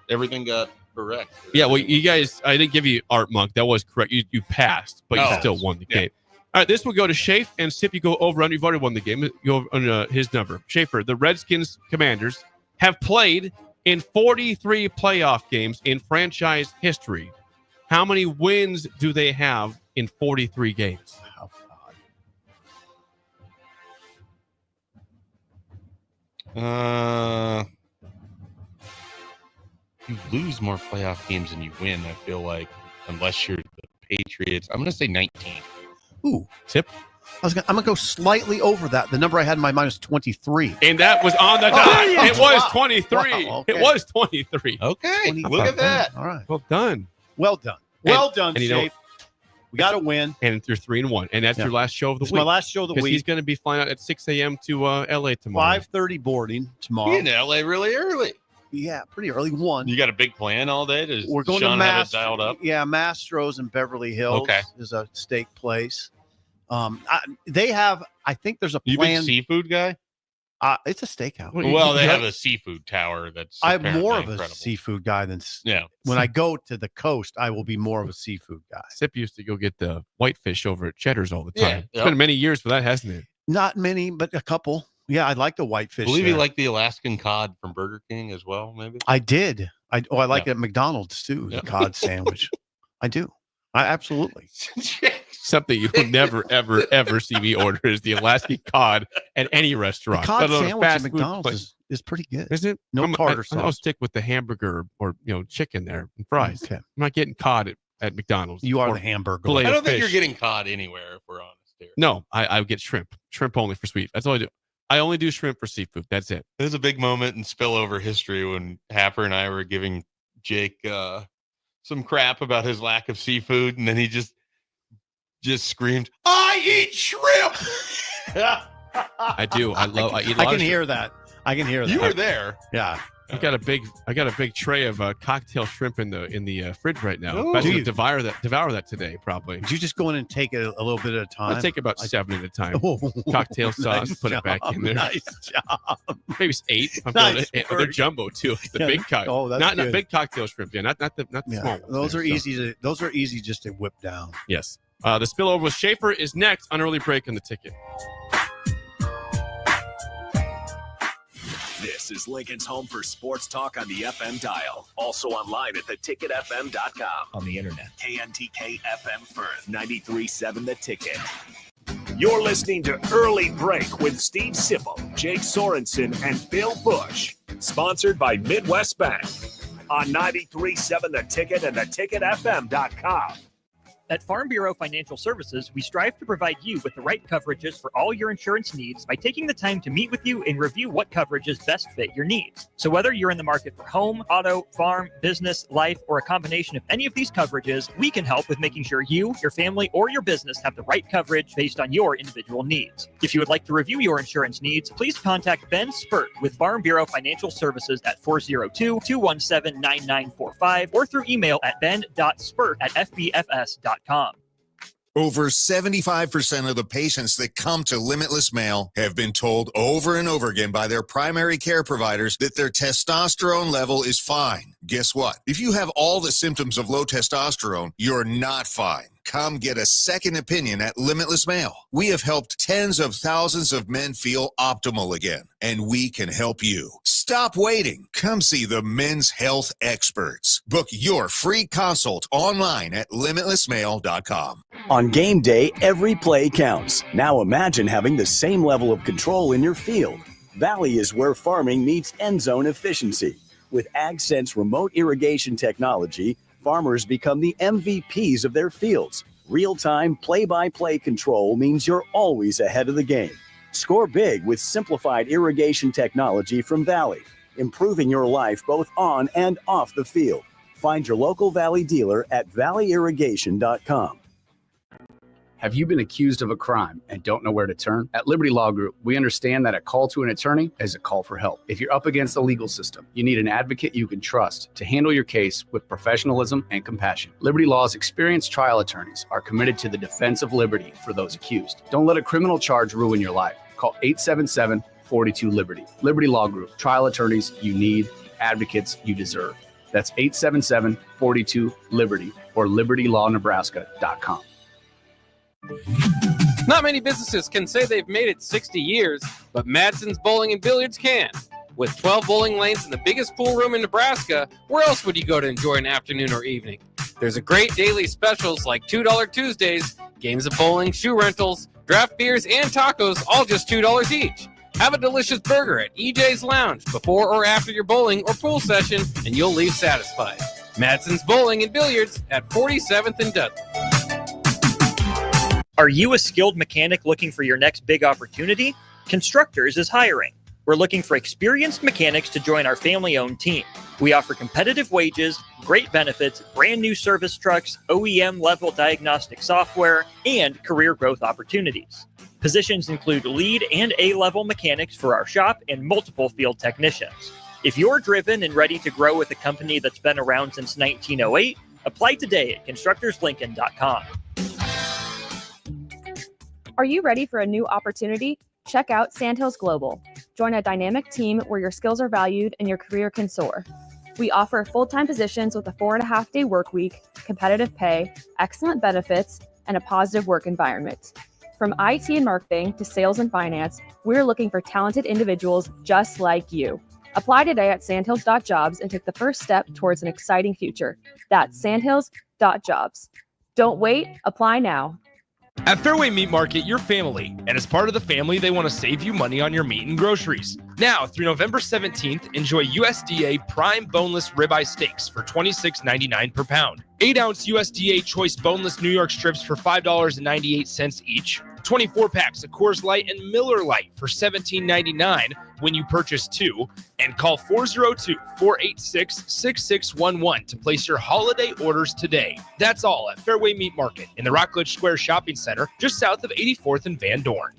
Everything got correct. Yeah, well, you guys, I didn't give you Art Monk. That was correct. You passed, but you still won the game. All right, this will go to Schaefer and Sip. You go over under. You've already won the game. You go on his number. Schaefer, the Redskins Commanders have played in 43 playoff games in franchise history. How many wins do they have in 43 games? You lose more playoff games than you win, I feel like, unless you're the Patriots. I'm going to say 19. Ooh. Tip. I'm gonna go slightly over that. The number I had in my mind was 23. And that was on the dot. yes. It was Wow. 23. Wow, okay. It was 23. Okay, 25. look at that. All right. Well done. Well done. Well done, and you know, Schaefer. We got to win. And you're 3-1. And that's your last show of the It's week. my last show of the week. He's going to be flying out at 6 a.m. to L.A. tomorrow. 5:30 boarding tomorrow. You're in L.A. really early. Yeah, pretty early. 1. You got a big plan all day? Does We're going Sean to have it dialed up? Yeah, Mastro's in Beverly Hills. Okay. Is a steak place. They have. I think there's a You plan. big seafood guy? It's a steakhouse. Well, they have a seafood tower that's. I'm more of apparently a incredible. seafood guy than. Yeah. When I go to the coast, I will be more of a seafood guy. Sip used to go get the whitefish over at Cheddar's all the Yeah, time. It's been many years for that, hasn't it? Not many, but a couple. Yeah, I like the whitefish. I believe you there. like the Alaskan cod from Burger King as well, maybe? I did. I like it at McDonald's too. The cod sandwich. I do. I absolutely. Something you will never, ever, ever see me order is the Alaskan cod at any restaurant. The cod let alone a sandwich at fast food McDonald's place. is pretty good. Is it? No tartar I'll sauce. stick with the hamburger or chicken there and fries. Okay. I'm not getting cod at McDonald's. You are or the hamburger. filet I of don't think you're fish. getting cod anywhere, if we're honest here. No, I get shrimp. Shrimp only for sweet. That's all I do. I only do shrimp for seafood. That's it. There's a big moment in spillover history when Happer and I were giving Jake some crap about his lack of seafood, and then he just screamed, "I eat shrimp!" I do. I eat a lot I of can shrimp. hear that. I can hear that. You were there. Yeah. I got a big tray of cocktail shrimp in the fridge right now. Ooh. I'm about Do to you? devour that today probably. Did you just go in and take it a little bit at a time? I'll take about 7 at a time. Oh, Cocktail sauce, nice put it back job, in there. Nice job. Maybe it's 8. I'm Nice feeling it. They're work. jumbo too. It's the Yeah. big cock. Oh, that's not good. big cocktail shrimp. Yeah, not the Yeah, small ones. those there, are so. easy. Those are easy just to whip down. Yes. The spillover with Schaefer is next on Early Break on the Ticket. This is Lincoln's home for sports talk on the FM dial. Also online at theticketfm.com. On the internet. KNTK FM Firth, 93.7 The Ticket. You're listening to Early Break with Steve Sipple, Jake Sorensen, and Bill Busch. Sponsored by Midwest Bank. On 93.7 The Ticket and theticketfm.com. At Farm Bureau Financial Services, we strive to provide you with the right coverages for all your insurance needs by taking the time to meet with you and review what coverages best fit your needs. So whether you're in the market for home, auto, farm, business, life, or a combination of any of these coverages, we can help with making sure you, your family, or your business have the right coverage based on your individual needs. If you would like to review your insurance needs, please contact Ben Spurt with Farm Bureau Financial Services at 402-217-9945 or through email at ben.spurt@fbfs.com. Over 75% of the patients that come to Limitless Male have been told over and over again by their primary care providers that their testosterone level is fine. Guess what? If you have all the symptoms of low testosterone, you're not fine. Come get a second opinion at Limitless Male. We have helped tens of thousands of men feel optimal again, and we can help you. Stop waiting. Come see the men's health experts. Book your free consult online at limitlessmale.com. On game day, every play counts. Now imagine having the same level of control in your field. Valley is where farming meets end zone efficiency. With AgSense remote irrigation technology, farmers become the MVPs of their fields. Real-time play-by-play control means you're always ahead of the game. Score big with simplified irrigation technology from Valley, improving your life both on and off the field. Find your local Valley dealer at valleyirrigation.com. Have you been accused of a crime and don't know where to turn? At Liberty Law Group, we understand that a call to an attorney is a call for help. If you're up against the legal system, you need an advocate you can trust to handle your case with professionalism and compassion. Liberty Law's experienced trial attorneys are committed to the defense of liberty for those accused. Don't let a criminal charge ruin your life. Call 877-42-LIBERTY. Liberty Law Group, trial attorneys you need, advocates you deserve. That's 877-42-LIBERTY or libertylawnebraska.com. Not many businesses can say they've made it 60 years, but Madsen's Bowling and Billiards can. With 12 bowling lanes and the biggest pool room in Nebraska, where else would you go to enjoy an afternoon or evening? There's a great daily specials like $2 Tuesdays, games of bowling, shoe rentals, draft beers, and tacos, all just $2 each. Have a delicious burger at EJ's Lounge before or after your bowling or pool session, and you'll leave satisfied. Madsen's Bowling and Billiards at 47th and Dudley. Are you a skilled mechanic looking for your next big opportunity? Constructors is hiring. We're looking for experienced mechanics to join our family-owned team. We offer competitive wages, great benefits, brand new service trucks, OEM-level diagnostic software, and career growth opportunities. Positions include lead and A-level mechanics for our shop and multiple field technicians. If you're driven and ready to grow with a company that's been around since 1908, apply today at constructorslincoln.com. Are you ready for a new opportunity? Check out Sandhills Global. Join a dynamic team where your skills are valued and your career can soar. We offer full-time positions with a 4.5-day work week, competitive pay, excellent benefits, and a positive work environment. From IT and marketing to sales and finance, we're looking for talented individuals just like you. Apply today at sandhills.jobs and take the first step towards an exciting future. That's sandhills.jobs. Don't wait, apply now. At Fairway Meat Market, you're family, and as part of the family, they want to save you money on your meat and groceries. Now, through November 17th, enjoy USDA prime boneless ribeye steaks for $26.99 per pound. 8-ounce USDA choice boneless New York strips for $5.98 each. 24 packs of Coors Light and Miller Lite for $17.99 when you purchase 2. And call 402-486-6611 to place your holiday orders today. That's all at Fairway Meat Market in the Rockledge Square Shopping Center, just south of 84th and Van Dorn.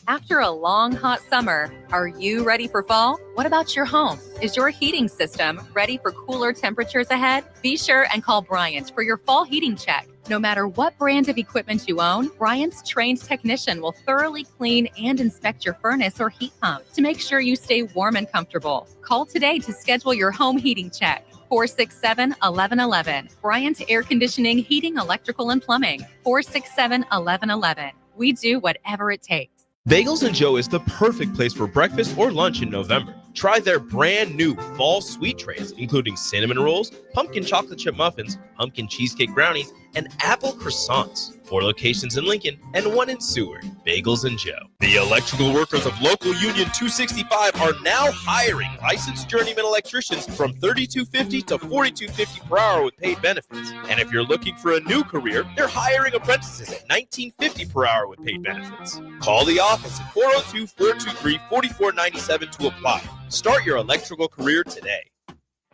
After a long, hot summer, are you ready for fall? What about your home? Is your heating system ready for cooler temperatures ahead? Be sure and call Bryant for your fall heating check. No matter what brand of equipment you own, Bryant's trained technician will thoroughly clean and inspect your furnace or heat pump to make sure you stay warm and comfortable. Call today to schedule your home heating check. 467-1111. Bryant Air Conditioning, Heating, Electrical, and Plumbing. 467-1111. We do whatever it takes. Bagels and Joe is the perfect place for breakfast or lunch in November. Try their brand new fall sweet trays, including cinnamon rolls, pumpkin chocolate chip muffins, pumpkin cheesecake brownies, and apple croissants. 4 locations in Lincoln and 1 in Seward. Bagels and Joe. The electrical workers of Local Union 265 are now hiring licensed journeyman electricians from $32.50 to $42.50 per hour with paid benefits. And if you're looking for a new career, they're hiring apprentices at $19.50 per hour with paid benefits. Call the office at 402-423-4497 to apply. Start your electrical career today.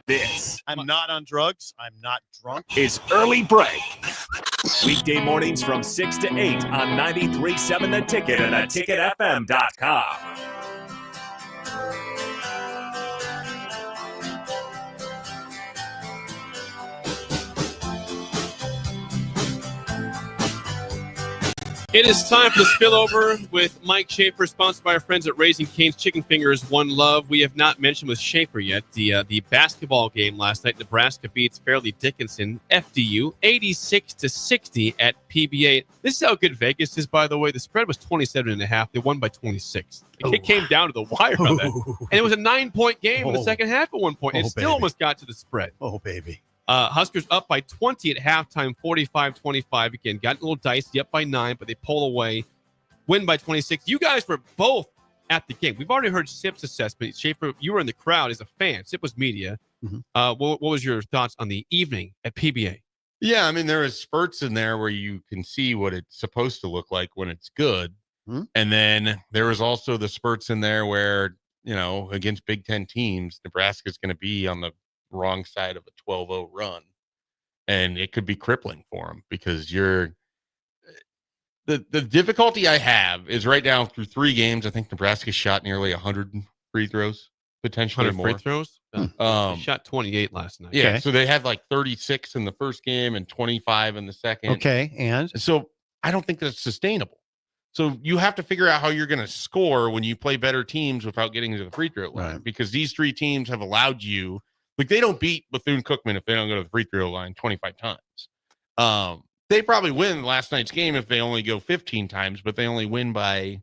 This, I'm not on drugs. I'm not drunk. is Early Break. Weekday mornings from 6 to 8 on 93.7 The Ticket and theticketfm.com. It is time for the spillover with Mike Schaefer, sponsored by our friends at Raising Cane's Chicken Fingers, One Love. We have not mentioned with Schaefer yet the basketball game last night. Nebraska beats Fairleigh Dickinson, FDU, 86-60 at PBA. This is how good Vegas is, by the way. The spread was 27.5. They won by 26. It came down to the wire on that. And it was a 9-point game in the second half at one point. It still almost got to the spread. Oh, baby. Huskers up by 20 at halftime, 45-25. Again, got a little dicey, up by 9, but they pull away, win by 26. You guys were both at the game. We've already heard Sip's assessment. Schaefer, you were in the crowd as a fan. Sip was media. Mm-hmm. What was your thoughts on the evening at PBA? Yeah, I mean, there is spurts in there where you can see what it's supposed to look like when it's good. Mm-hmm. And then there was also the spurts in there where, you know, against Big Ten teams, Nebraska's going to be on the wrong side of a 12-0 run, and it could be crippling for them because the difficulty I have is right now through 3 games, I think Nebraska shot nearly 100 free throws, potentially 100 more. free throws? They shot 28 last night. Yeah, Okay. so they had like 36 in the first game and 25 in the second. Okay, and So I don't think that's sustainable. So you have to figure out how you're going to score when you play better teams without getting to the free throw line, because these 3 teams have allowed you. Like, they don't beat Bethune-Cookman if they don't go to the free throw line 25 times. They probably win last night's game if they only go 15 times, but they only win by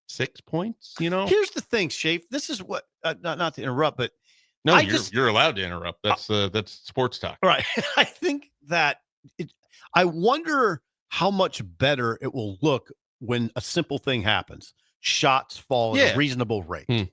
6 points, you know? here's the thing, Schaefer. This is what, not to interrupt, but No, I you're allowed to interrupt. That's sports talk. right. I think that I wonder how much better it will look when a simple thing happens. Shots fall at a reasonable rate.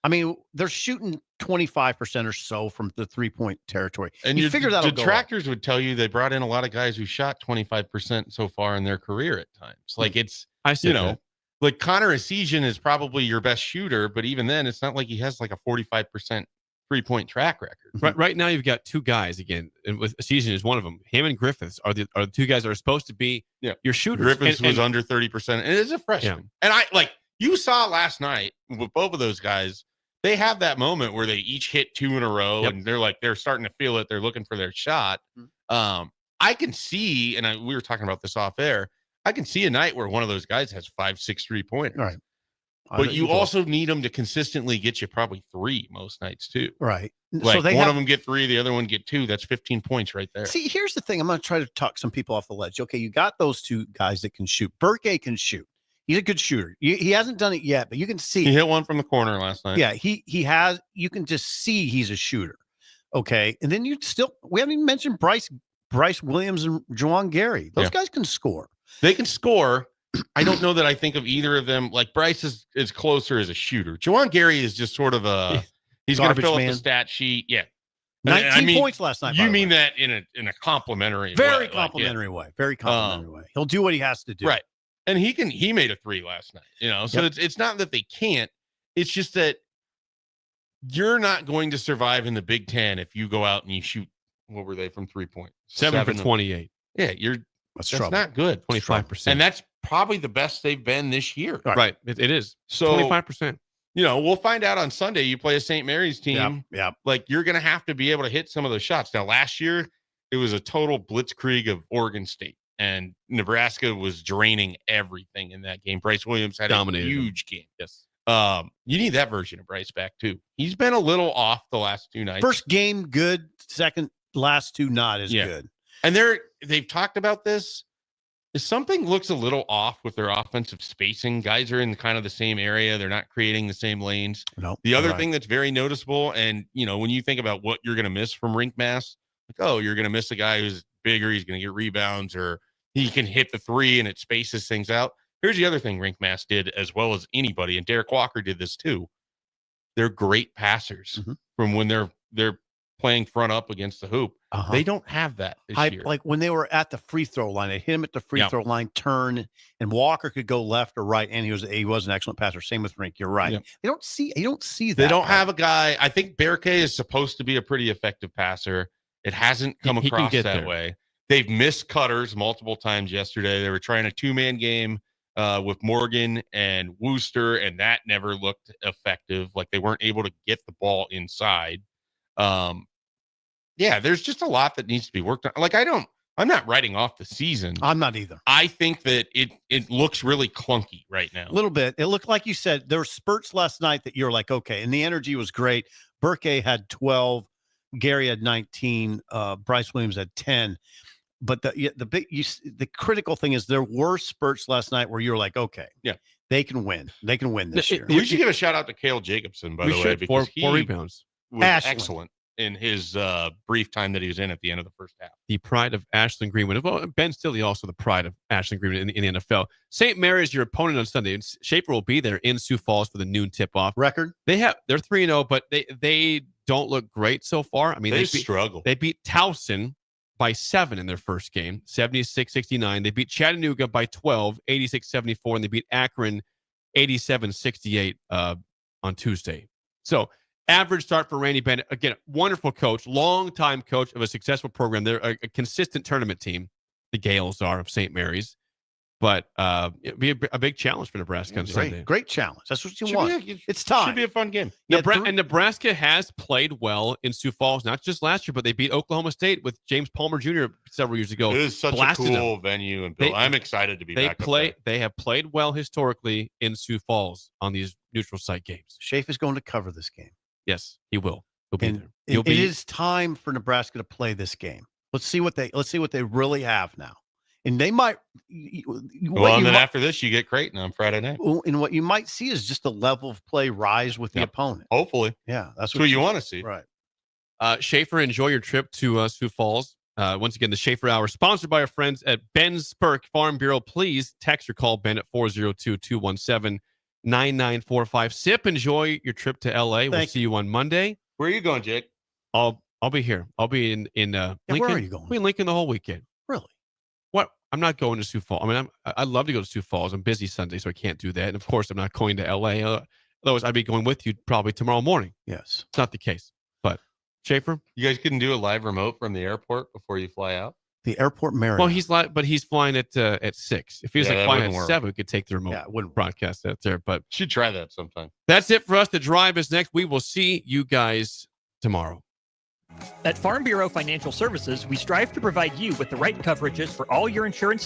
I mean, they're shooting 25% or so from the 3-point territory. And you figure that'll go up. detractors would tell you they brought in a lot of guys who shot 25% so far in their career at times. Like, it's, I see, you know, like Connor Essegian is probably your best shooter, but even then, it's not like he has like a 45% 3-point track record. Right now, you've got two guys again, and with Essegian is one of them. Him and Griffiths are the two guys that are supposed to be your shooters. Griffiths was under 30%, and it's a freshman. And you saw last night with both of those guys, they have that moment where they each hit 2 in a row, and they're starting to feel it. They're looking for their shot. I can see, and we were talking about this off air, I can see a night where one of those guys has 5, 6 3-pointers. Right. But you also need them to consistently get you probably 3 most nights too. Right. Like one of them get 3, the other one get 2. That's 15 points right there. See, here's the thing. I'm going to try to talk some people off the ledge. Okay, you got those two guys that can shoot. Burke can shoot. He's a good shooter. He hasn't done it yet, but you can see. He hit one from the corner last night. Yeah, he has. You can just see he's a shooter. Okay, and then we haven't even mentioned Bryce Williams and Juwan Gary. Those guys can score. They can score. I don't know that I think of either of them. Like Bryce is closer as a shooter. Juwan Gary is just sort of he's going to fill up the stat sheet. Yeah. 19 points last night. You mean that in a complimentary very complimentary way. Very complimentary way. He'll do what he has to do. Right. And he made a 3 last night, so it's not that they can't. It's just that you're not going to survive in the Big Ten if you go out and you shoot, what were they from 3-point? 7 for 28. Yeah. That's not good. 25%. And that's probably the best they've been this year. Right. It is. So 25%. We'll find out on Sunday. You play a St. Mary's team. Yeah. Like you're going to have to be able to hit some of those shots. Now, last year, it was a total blitzkrieg of Oregon State. And Nebraska was draining everything in that game. Bryce Williams had a huge game. Yes. You need that version of Bryce back too. He's been a little off the last 2 nights. First game, good. Second, last 2 not as good. And they've talked about this. If something looks a little off with their offensive spacing, guys are in kind of the same area. They're not creating the same lanes. No. The other thing that's very noticeable, and when you think about what you're going to miss from rink mass, you're going to miss a guy who's bigger. He's going to get rebounds, or he can hit the 3 and it spaces things out. Here's the other thing Rink Mass did as well as anybody, and Derek Walker did this too. They're great passers from when they're playing front up against the hoop. They don't have that this year. Like when they were at the free throw line, they hit him at the free throw line, turn, and Walker could go left or right, and he was an excellent passer. Same with Rink. You're right. You don't see that. They don't have a guy. I think Berke is supposed to be a pretty effective passer. It hasn't come across that way. They've missed cutters multiple times yesterday. They were trying a 2-man game with Morgan and Wooster, and that never looked effective. Like they weren't able to get the ball inside. There's just a lot that needs to be worked on. Like I'm not writing off the season. I'm not either. I think that it looks really clunky right now. A little bit. It looked like you said there were spurts last night that you're like, okay, and the energy was great. Berke had 12, Gary had 19, Bryce Williams had 10. But the critical thing is there were spurts last night where you're like, okay, they can win. They can win this year. We should give a shout out to Cale Jacobson, by the way, because four rebounds. Was excellent in his brief time that he was in at the end of the first half. The pride of Ashland Greenwood. Well, Ben Stilley also the pride of Ashland Greenwood in the NFL. St. Mary's your opponent on Sunday. Schaefer will be there in Sioux Falls for the noon tip-off. Record? They're 3-0, but they don't look great so far. I mean, they struggle. They beat Towson by 7 in their first game, 76-69. They beat Chattanooga by 12, 86-74, and they beat Akron 87-68 on Tuesday. So average start for Randy Bennett. Again, wonderful coach, long-time coach of a successful program. They're a consistent tournament team. The Gales are of St. Mary's. But it'd be a big challenge for Nebraska on Sunday. Great challenge. That's what you want. It's time. Should be a fun game. And Nebraska has played well in Sioux Falls, not just last year, but they beat Oklahoma State with James Palmer Jr. several years ago. It is such a cool venue, and I'm excited to be back up there. They have played well historically in Sioux Falls on these neutral site games. Schaefer's going to cover this game. Yes, he will. He'll be there. It is time for Nebraska to play this game. Let's see what they really have now. And they might. After this, you get Creighton on Friday night. And what you might see is just the level of play rise with the opponent. Hopefully. Yeah, that's what you want to see. Right. Schaefer, enjoy your trip to Sioux Falls. Once again, the Schaefer Hour, sponsored by our friends at Ben's Perk Farm Bureau. Please text or call Ben at 402-217-9945. Sip, enjoy your trip to LA. We'll see you on Monday. Where are you going, Jake? I'll be here. I'll be in Lincoln. Where are you going? I'll be in Lincoln the whole weekend. Really? What? I'm not going to Sioux Falls. I mean, I'd love to go to Sioux Falls. I'm busy Sunday, so I can't do that. And of course, I'm not going to LA. Otherwise, I'd be going with you probably tomorrow morning. Yes. It's not the case. But Schaefer? You guys couldn't do a live remote from the airport before you fly out? The airport Merritt. Well, he's flying at 6. If he was flying at 7, we could take the remote. Yeah, it wouldn't broadcast that there. But should try that sometime. That's it for us. The drive is next. We will see you guys tomorrow. At Farm Bureau Financial Services, we strive to provide you with the right coverages for all your insurance